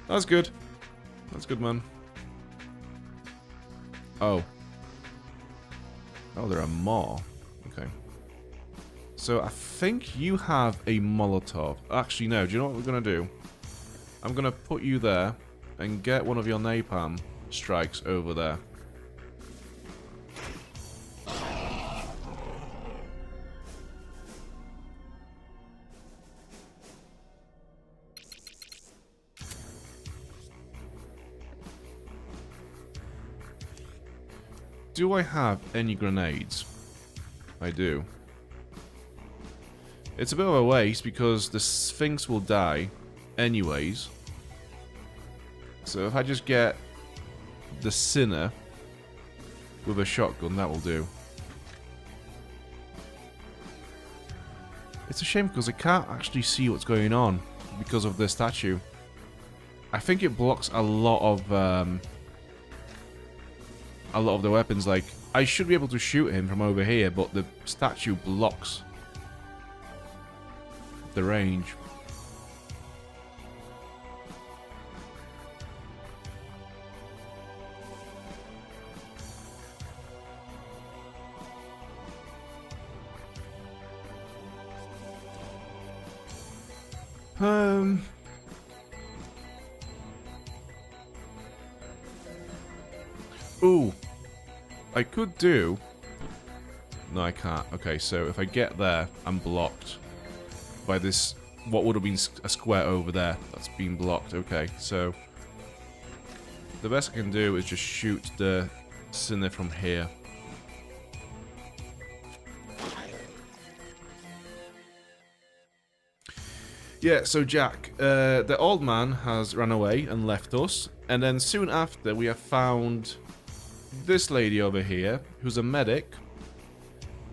That's good. That's good, man. Oh. Oh, there are more. Okay. So I think you have a Molotov. Actually, no. Do you know what we're going to do? I'm going to put you there and get one of your napalm strikes over there. Do I have any grenades? I do. It's a bit of a waste because the Sphinx will die anyways. So if I just get the Sinner with a shotgun, that will do. It's a shame because I can't actually see what's going on because of the statue. I think it blocks a lot of the weapons. Like, I should be able to shoot him from over here, but the statue blocks the range. Ooh. I could do... No, I can't. Okay, so if I get there, I'm blocked by this, what would have been a square over there. That's been blocked. Okay, so the best I can do is just shoot the Sinner from here. Yeah, so Jack, the old man has run away and left us, and then soon after we have found this lady over here, who's a medic,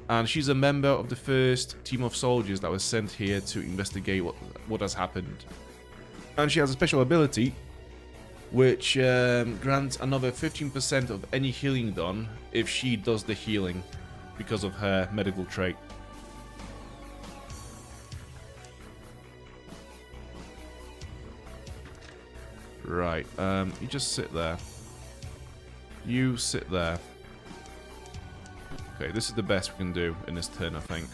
And she's a member of the first team of soldiers that was sent here to investigate what has happened. And she has a special ability which grants another 15% of any healing done if she does the healing because of her medical trait. Right, you just sit there. You sit there. Okay, this is the best we can do in this turn, I think.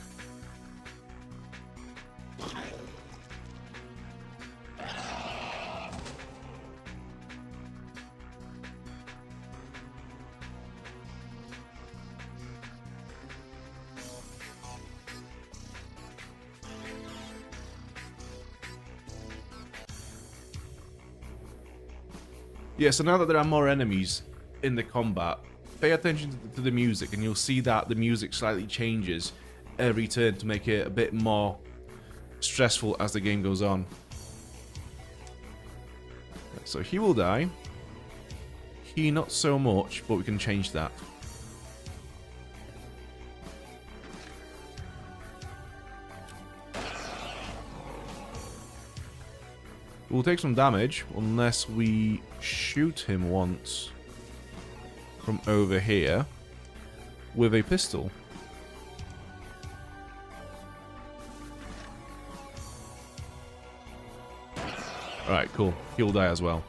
Yeah, so now that there are more enemies in the combat, pay attention to the music and you'll see that the music slightly changes every turn to make it a bit more stressful as the game goes on. So he will die. He not so much, but we can change that. We'll take some damage unless we shoot him once from over here with a pistol. Alright, cool. He'll die as well.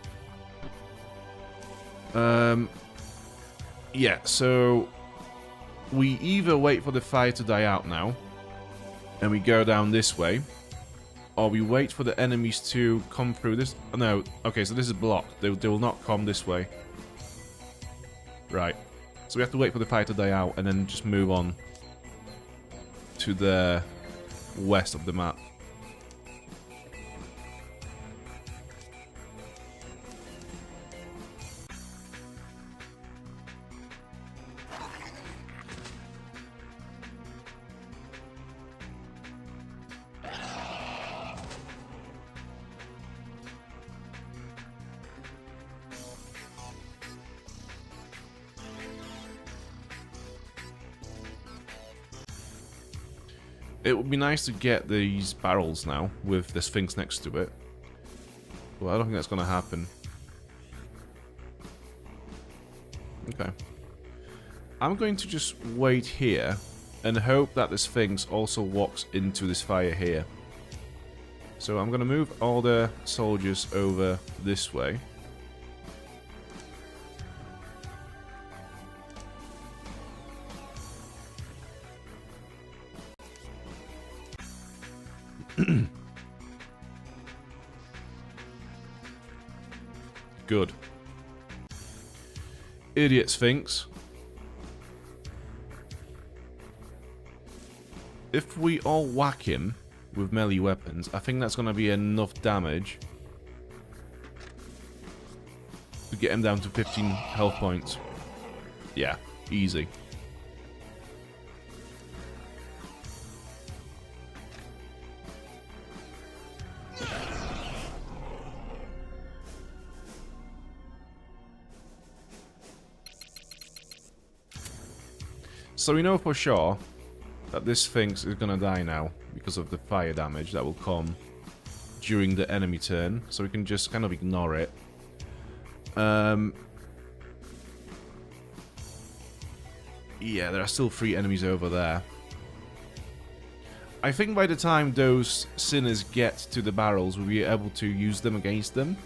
Yeah, so we either wait for the fire to die out now and we go down this way, or we wait for the enemies to come through this. No, okay, so this is blocked. They will not come this way. Right. So we have to wait for the fire to die out and then just move on to the west of the map. It would be nice to get these barrels now with the Sphinx next to it. Well, I don't think that's going to happen. Okay. I'm going to just wait here and hope that the Sphinx also walks into this fire here. So I'm going to move all the soldiers over this way. Good. Idiot Sphinx. If we all whack him with melee weapons, I think that's going to be enough damage to get him down to 15 health points. Yeah, easy. So we know for sure that this Sphinx is going to die now because of the fire damage that will come during the enemy turn. So we can just kind of ignore it. Yeah, there are still 3 enemies over there. I think by the time those sinners get to the barrels, we'll be able to use them against them.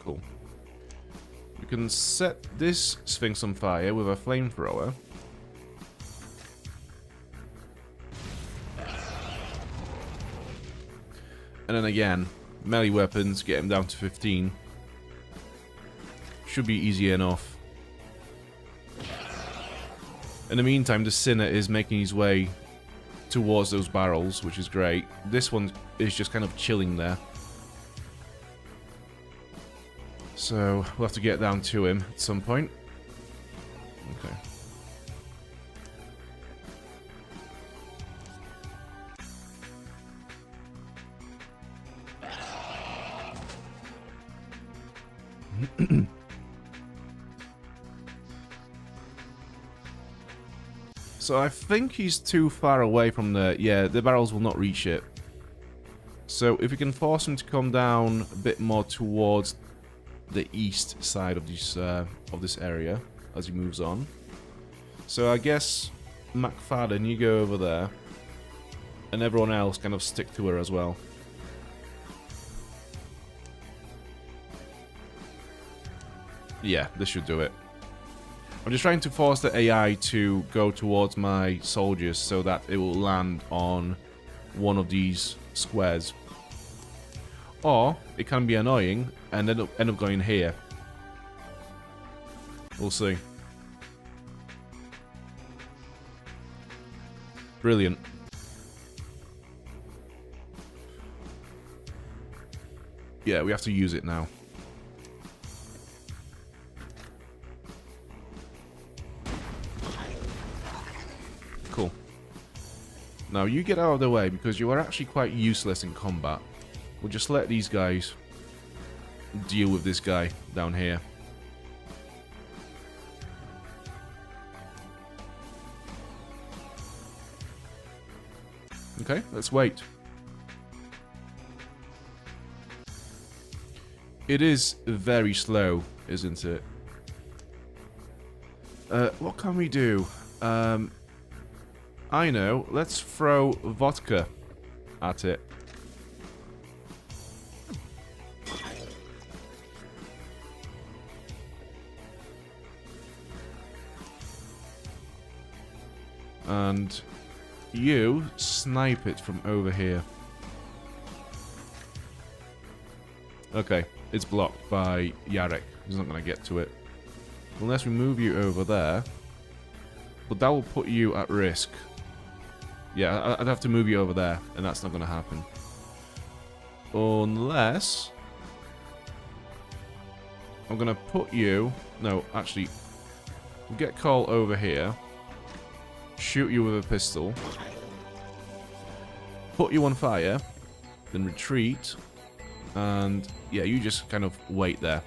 Cool. We can set this Sphinx on fire with a flamethrower. And then again, melee weapons, get him down to 15. Should be easy enough. In the meantime, the Sinner is making his way towards those barrels, which is great. This one is just kind of chilling there. So we'll have to get down to him at some point. Okay. So I think he's too far away from the... Yeah, the barrels will not reach it. So if we can force him to come down a bit more towards the east side of this area as he moves on. So I guess McFadden, you go over there, and everyone else kind of stick to her as well. Yeah, this should do it. I'm just trying to force the AI to go towards my soldiers so that it will land on one of these squares. Or it can be annoying and end up going here. We'll see. Brilliant. Yeah, we have to use it now. Cool. Now you get out of the way because you are actually quite useless in combat. We'll just let these guys deal with this guy down here. Okay, let's wait. It is very slow, isn't it? What can we do? I know. Let's throw vodka at it. And you snipe it from over here. Okay, it's blocked by Yarek. He's not going to get to it. Unless we move you over there. But that will put you at risk. Yeah, I'd have to move you over there, and that's not going to happen. Unless... I'm going to put you... No, actually... We'll get Cole over here. Shoot you with a pistol. Put you on fire. Then retreat. And, yeah, you just kind of wait there.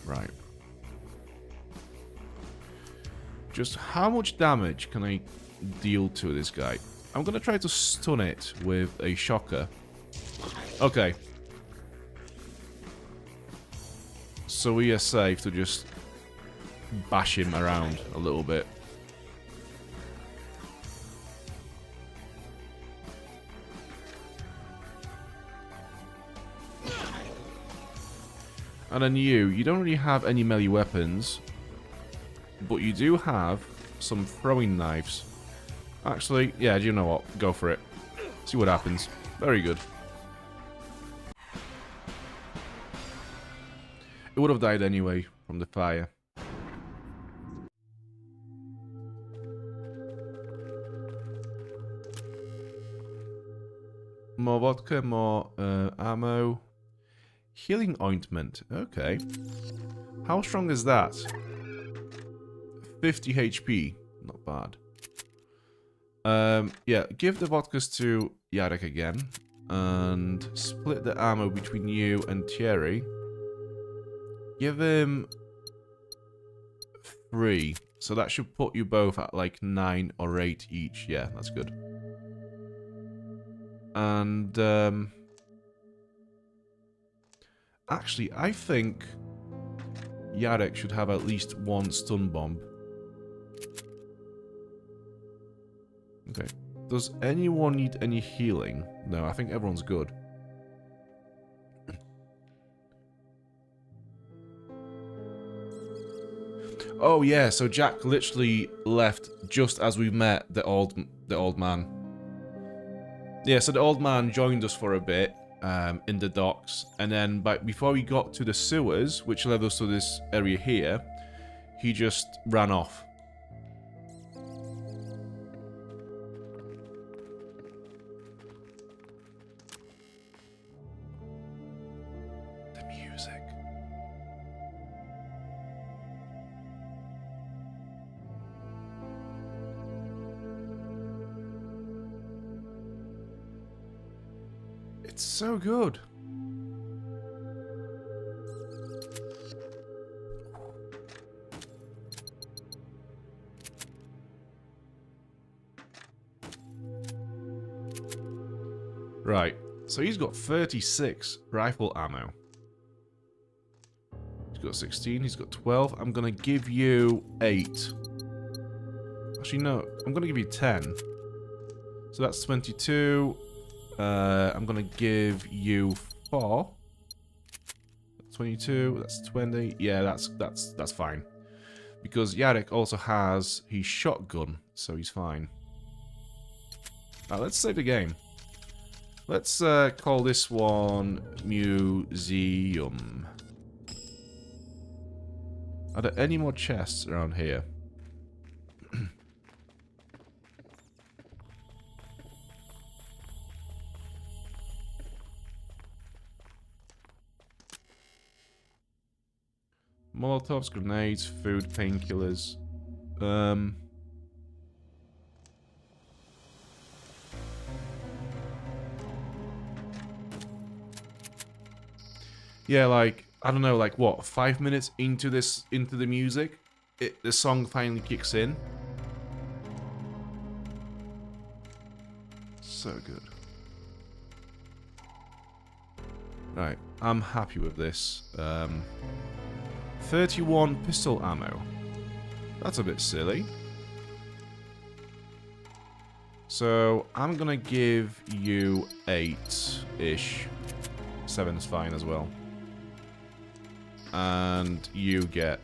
Right. Just how much damage can I deal to this guy? I'm going to try to stun it with a shocker. Okay. So we are safe to just bash him around a little bit. And then you don't really have any melee weapons, but you do have some throwing knives. Actually, yeah, do you know what? Go for it. See what happens. Very good. It would have died anyway from the fire. More vodka, more ammo. Healing ointment. Okay. How strong is that? 50 HP. Not bad. Yeah, give the vodkas to Yarek again. And split the ammo between you and Thierry. Give him 3. So that should put you both at like 9 or 8 each. Yeah, that's good. And, actually, I think Yarek should have at least 1 stun bomb. Okay. Does anyone need any healing? No, I think everyone's good. Oh yeah, so Jack literally left just as we met the old man. Yeah, so the old man joined us for a bit in the docks, and then before we got to the sewers, which led us to this area here, he just ran off. It's so good. Right, so he's got 36 rifle ammo. He's got 16, he's got 12. I'm gonna give you 8. Actually, no, I'm gonna give you 10. So that's 22. I'm gonna give you 4. 22, that's 20. Yeah, that's fine. Because Yarek also has his shotgun, so he's fine. Now let's save the game. Let's call this one Museum. Are there any more chests around here? Molotovs, grenades, food, painkillers. Yeah, like, I don't know, like what, 5 minutes into the music, the song finally kicks in. So good. Right, I'm happy with this. 31 pistol ammo. That's a bit silly. So, I'm gonna give you 8-ish. 7 is fine as well. And you get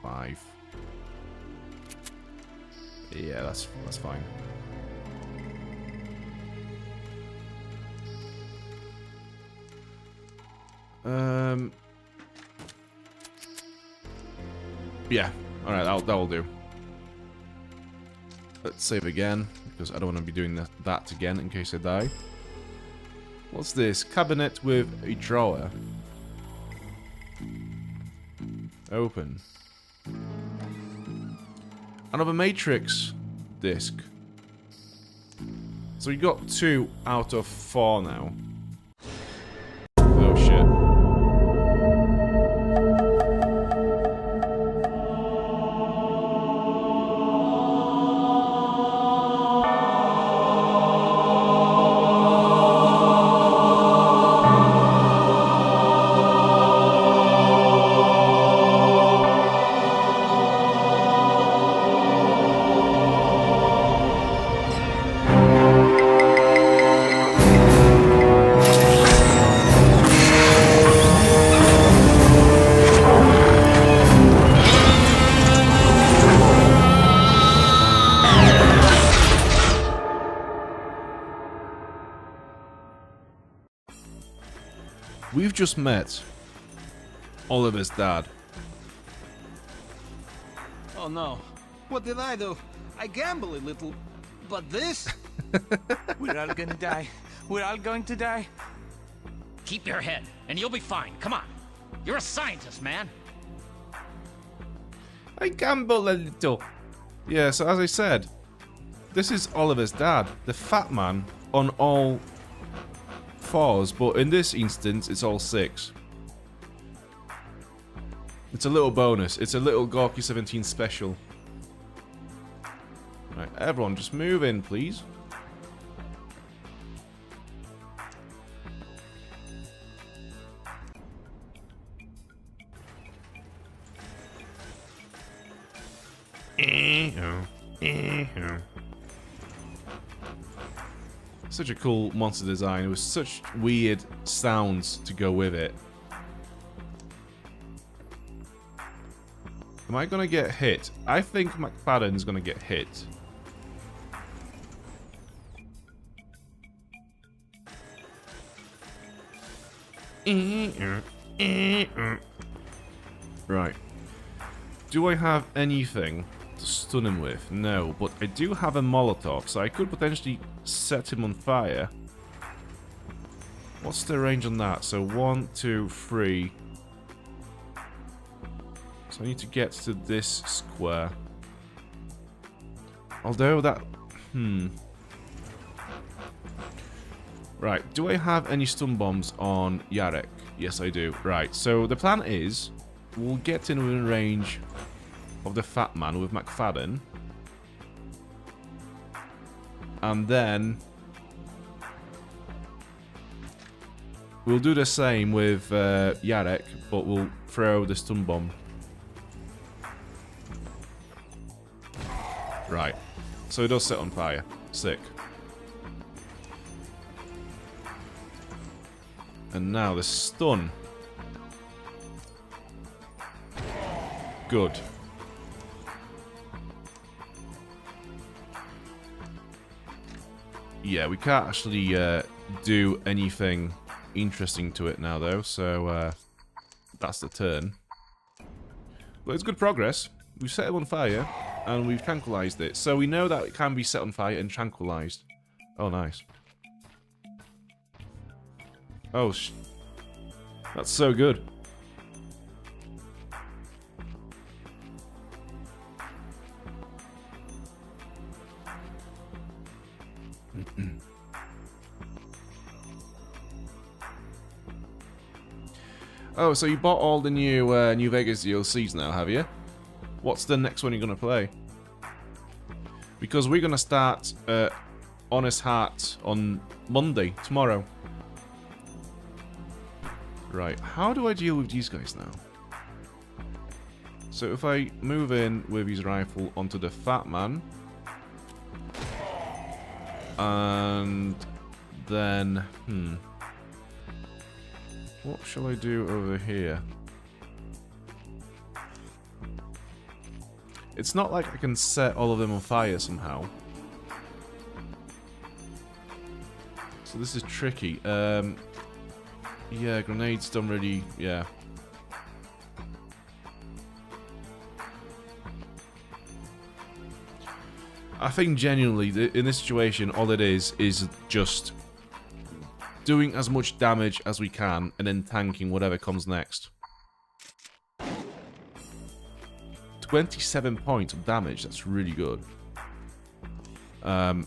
5. Yeah, that's fine. Yeah, alright, that'll do. Let's save again, because I don't want to be doing that again in case I die. What's this? Cabinet with a drawer. Open. Another Matrix disc. So we got 2 out of 4 now. Oh shit. We've just met Oliver's dad. Oh no. What did I do? I gamble a little. But this? We're all gonna die. We're all going to die. Keep your head, and you'll be fine. Come on. You're a scientist, man. I gamble a little. Yeah, so as I said, this is Oliver's dad, the fat man on all 4s, but in this instance, it's all 6. It's a little bonus. It's a little Gorky 17 special. Right, everyone, just move in, please. Such a cool monster design. It was such weird sounds to go with it. Am I gonna get hit? I think McFadden's gonna get hit. Right. Do I have anything to stun him with? No, but I do have a Molotov, so I could potentially set him on fire. What's the range on that? So 1, 2, 3. So I need to get to this square. Although that... Right, do I have any stun bombs on Yarek? Yes, I do. Right, so the plan is we'll get in range of the Fat Man with McFadden. And then we'll do the same with Yarek, but we'll throw the stun bomb. Right, so it does set on fire. Sick. And now the stun. Good. Yeah, we can't actually do anything interesting to it now, though, so that's the turn. But it's good progress. We've set it on fire, and we've tranquilized it. So we know that it can be set on fire and tranquilized. Oh, nice. Oh, that's so good. Oh, so you bought all the new New Vegas DLCs now, have you? What's the next one you're gonna play? Because we're gonna start Honest Heart on Monday, tomorrow. Right, how do I deal with these guys now? So if I move in with his rifle onto the Fat Man, and then, what shall I do over here? It's not like I can set all of them on fire somehow. So this is tricky. Yeah, grenades don't really... yeah. I think genuinely, in this situation, all it is just doing as much damage as we can and then tanking whatever comes next. 27 points of damage, that's really good. Yeah,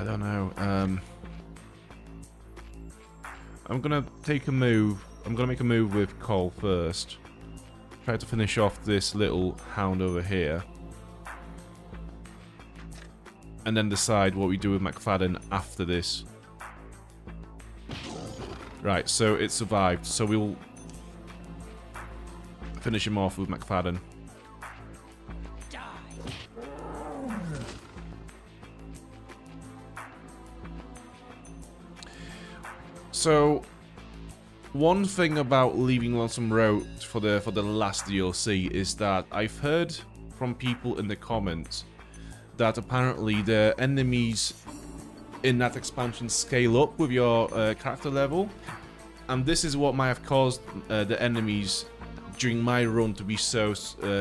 I don't know. I'm gonna take a move. I'm gonna make a move with Cole first. Try to finish off this little hound over here. And then decide what we do with McFadden after this. Right, so it survived. So we'll finish him off with McFadden. So, one thing about leaving Lonesome Road for the last DLC is that I've heard from people in the comments that apparently the enemies in that expansion scale up with your character level, and this is what might have caused the enemies during my run to be so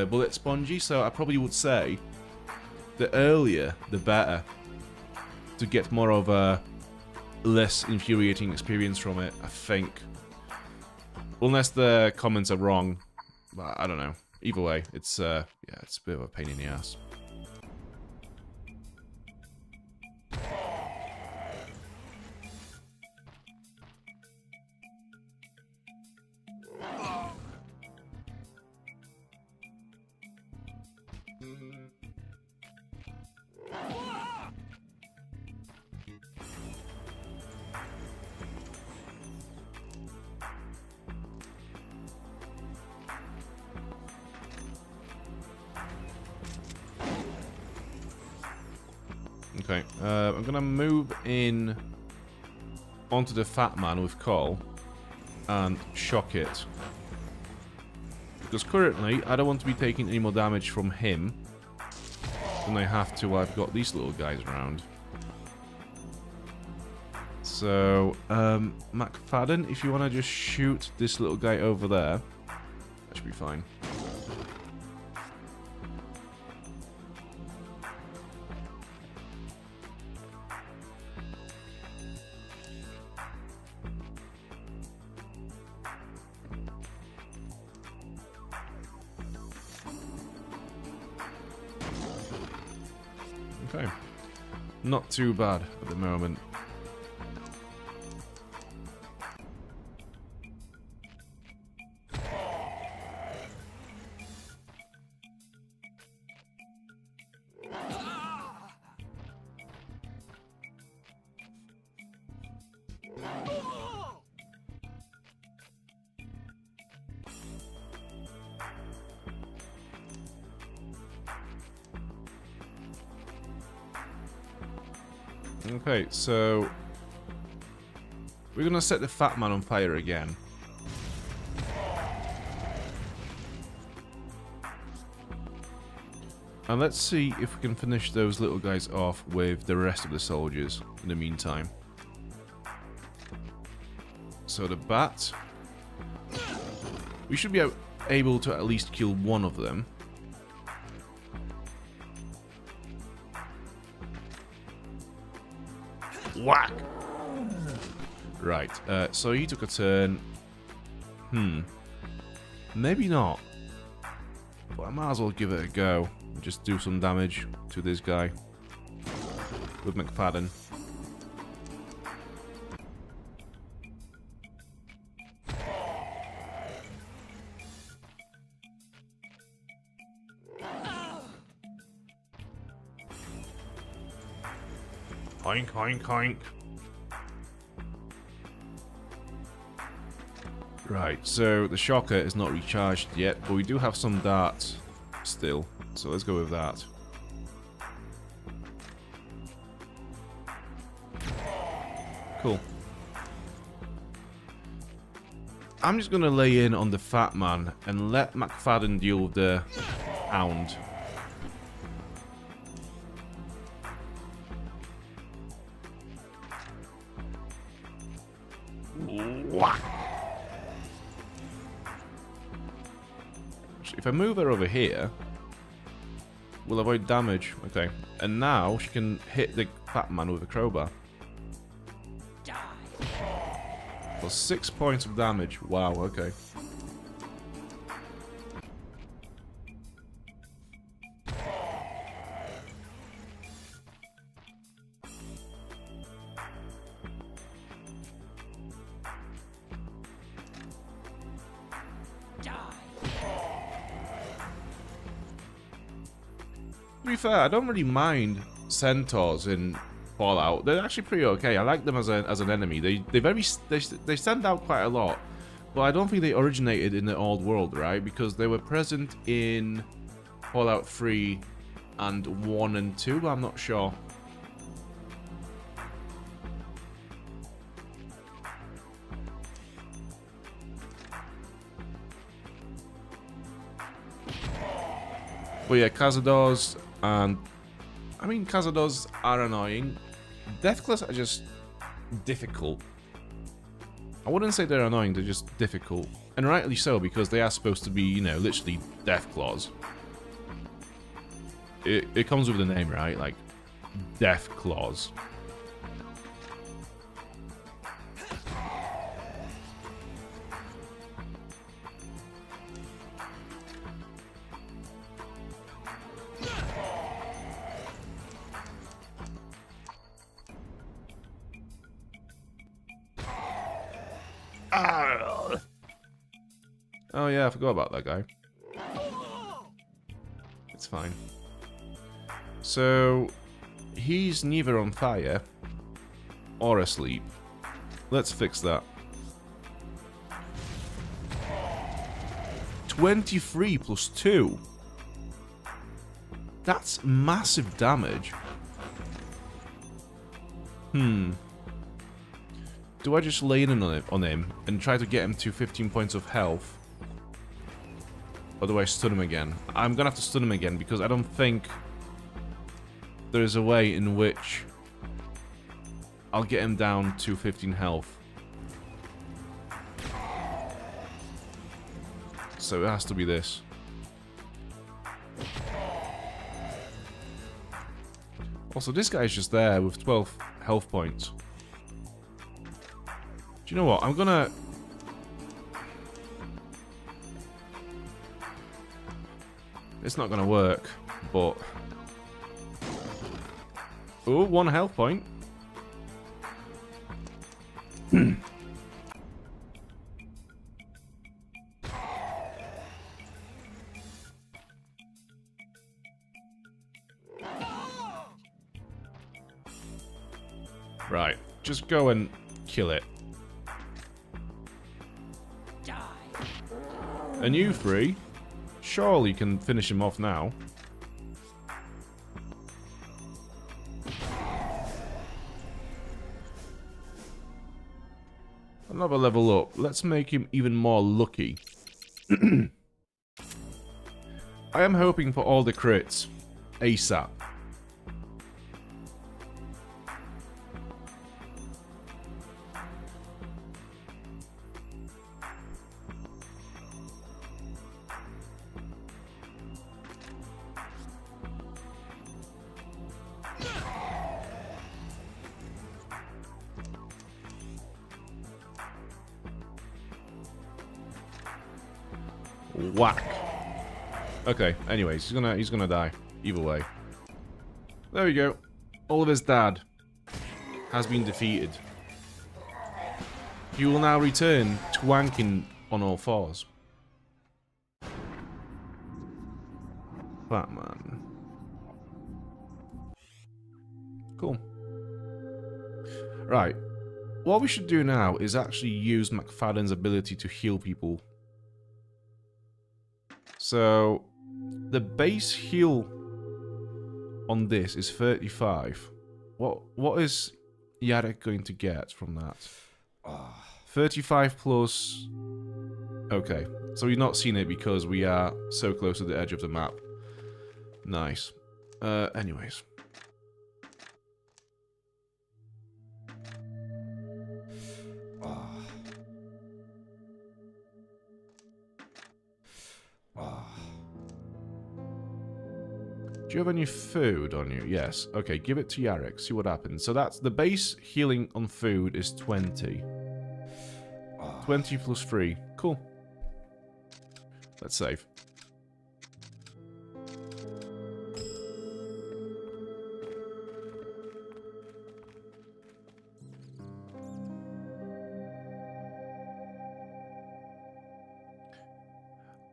bullet spongy. So I probably would say the earlier the better, to get more of a less infuriating experience from it, I think. Unless the comments are wrong, but I don't know. Either way, it's yeah, it's a bit of a pain in the ass. Okay, I'm gonna move in onto the Fat Man with Cole and shock it. Because currently, I don't want to be taking any more damage from him than I have to while I've got these little guys around. So, McFadden, if you want to just shoot this little guy over there, that should be fine. not too bad at the moment. Okay, so we're gonna set the fat man on fire again. And let's see if we can finish those little guys off with the rest of the soldiers in the meantime. So the bat. We should be able to at least kill one of them. Whack! Right, so he took a turn. Maybe not. But I might as well give it a go. Just do some damage to this guy. With McFadden. Hoink, hoink, hoink. Right, so the shocker is not recharged yet, but we do have some darts still, so let's go with that. Cool. I'm just gonna lay in on the fat man and let McFadden deal with the hound. If I move her over here, we'll avoid damage. Okay. And now she can hit the fat man with a crowbar. For 6 points of damage. Wow, okay. To be fair, I don't really mind centaurs in Fallout. They're actually pretty okay. I like them as an enemy. They stand out quite a lot, but I don't think they originated in the old world, right? Because they were present in Fallout 3 and 1 and 2, but I'm not sure. But yeah, Cazadors and... I mean, Cazadors are annoying. Deathclaws are just difficult. I wouldn't say they're annoying, they're just difficult. And rightly so, because they are supposed to be, you know, literally Deathclaws. It comes with the name, right? Like, Deathclaws. Oh yeah, I forgot about that guy. It's fine. So, he's neither on fire or asleep. Let's fix that. 23 plus 2. That's massive damage. Do I just lay in on him and try to get him to 15 points of health? Or do I stun him again? I'm gonna have to stun him again because I don't think there's a way in which I'll get him down to 15 health. So it has to be this. Also, this guy's just there with 12 health points. Do you know what? I'm gonna... It's not gonna work, but... Oh, 1 health point. Right, just go and kill it. And you three, surely can finish him off now. Another level up. Let's make him even more lucky. I am hoping for all the crits ASAP. Whack. Okay, anyways, he's gonna die. Either way. There we go. Oliver's dad has been defeated. He will now return to wanking on all fours. Batman. Cool. Right. What we should do now is actually use McFadden's ability to heal people. So, the base heal on this is 35. What is Yarek going to get from that? 35 plus... Okay, so we've not seen it because we are so close to the edge of the map. Nice. Anyways. Do you have any food on you? Yes. Okay, give it to Yarek. See what happens. So that's the base healing on food is 20. 20 plus 3. Cool. Let's save.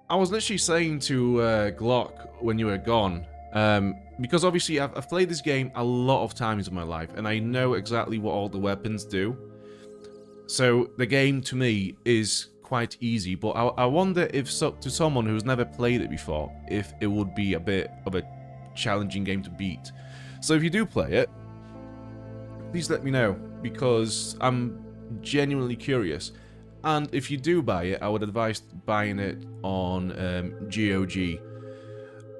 I was literally saying to Glock when you were gone, because obviously I've played this game a lot of times in my life, and I know exactly what all the weapons do. So the game, to me, is quite easy, but I wonder if to someone who's never played it before, if it would be a bit of a challenging game to beat. So if you do play it, please let me know, because I'm genuinely curious. And if you do buy it, I would advise buying it on GOG.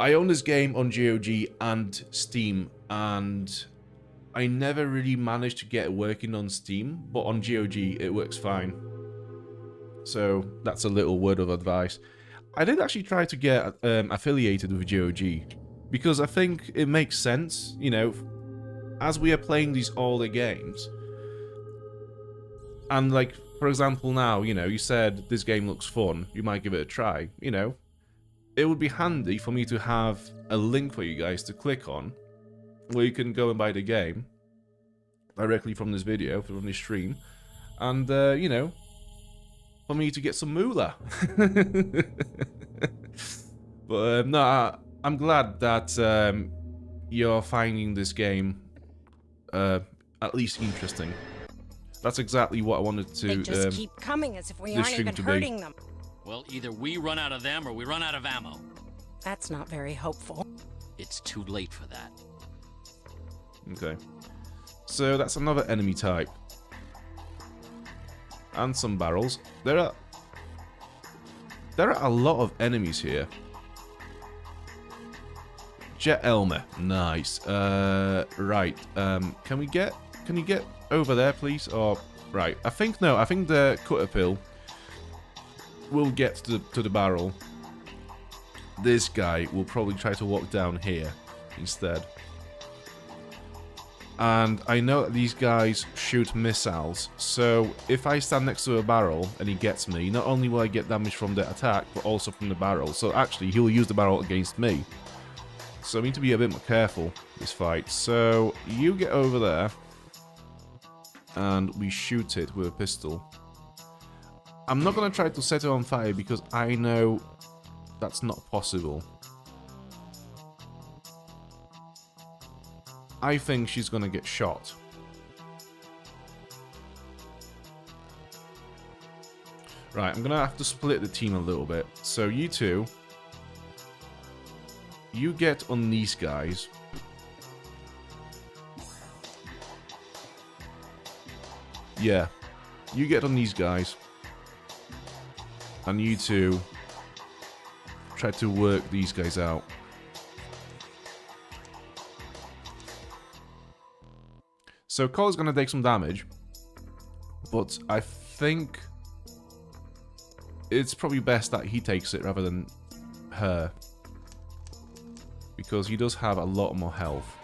I own this game on GOG and Steam, and I never really managed to get it working on Steam, but on GOG it works fine. So that's a little word of advice. I did actually try to get affiliated with GOG, because I think it makes sense, you know, as we are playing these older games. And like, for example now, you know, you said this game looks fun, you might give it a try, you know. It would be handy for me to have a link for you guys to click on, where you can go and buy the game directly from this video, from this stream, and, you know, for me to get some moolah. But, no, I'm glad that you're finding this game at least interesting. That's exactly what I wanted to. They just keep coming as if we aren't even hurting them. Well, either we run out of them or we run out of ammo. That's not very hopeful. It's too late for that. Okay. So that's another enemy type. And some barrels. There are a lot of enemies here. Jet Elmer. Nice. Right. Can you get over there, please? Or right. I think the cutter pill will get to the barrel. This guy will probably try to walk down here instead. And I know that these guys shoot missiles, so if I stand next to a barrel and he gets me, not only will I get damage from the attack, but also from the barrel. So actually, he'll use the barrel against me. So we need to be a bit more careful this fight. So you get over there and we shoot it with a pistol. I'm not going to try to set it on fire because I know that's not possible. I think she's going to get shot. Right, I'm going to have to split the team a little bit. So you two, you get on these guys. Yeah, you get on these guys. And you two try to work these guys out. So Cole's going to take some damage. But I think it's probably best that he takes it rather than her. Because he does have a lot more health.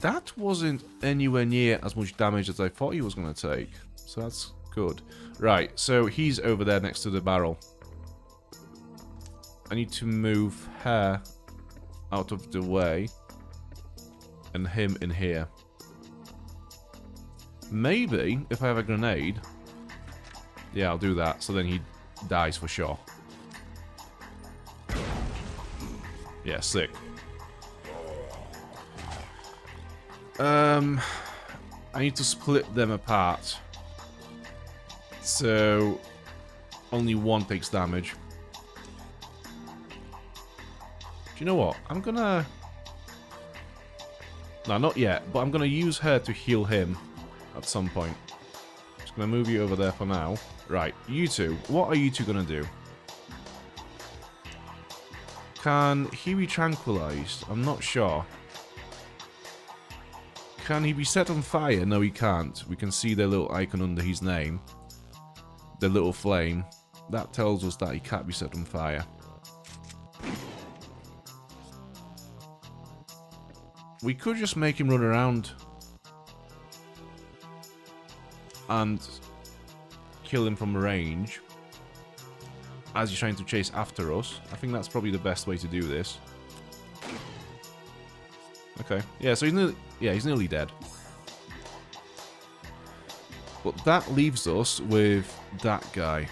That wasn't anywhere near as much damage as I thought he was going to take. So that's good. Right, so he's over there next to the barrel. I need to move her out of the way. And him in here. Maybe, if I have a grenade... Yeah, I'll do that, so then he dies for sure. Yeah, sick. I need to split them apart. So, only one takes damage. Do you know what? I'm gonna... No, not yet, but I'm gonna use her to heal him at some point. Just gonna move you over there for now. Right, you two. What are you two gonna do? Can he be tranquilized? I'm not sure. Can he be set on fire? No, he can't. We can see the little icon under his name. The little flame. That tells us that he can't be set on fire. We could just make him run around and kill him from range as he's trying to chase after us. I think that's probably the best way to do this. Okay, yeah, so he's nearly dead. But that leaves us with that guy.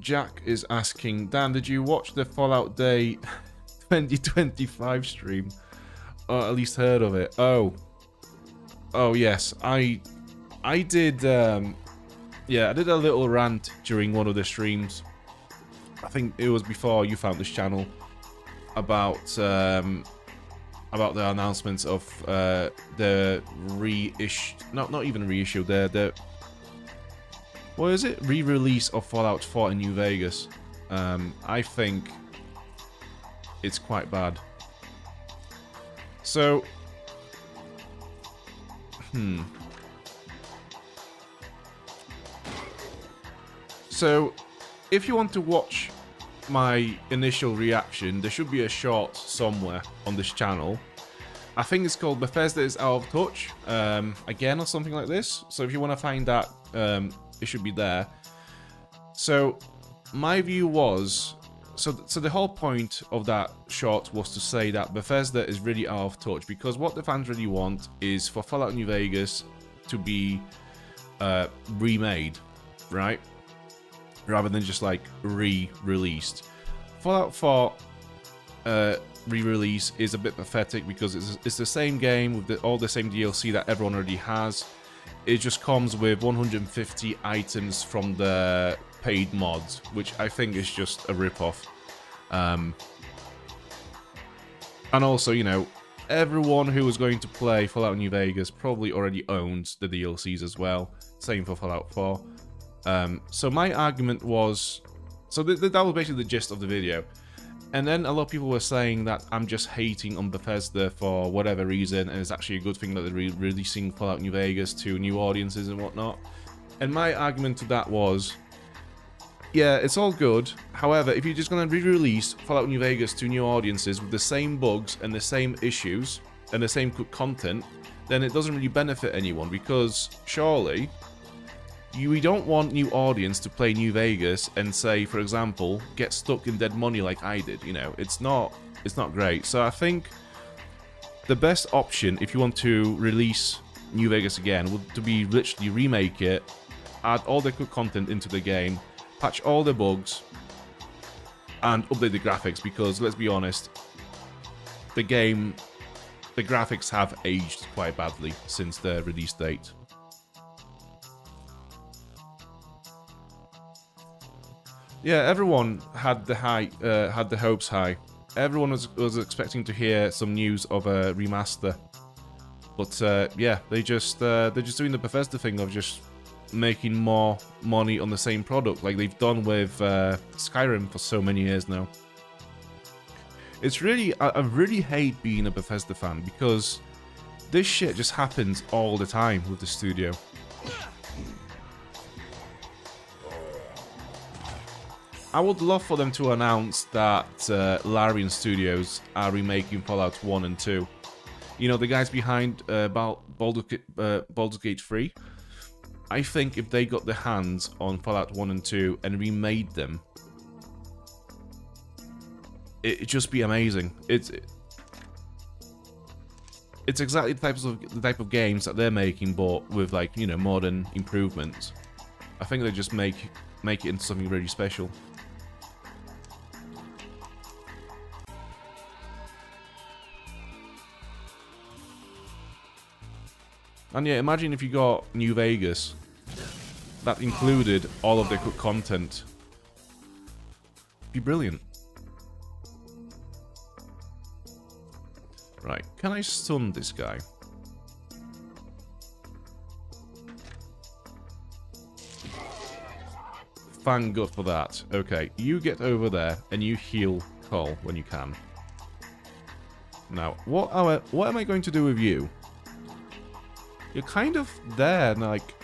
Jack is asking, Dan, did you watch the Fallout Day 2025 stream? Or at least heard of it? Oh, yes, I did, yeah, I did a little rant during one of the streams. I think it was before you found this channel, about the announcements of the reissue, not even reissue, the what is it? Re-release of Fallout 4 in New Vegas. I think it's quite bad. So, So, if you want to watch my initial reaction, there should be a short somewhere on this channel. I think it's called Bethesda is Out of Touch, again, or something like this. So if you want to find that, it should be there. So, my view was... So the whole point of that short was to say that Bethesda is really out of touch, because what the fans really want is for Fallout New Vegas to be remade, right? Rather than just like re-released. Fallout 4 re-release is a bit pathetic because it's the same game with all the same DLC that everyone already has. It just comes with 150 items from the paid mods, which I think is just a rip-off. And also, you know, everyone who was going to play Fallout New Vegas probably already owns the DLCs as well. Same for Fallout 4. So my argument was... So that was basically the gist of the video. And then a lot of people were saying that I'm just hating on Bethesda for whatever reason, and it's actually a good thing that they're releasing Fallout New Vegas to new audiences and whatnot. And my argument to that was, yeah, it's all good. However, if you're just going to re-release Fallout New Vegas to new audiences with the same bugs and the same issues and the same content, then it doesn't really benefit anyone, because surely we don't want new audience to play New Vegas and say, for example, get stuck in dead money like I did. You know, it's not great. So I think the best option if you want to release New Vegas again would to be literally remake it, add all the good content into the game, patch all the bugs, and update the graphics, because let's be honest, the graphics have aged quite badly since the release date. Yeah, everyone had the hopes high. Everyone was expecting to hear some news of a remaster, but yeah, they're just doing the Bethesda thing of just making more money on the same product, like they've done with Skyrim for so many years now. It's really, I really hate being a Bethesda fan, because this shit just happens all the time with the studio. I would love for them to announce that Larian Studios are remaking Fallout 1 and 2. You know, the guys behind Baldur's Gate 3. I think if they got their hands on Fallout 1 and 2 and remade them, it'd just be amazing. It's exactly the type of games that they're making, but with, like, you know, modern improvements. I think they just make it into something really special. And yeah, imagine if you got New Vegas that included all of the good content. It'd be brilliant. Right, can I stun this guy? Thank God for that. Okay, you get over there and you heal Cole when you can. Now, what am I going to do with you? You're kind of there, and like,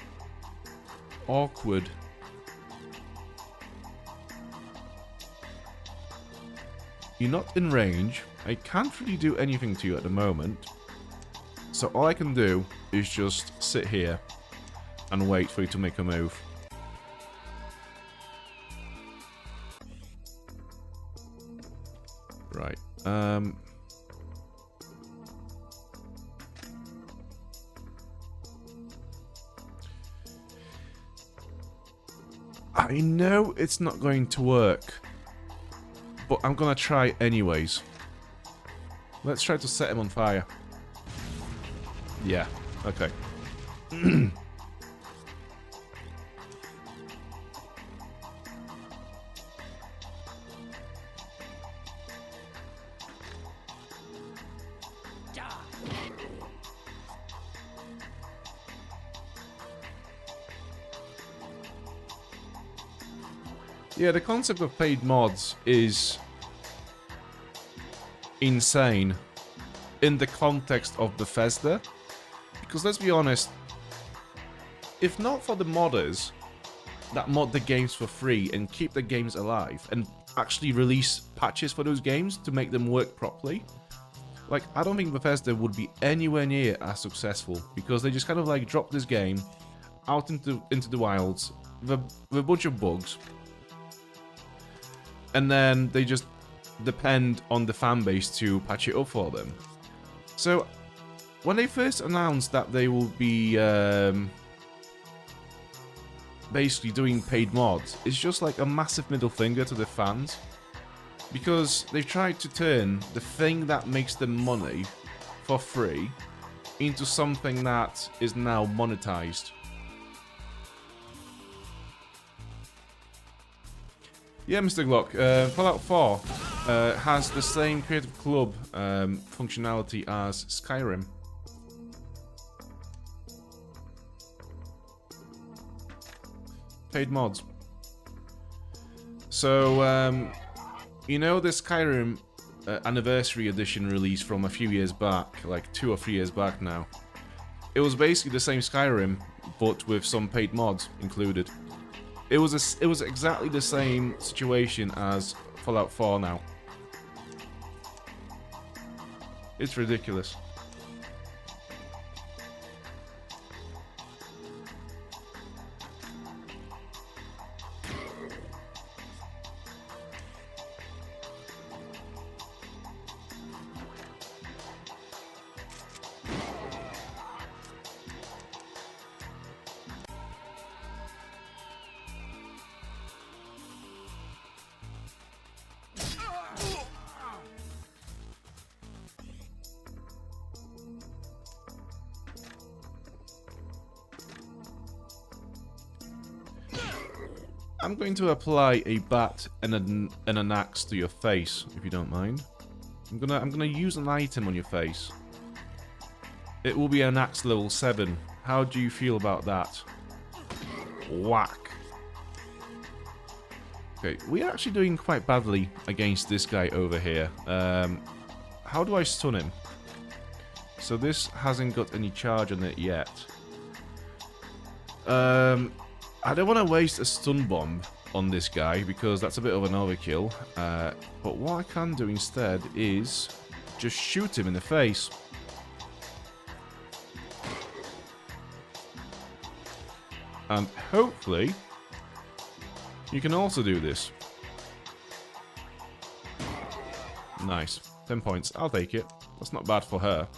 awkward. You're not in range. I can't really do anything to you at the moment. So all I can do is just sit here and wait for you to make a move. Right. I know it's not going to work, but I'm gonna try anyways. Let's try to set him on fire. Yeah, okay. Yeah, the concept of paid mods is insane in the context of Bethesda, because let's be honest, if not for the modders that mod the games for free and keep the games alive and actually release patches for those games to make them work properly, like, I don't think Bethesda would be anywhere near as successful, because they just kind of like dropped this game out into the wilds with a bunch of bugs, and then they just depend on the fan base to patch it up for them. So when they first announced that they will be basically doing paid mods, it's just like a massive middle finger to the fans, because they've tried to turn the thing that makes them money for free into something that is now monetized. Yeah, Mr. Glock, Fallout 4 has the same Creative Club functionality as Skyrim. Paid mods. So, you know the Skyrim Anniversary Edition release from a few years back, like 2 or 3 years back now? It was basically the same Skyrim, but with some paid mods included. It was exactly the same situation as Fallout 4 now. It's ridiculous. I'm going to apply a bat and an axe to your face, if you don't mind. I'm gonna use an item on your face. It will be an axe level 7. How do you feel about that? Whack. Okay, we're actually doing quite badly against this guy over here. How do I stun him? So this hasn't got any charge on it yet. I don't want to waste a stun bomb on this guy because that's a bit of an overkill. But what I can do instead is just shoot him in the face. And hopefully you can also do this. Nice. 10 points. I'll take it. That's not bad for her.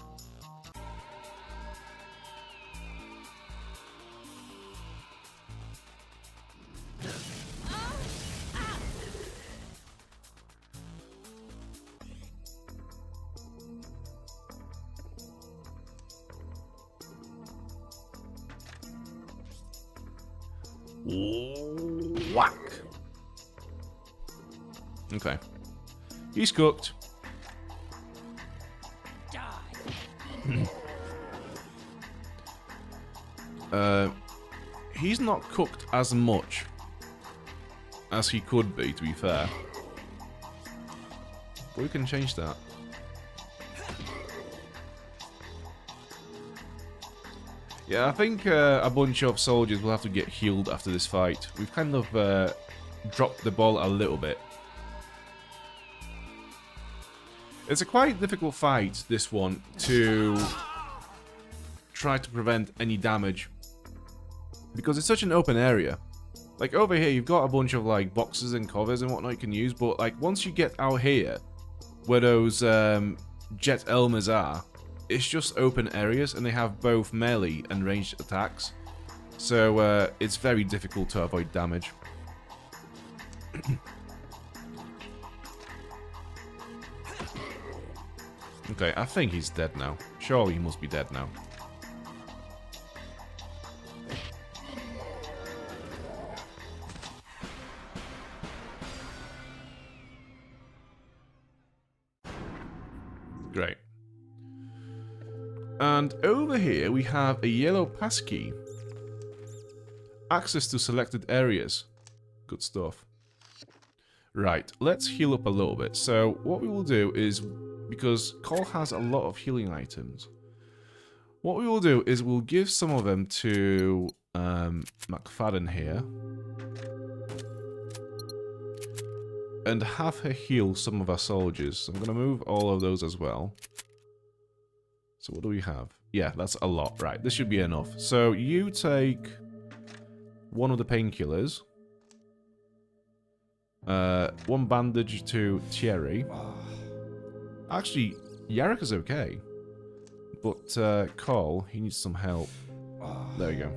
Whack. Okay. He's cooked. He's not cooked as much as he could be, to be fair. But we can change that. Yeah, I think a bunch of soldiers will have to get healed after this fight. We've kind of dropped the ball a little bit. It's a quite difficult fight, this one, to try to prevent any damage. Because it's such an open area. Like, over here, you've got a bunch of, like, boxes and covers and whatnot you can use. But, like, once you get out here, where those jet elmers are, it's just open areas, and they have both melee and ranged attacks. So, it's very difficult to avoid damage. Okay, I think he's dead now. Surely he must be dead now. Great. And over here we have a yellow passkey. Access to selected areas. Good stuff. Right, let's heal up a little bit. So what we will do is, because Cole has a lot of healing items, what we will do is we'll give some of them to McFadden here. And have her heal some of our soldiers. So I'm going to move all of those as well. So what do we have? Yeah, that's a lot. Right, this should be enough. So you take one of the painkillers. One bandage to Thierry. Actually, Yarrick is okay. But Cole, he needs some help. There you go.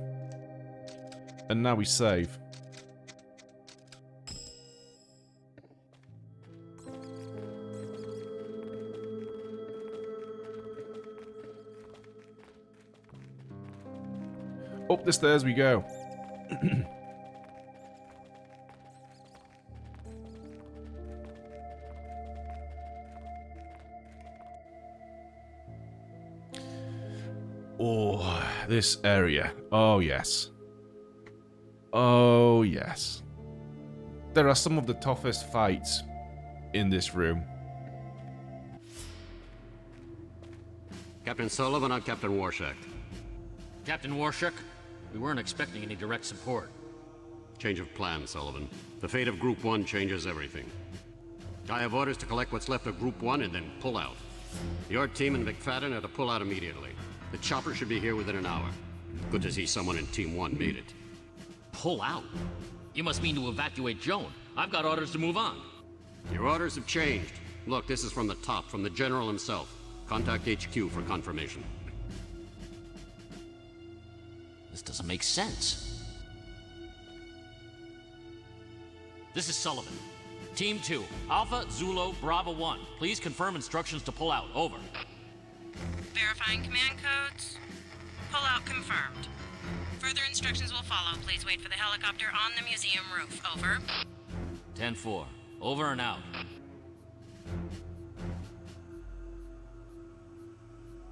And now we save. Up the stairs we go. Oh, this area. Oh, yes. Oh, yes. There are some of the toughest fights in this room. Captain Sullivan or Captain Warshak? Captain Warshak? We weren't expecting any direct support. Change of plan, Sullivan. The fate of Group 1 changes everything. I have orders to collect what's left of Group 1 and then pull out. Your team and McFadden are to pull out immediately. The chopper should be here within an hour. Good to see someone in Team 1 made it. Pull out? You must mean to evacuate Joan. I've got orders to move on. Your orders have changed. Look, this is from the top, from the General himself. Contact HQ for confirmation. This doesn't make sense. This is Sullivan. Team 2, Alpha Zulu Bravo 1. Please confirm instructions to pull out. Over. Verifying command codes. Pull out confirmed. Further instructions will follow. Please wait for the helicopter on the museum roof. Over. 10-4. Over and out.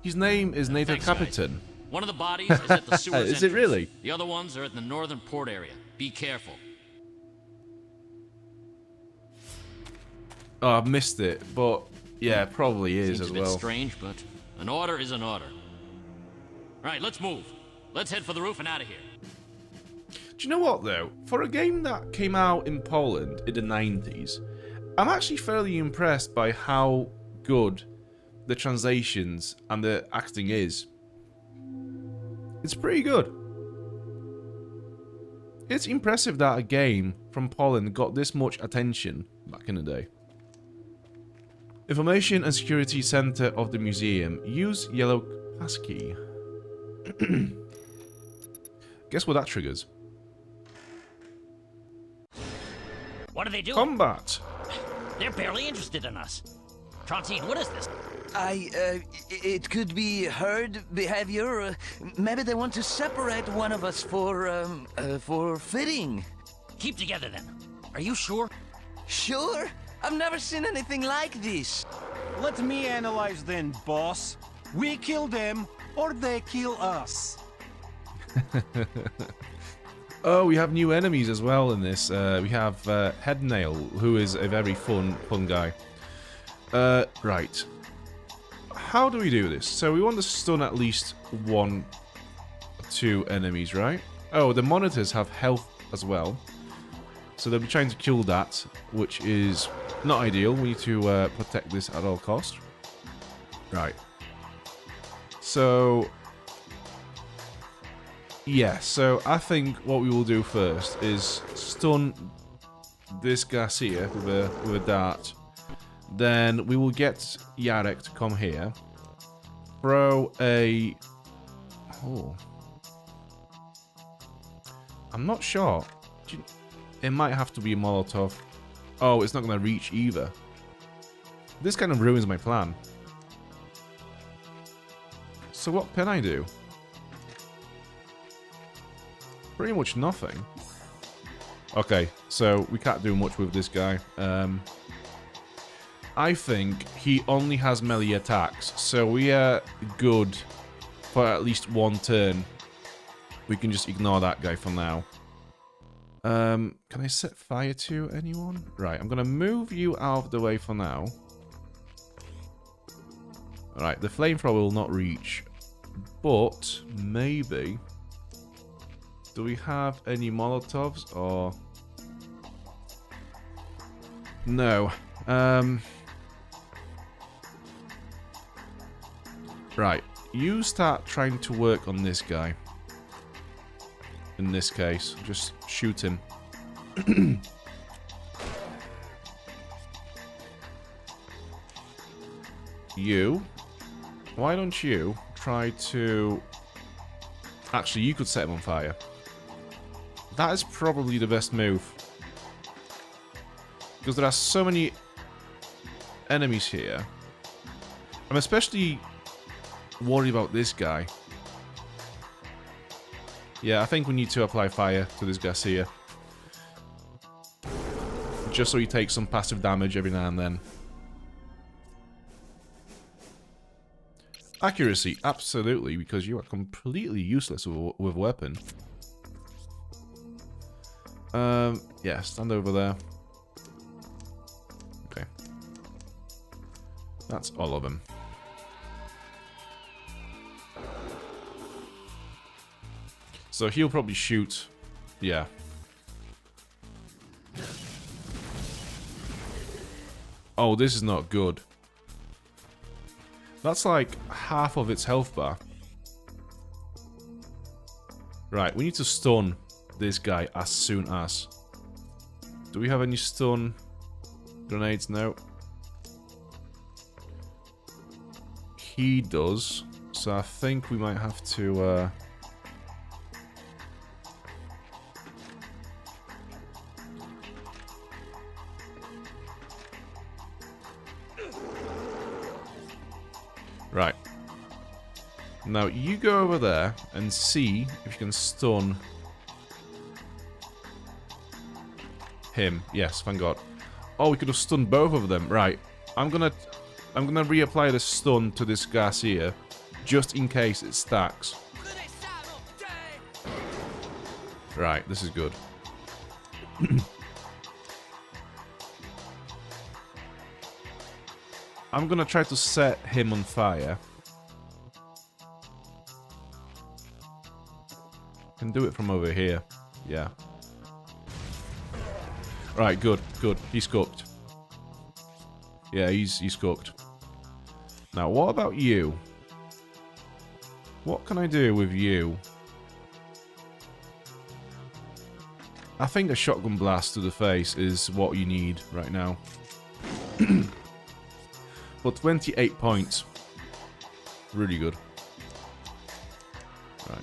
His name is Nathan Thanks, Capitan. guys. One of the bodies is at the sewers Is it entrance. really? The other ones are at the northern port area. Be careful. Oh, I missed it, but yeah, probably is Seems as a bit well. strange, but an order is an order. Right, let's move. Let's head for the roof and out of here. Do you know what though? For a game that came out in Poland in the 90s, I'm actually fairly impressed by how good the translations and the acting is. It's pretty good. It's impressive that a game from Poland got this much attention back in the day. Information and Security Center of the museum. Use yellow passkey. Guess what that triggers? What are they doing? Combat! They're barely interested in us. Trontine, what is this? It could be herd behavior. Maybe they want to separate one of us for fitting. Keep together then. Are you sure? Sure? I've never seen anything like this. Let me analyze then, boss. We kill them, or they kill us. Oh, we have new enemies as well in this. We have Headnail, who is a very fun guy. Right. How do we do this? So we want to stun at least 1 or 2 enemies, right? Oh, the monitors have health as well. So they'll be trying to kill that, which is not ideal. We need to protect this at all costs. Right. So... yeah, so I think what we will do first is stun this Garcia with a dart. Then we will get Yarek to come here. Throw a... oh. I'm not sure. It might have to be a Molotov. Oh, it's not going to reach either. This kind of ruins my plan. So what can I do? Pretty much nothing. Okay, so we can't do much with this guy. I think he only has melee attacks, so we are good for at least 1 turn. We can just ignore that guy for now. Can I set fire to anyone? Right, I'm gonna move you out of the way for now. Alright, the flamethrower will not reach. But, maybe... do we have any Molotovs, or... no. Right, you start trying to work on this guy. In this case, just shoot him. You, why don't you try to... actually, you could set him on fire. That is probably the best move. Because there are so many enemies here. I'm especially worried about this guy. Yeah, I think we need to apply fire to this Garcia. Just so he takes some passive damage every now and then. Accuracy, absolutely, because you are completely useless with weapon. Yeah, stand over there. Okay. That's all of them. So he'll probably shoot. Yeah. Oh, this is not good. That's like half of its health bar. Right, we need to stun this guy as soon as. Do we have any stun grenades? No. He does. So I think we might have to... Right. Now, you go over there and see if you can stun him. Yes, thank God. Oh, we could have stunned both of them. Right. I'm gonna reapply the stun to this Garcia, just in case it stacks. Right, this is good. I'm gonna try to set him on fire. Can do it from over here. Yeah. Right, good, good. He's cooked. Yeah, he's cooked. Now, what about you? What can I do with you? I think a shotgun blast to the face is what you need right now. For 28 points. Really good. Right.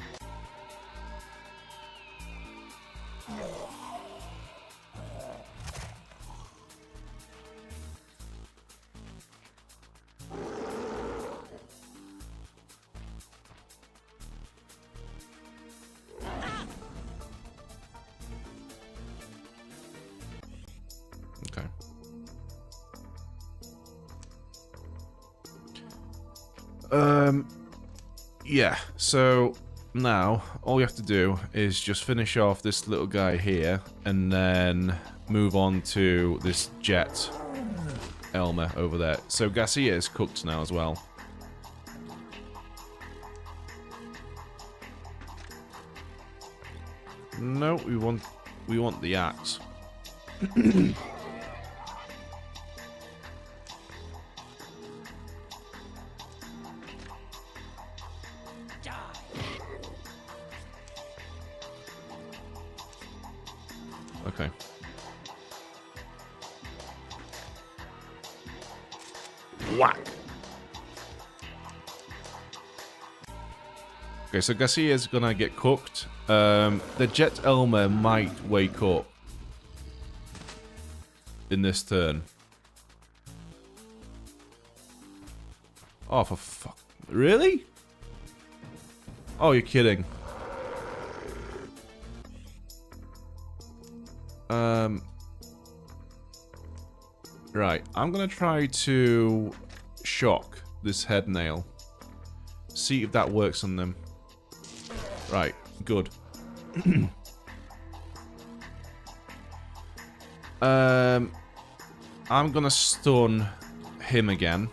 Okay. Yeah, so now all you have to do is just finish off this little guy here and then move on to this jet Elmer over there. So Garcia is cooked now as well. No, we want the axe. Okay. Whack. Okay, so Garcia's gonna get cooked. The Jet Elmer might wake up in this turn. Oh, for fuck. Really? Oh, you're kidding. Right, I'm gonna try to shock this head nail. See if that works on them. Right, good. I'm gonna stun him again.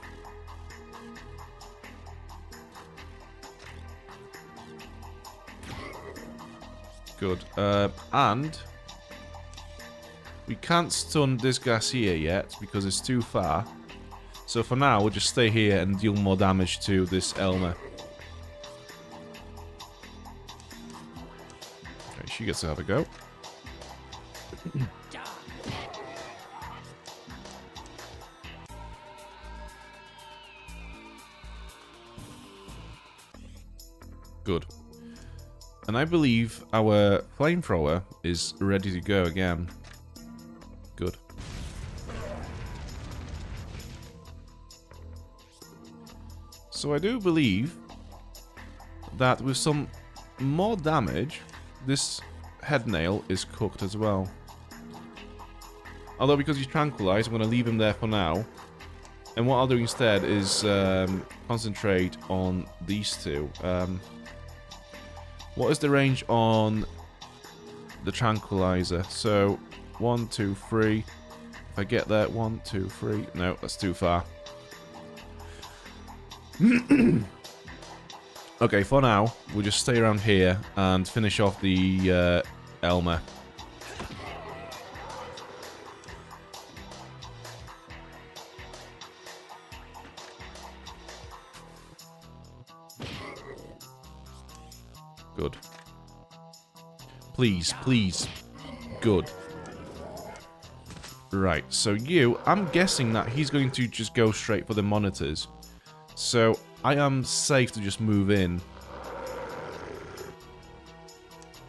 Good. And we can't stun this Garcia yet because it's too far. So for now, we'll just stay here and deal more damage to this Elmer. Okay, she gets to have a go. Good. And I believe our flamethrower is ready to go again. Good. So I do believe that with some more damage, this head nail is cooked as well. Although because he's tranquilized, I'm going to leave him there for now. And what I'll do instead is concentrate on these two. What is the range on the tranquilizer? So 1, 2, 3. If I get there, 1, 2, 3. No, that's too far. Okay, for now, we'll just stay around here and finish off the Elmer. Good. Please, please. Good. Right, so you, I'm guessing that he's going to just go straight for the monitors. So, I am safe to just move in.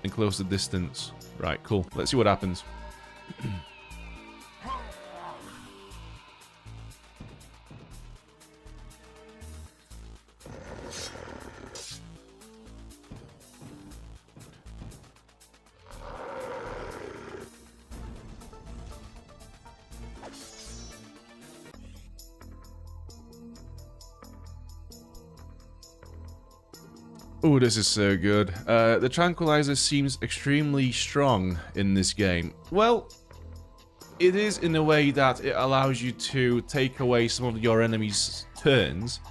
And close the distance. Right, cool. Let's see what happens. Oh, this is so good. The tranquilizer seems extremely strong in this game. Well, it is in a way that it allows you to take away some of your enemies' turns.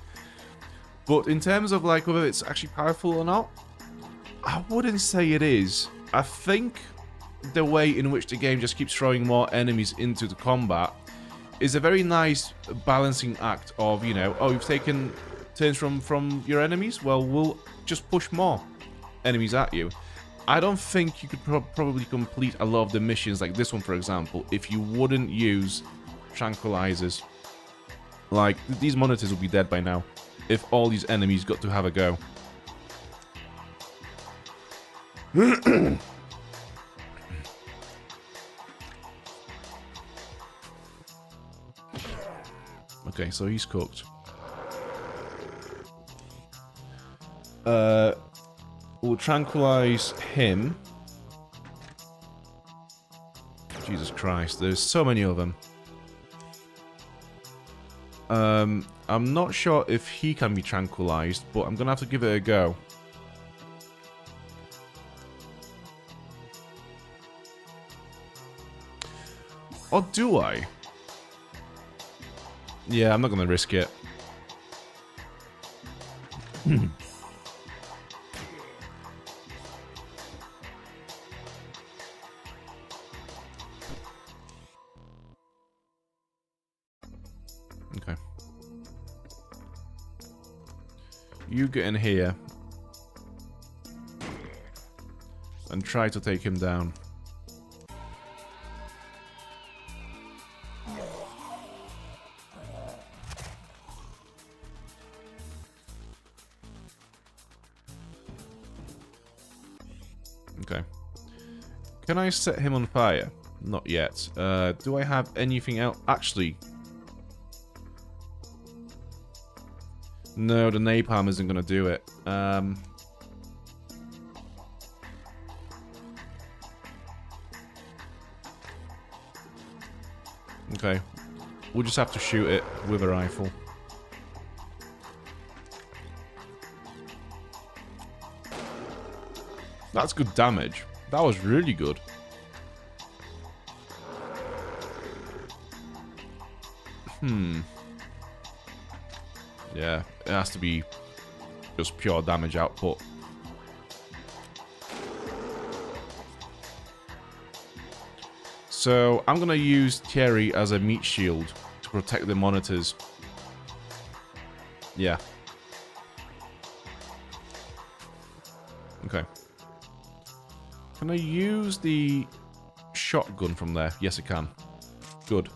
But in terms of like whether it's actually powerful or not, I wouldn't say it is. I think the way in which the game just keeps throwing more enemies into the combat is a very nice balancing act of, you know, oh, you've taken turns from your enemies, well, we'll just push more enemies at you. I don't think you could probably complete a lot of the missions, like this one, for example, if you wouldn't use tranquilizers. Like, these monitors will be dead by now, if all these enemies got to have a go. Okay, so he's cooked. We'll tranquilize him. Jesus Christ, there's so many of them. I'm not sure if he can be tranquilized, but I'm gonna have to give it a go. Or do I? Yeah, I'm not gonna risk it. Okay. You get in here and try to take him down. Okay. Can I set him on fire? Not yet. Do I have anything else? Actually, no, the napalm isn't going to do it. Okay. We'll just have to shoot it with a rifle. That's good damage. That was really good. Yeah, it has to be just pure damage output. So, I'm gonna use Thierry as a meat shield to protect the monitors. Yeah. Okay. Can I use the shotgun from there? Yes, I can. Good.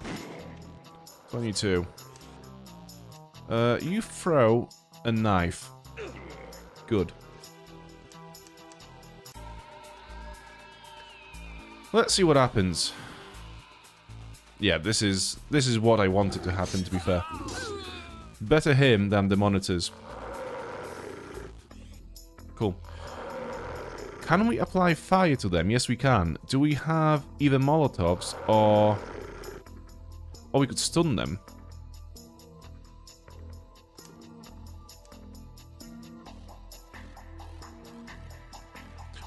22. You throw a knife. Good. Let's see what happens. Yeah, this is what I wanted to happen, to be fair. Better him than the monitors. Cool. Can we apply fire to them? Yes, we can. Do we have either Molotovs or we could stun them?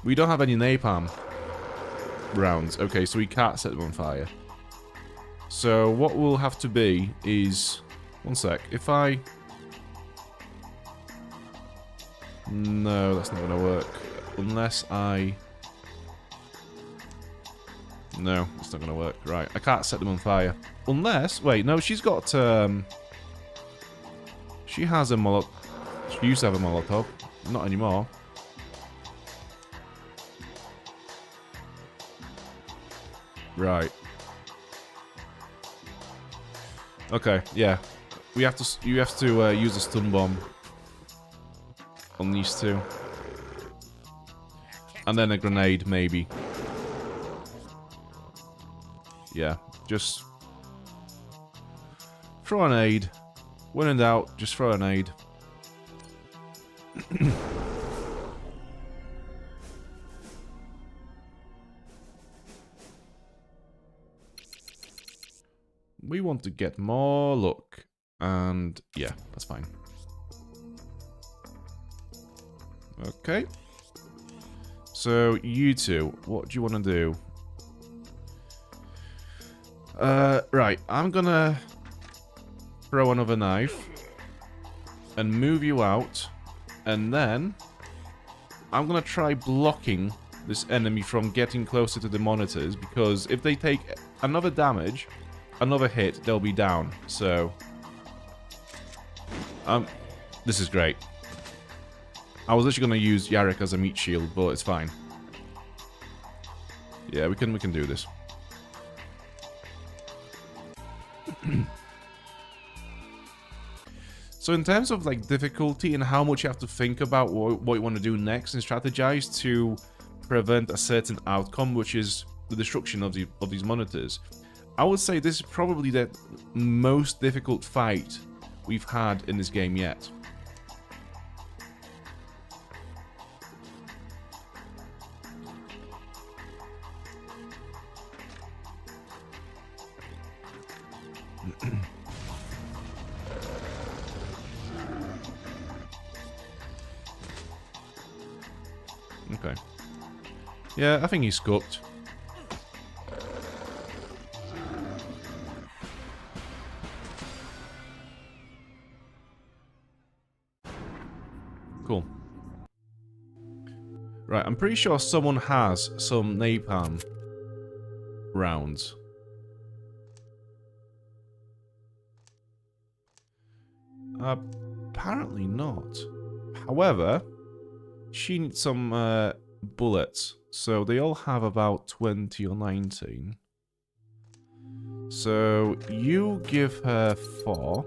We don't have any napalm rounds. Okay, so we can't set them on fire. So what will have to be is... One sec. If I... No, that's not going to work. Unless I... No, it's not going to work. Right, I can't set them on fire. Unless... Wait, no, she's got... She has a Molotov. She used to have a Molotov. Not anymore. Right. Okay, yeah. We have to. You have to use a stun bomb on these two, and then a grenade, maybe. Yeah, just throw an aid. When in doubt, just throw an aid. We want to get more luck. And yeah, that's fine. Okay. So you two, what do you want to do? Right, I'm gonna throw another knife and move you out, and then I'm gonna try blocking this enemy from getting closer to the monitors, because if they take another damage, another hit, they'll be down. So this is great. I was literally gonna use Yarrick as a meat shield, but it's fine. Yeah, we can do this. So in terms of like difficulty and how much you have to think about what you want to do next and strategize to prevent a certain outcome, which is the destruction of these monitors, I would say this is probably the most difficult fight we've had in this game yet. Okay. Yeah, I think he's scoped. Cool. Right, I'm pretty sure someone has some napalm rounds. Apparently not. However, she needs some bullets. So they all have about 20 or 19. So you give her 4.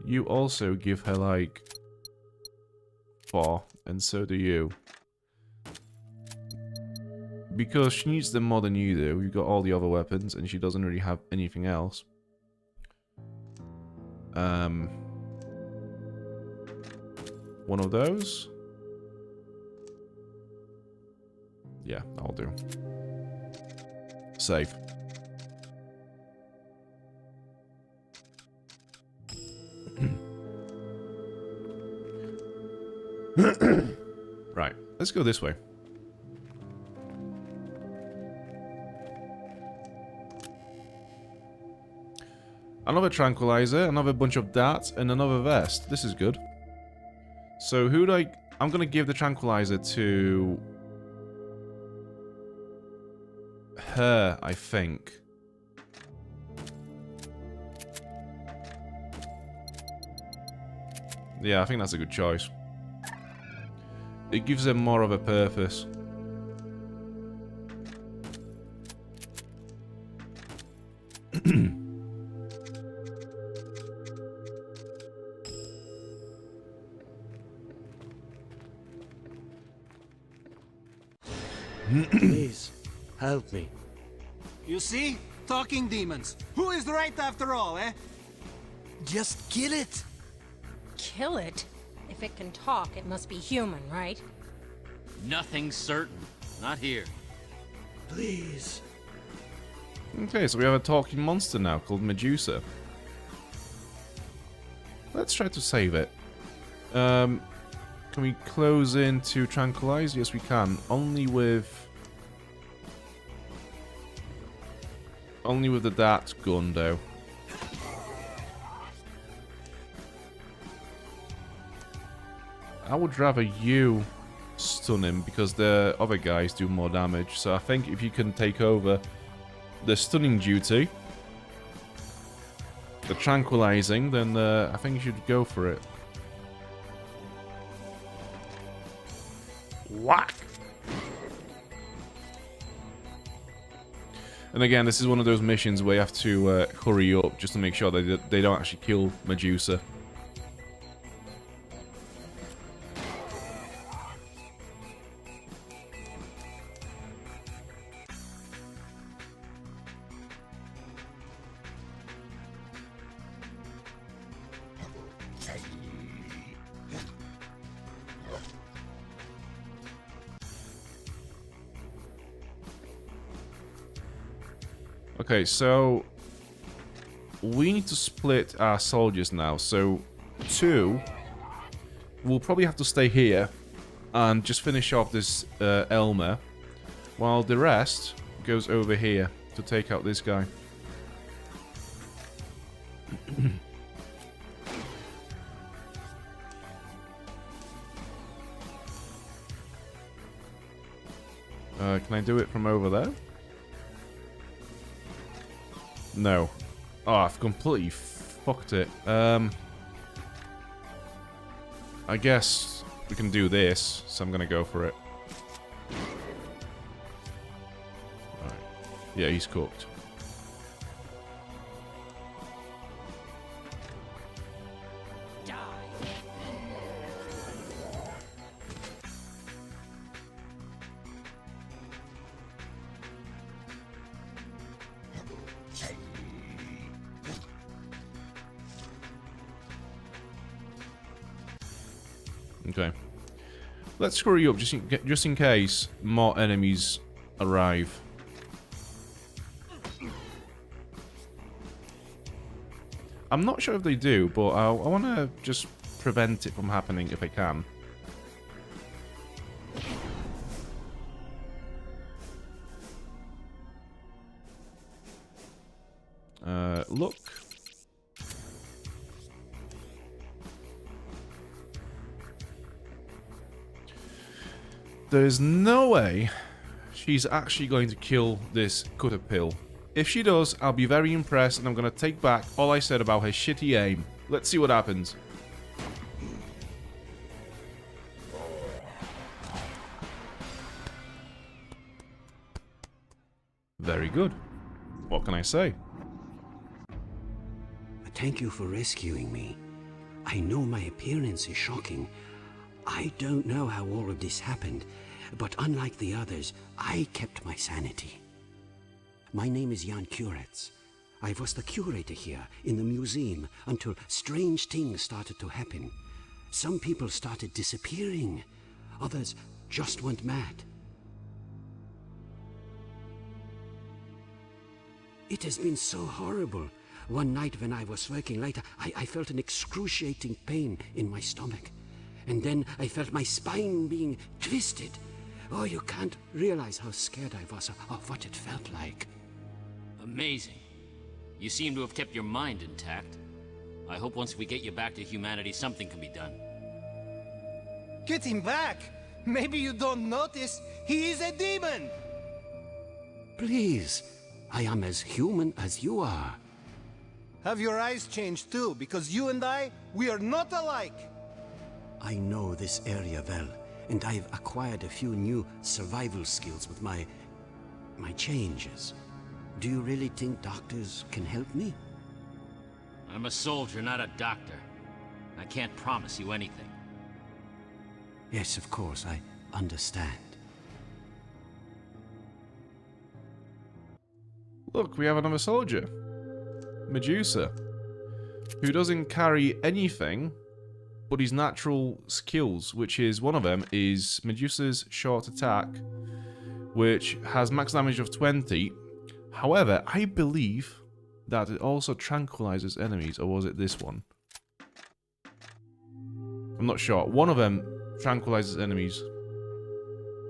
You also give her like 4, and so do you. Because she needs them more than you do. You've got all the other weapons, and she doesn't really have anything else. One of those? Yeah, I'll do. Save. Right, let's go this way. Another tranquilizer, another bunch of darts, and another vest. This is good. So who do I'm gonna give the tranquilizer to her, I think. Yeah, I think that's a good choice. It gives them more of a purpose. Please, help me. You see? Talking demons. Who is right after all, eh? Just kill it! Kill it? If it can talk, it must be human, right? Nothing's certain. Not here. Please. Okay, so we have a talking monster now called Medusa. Let's try to save it. Can we close in to tranquilize? Yes, we can. Only with the dart gun, though. I would rather you stun him because the other guys do more damage. So I think if you can take over the stunning duty, the tranquilizing, then I think you should go for it. Whack! And again, this is one of those missions where you have to hurry up just to make sure that they don't actually kill Medusa. Okay, so we need to split our soldiers now. So 2 will probably have to stay here and just finish off this Elmer, while the rest goes over here to take out this guy. Can I do it from over there? No. Oh, I've completely fucked it. I guess we can do this, so I'm gonna go for it. Alright. Yeah, he's cooked. Okay. Let's screw you up just in case more enemies arrive. I'm not sure if they do, but I want to just prevent it from happening if I can. Look. There is no way she's actually going to kill this caterpillar. If she does, I'll be very impressed and I'm going to take back all I said about her shitty aim. Let's see what happens. Very good. What can I say? Thank you for rescuing me. I know my appearance is shocking. I don't know how all of this happened, but unlike the others, I kept my sanity. My name is Jan Kuretz. I was the curator here in the museum until strange things started to happen. Some people started disappearing. Others just went mad. It has been so horrible. One night when I was working late, I felt an excruciating pain in my stomach. And then I felt my spine being twisted. Oh, you can't realize how scared I was of what it felt like. Amazing. You seem to have kept your mind intact. I hope once we get you back to humanity, something can be done. Get him back! Maybe you don't notice, he is a demon! Please, I am as human as you are. Have your eyes changed too, because you and we are not alike! I know this area well, and I've acquired a few new survival skills with my changes. Do you really think doctors can help me? I'm a soldier, not a doctor. I can't promise you anything. Yes, of course, I understand. Look, we have another soldier. Medusa. Who doesn't carry anything but his natural skills, which is, one of them is Medusa's short attack, which has max damage of 20. However, I believe that it also tranquilizes enemies, or was it this one? I'm not sure. One of them tranquilizes enemies.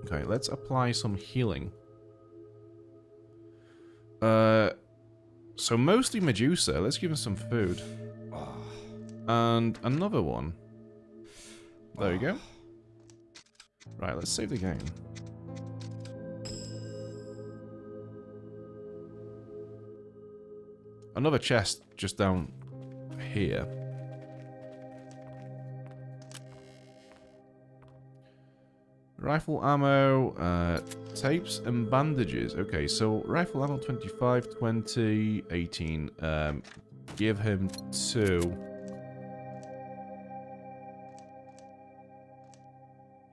Okay, let's apply some healing. So mostly Medusa. Let's give him some food. And another one. There you go. Right, let's save the game. Another chest just down here. Rifle ammo, tapes and bandages. Okay, so rifle ammo 25, 20, 18. Give him 2.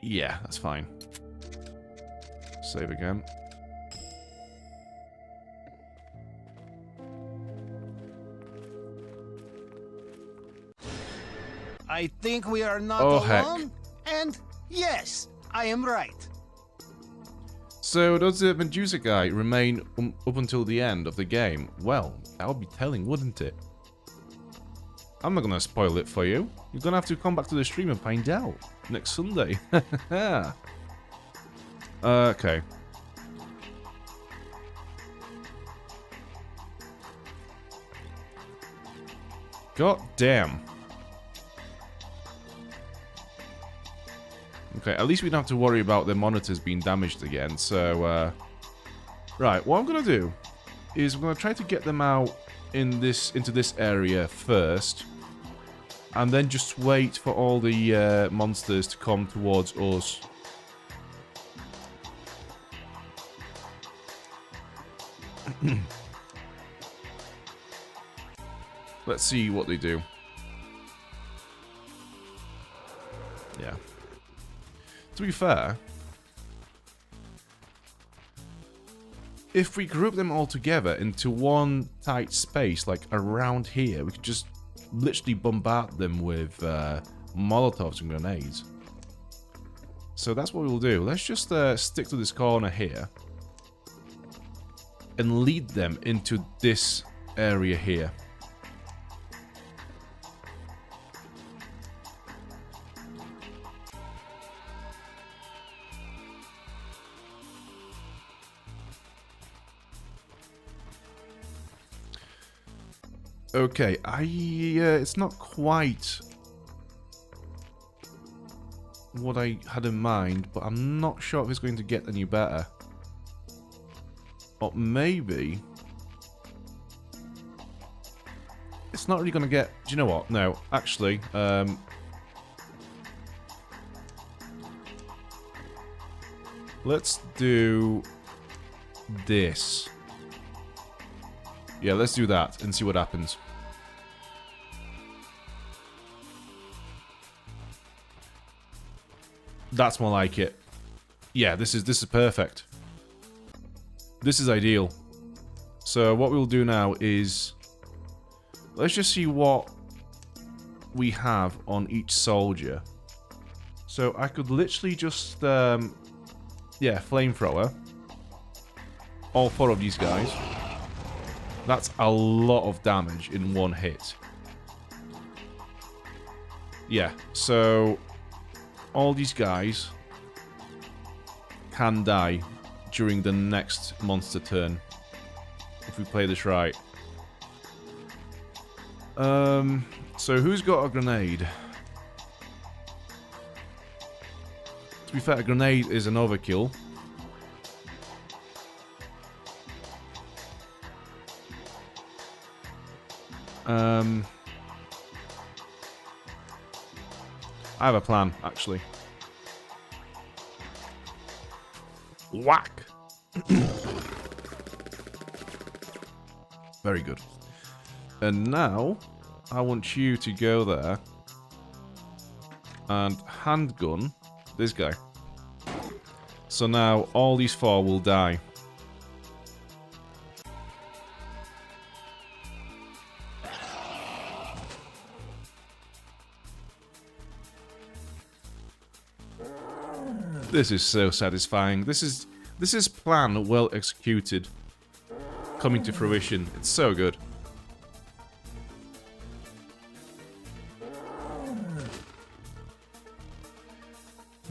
Yeah, that's fine. Save again. I think we are not Oh, heck. alone. And yes, I am right. So, does the Medusa guy remain up until the end of the game? Well, that would be telling, wouldn't it? I'm not gonna spoil it for you. You're gonna have to come back to the stream and find out next Sunday. Okay. God damn. Okay, at least we don't have to worry about the monitors being damaged again, so, right, what I'm gonna do is I'm gonna try to get them out into this area first, and then just wait for all the monsters to come towards us. Let's see what they do. Yeah. To be fair, if we group them all together into one tight space, like around here, we could just literally bombard them with Molotovs and grenades. So that's what we'll do. Let's just stick to this corner here and lead them into this area here. Okay, it's not quite what I had in mind, but I'm not sure if it's going to get any better. Or maybe it's not really going to get... Do you know what? No, actually, let's do this. Yeah, let's do that and see what happens. That's more like it. Yeah, this is perfect. This is ideal. So what we'll do now is let's just see what we have on each soldier. So I could literally just yeah, flamethrower all 4 of these guys. That's a lot of damage in one hit. Yeah, so all these guys can die during the next monster turn if we play this right. So who's got a grenade? To be fair, a grenade is an overkill. I have a plan, actually. Whack! Very good. And now, I want you to go there and handgun this guy. So now, all these 4 will die. This is so satisfying. This is plan well executed, coming to fruition. It's so good.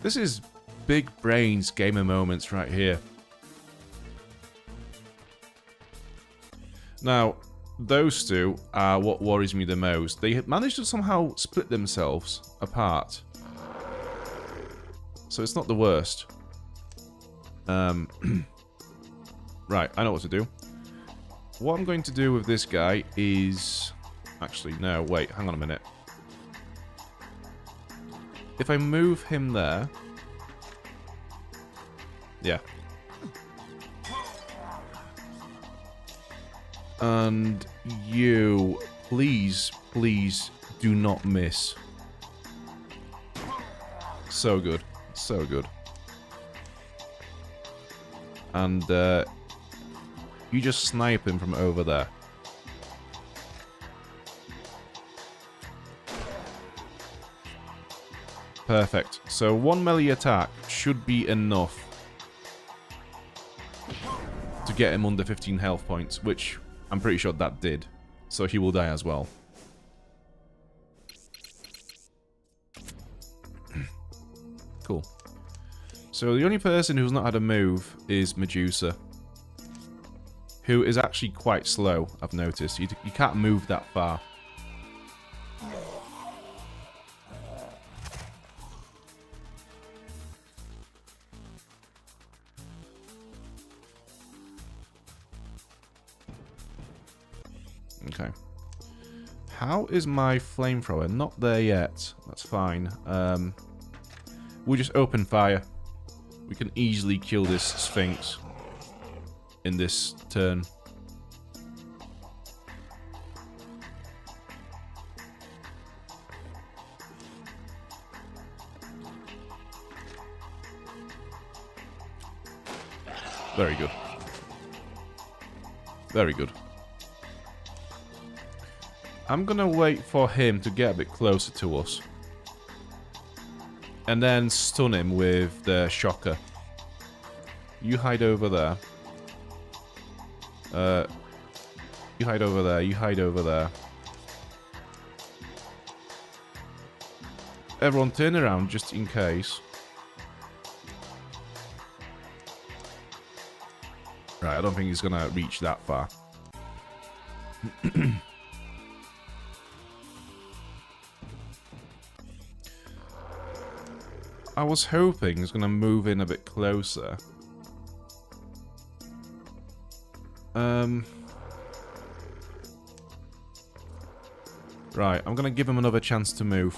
This is big brains gamer moments right here. Now, those 2 are what worries me the most. They managed to somehow split themselves apart. So it's not the worst. Right, I know what to do. What I'm going to do with this guy is... Actually, no, wait, hang on a minute. If I move him there... Yeah. And you, please, please do not miss. So good. So good. And you just snipe him from over there. Perfect. So one melee attack should be enough to get him under 15 health points, which I'm pretty sure that did. So he will die as well. Cool. So the only person who's not had a move is Medusa, who is actually quite slow, I've noticed. You can't move that far. Okay. How is my flamethrower? Not there yet. That's fine. We'll just open fire. We can easily kill this Sphinx in this turn. Very good. Very good. I'm gonna wait for him to get a bit closer to us. And then stun him with the shocker. You hide over there. You hide over there. You hide over there. Everyone turn around just in case. Right, I don't think he's gonna reach that far. I was hoping he's gonna move in a bit closer. Right, I'm gonna give him another chance to move.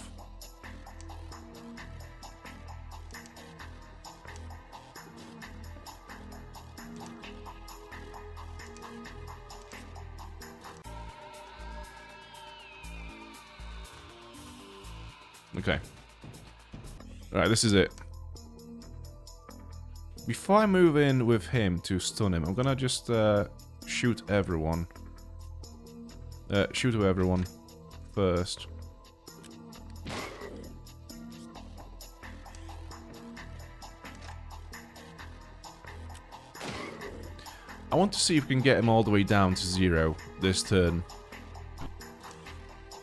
Okay. Alright, this is it. Before I move in with him to stun him, I'm gonna just shoot everyone. Shoot to everyone first. I want to see if we can get him all the way down to 0 this turn.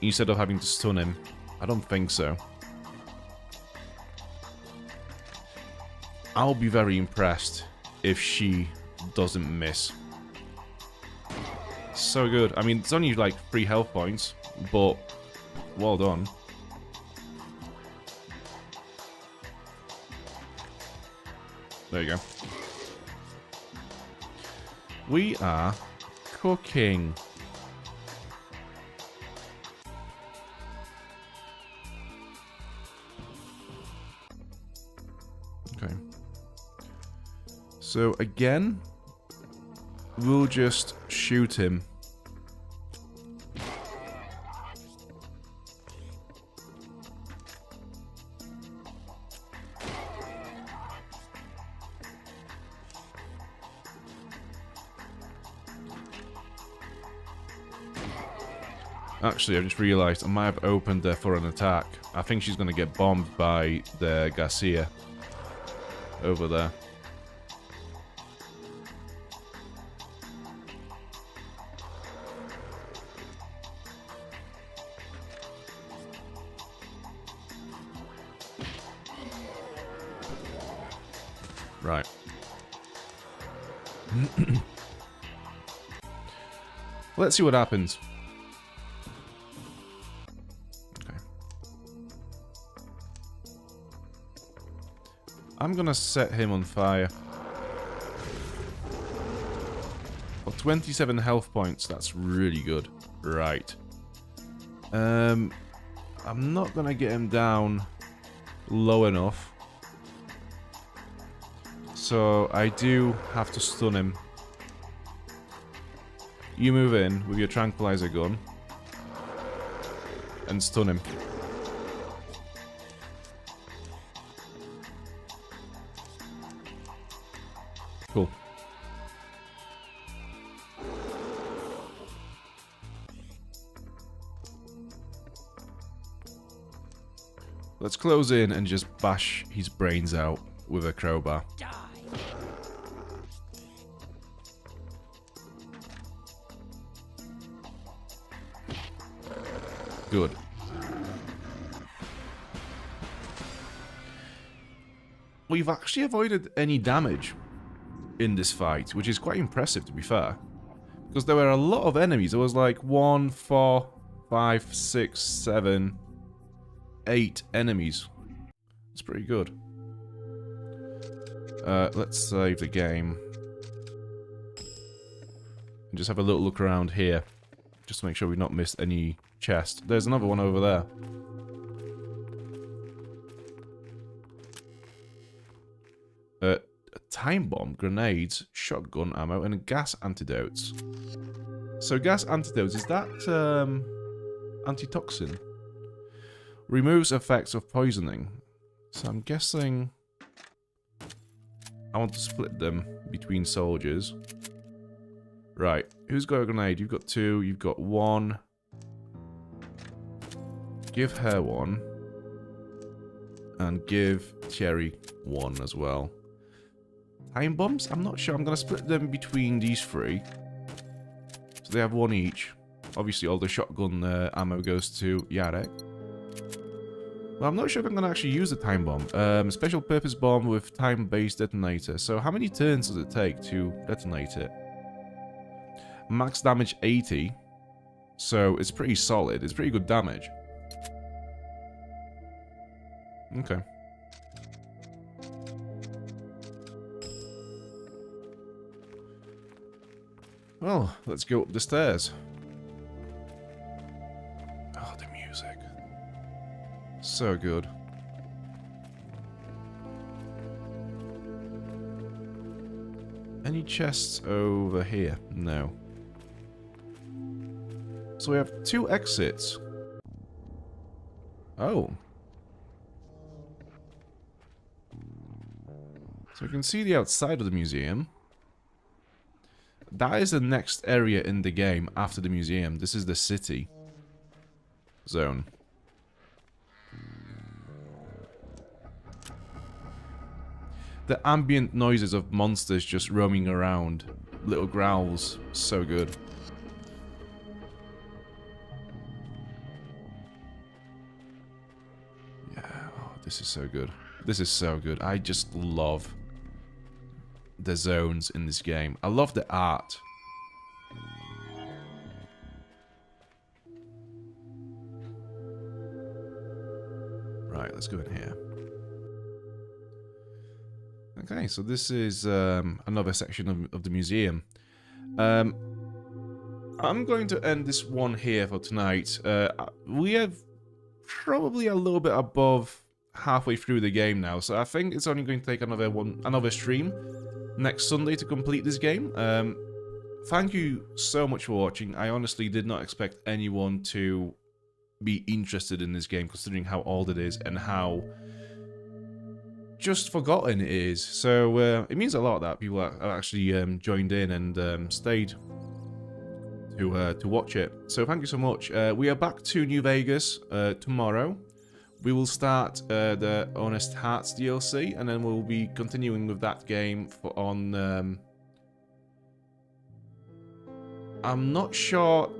Instead of having to stun him. I don't think so. I'll be very impressed if she doesn't miss. So good. I mean, it's only like 3 health points, but well done. There you go. We are cooking. Okay. So again, we'll just shoot him. Actually, I just realised I might have opened there for an attack. I think she's going to get bombed by the Garcia over there. Right. Let's see what happens. I'm gonna set him on fire. For 27 health points, that's really good. Right. I'm not gonna get him down low enough. So I do have to stun him. You move in with your tranquilizer gun. And stun him. Cool. Let's close in and just bash his brains out with a crowbar. Good. We've actually avoided any damage in this fight, which is quite impressive, to be fair. Because there were a lot of enemies. There was like 1, 4, 5, 6, 7, 8 enemies. It's pretty good. Let's save the game. And just have a little look around here. Just to make sure we've not missed any chest. There's another one over there. A time bomb, grenades, shotgun ammo, and gas antidotes. So gas antidotes, is that antitoxin? Removes effects of poisoning. So I'm guessing I want to split them between soldiers. Right, who's got a grenade? You've got 2, you've got 1. Give her 1. And give Thierry 1 as well. Time bombs? I'm not sure. I'm going to split them between these 3. So they have 1 each. Obviously all the shotgun ammo goes to Yarek. Well, I'm not sure if I'm going to actually use the time bomb. Special purpose bomb with time-based detonator. So how many turns does it take to detonate it? Max damage 80. So it's pretty solid. It's pretty good damage. Okay. Well, let's go up the stairs. Oh, the music. So good. Any chests over here? No. So we have 2 exits. Oh. So we can see the outside of the museum. That is the next area in the game after the museum. This is the city zone. The ambient noises of monsters just roaming around. Little growls. So good. Yeah, oh, this is so good. This is so good. I just love the zones in this game. I love the art. Right, let's go in here. Okay, so this is another section of the museum. I'm going to end this one here for tonight. We have probably a little bit above halfway through the game now, so I think it's only going to take another stream next Sunday to complete this game. Thank you so much for watching. I honestly did not expect anyone to be interested in this game, considering how old it is and how just forgotten it is. So it means a lot that people are actually joined in and stayed to watch it. So thank you so much. We are back to New Vegas tomorrow. We will start the Honest Hearts DLC, and then we'll be continuing with that game on... I'm not sure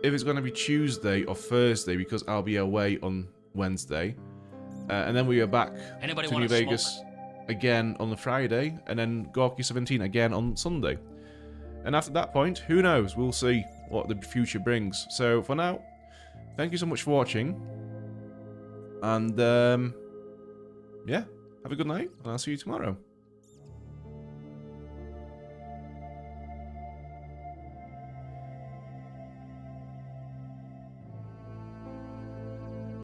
if it's going to be Tuesday or Thursday, because I'll be away on Wednesday. And then we are back to New Vegas again on the Friday, and then Gorky 17 again on Sunday. And after that point, who knows? We'll see what the future brings. So for now, thank you so much for watching. And, yeah, have a good night, and I'll see you tomorrow.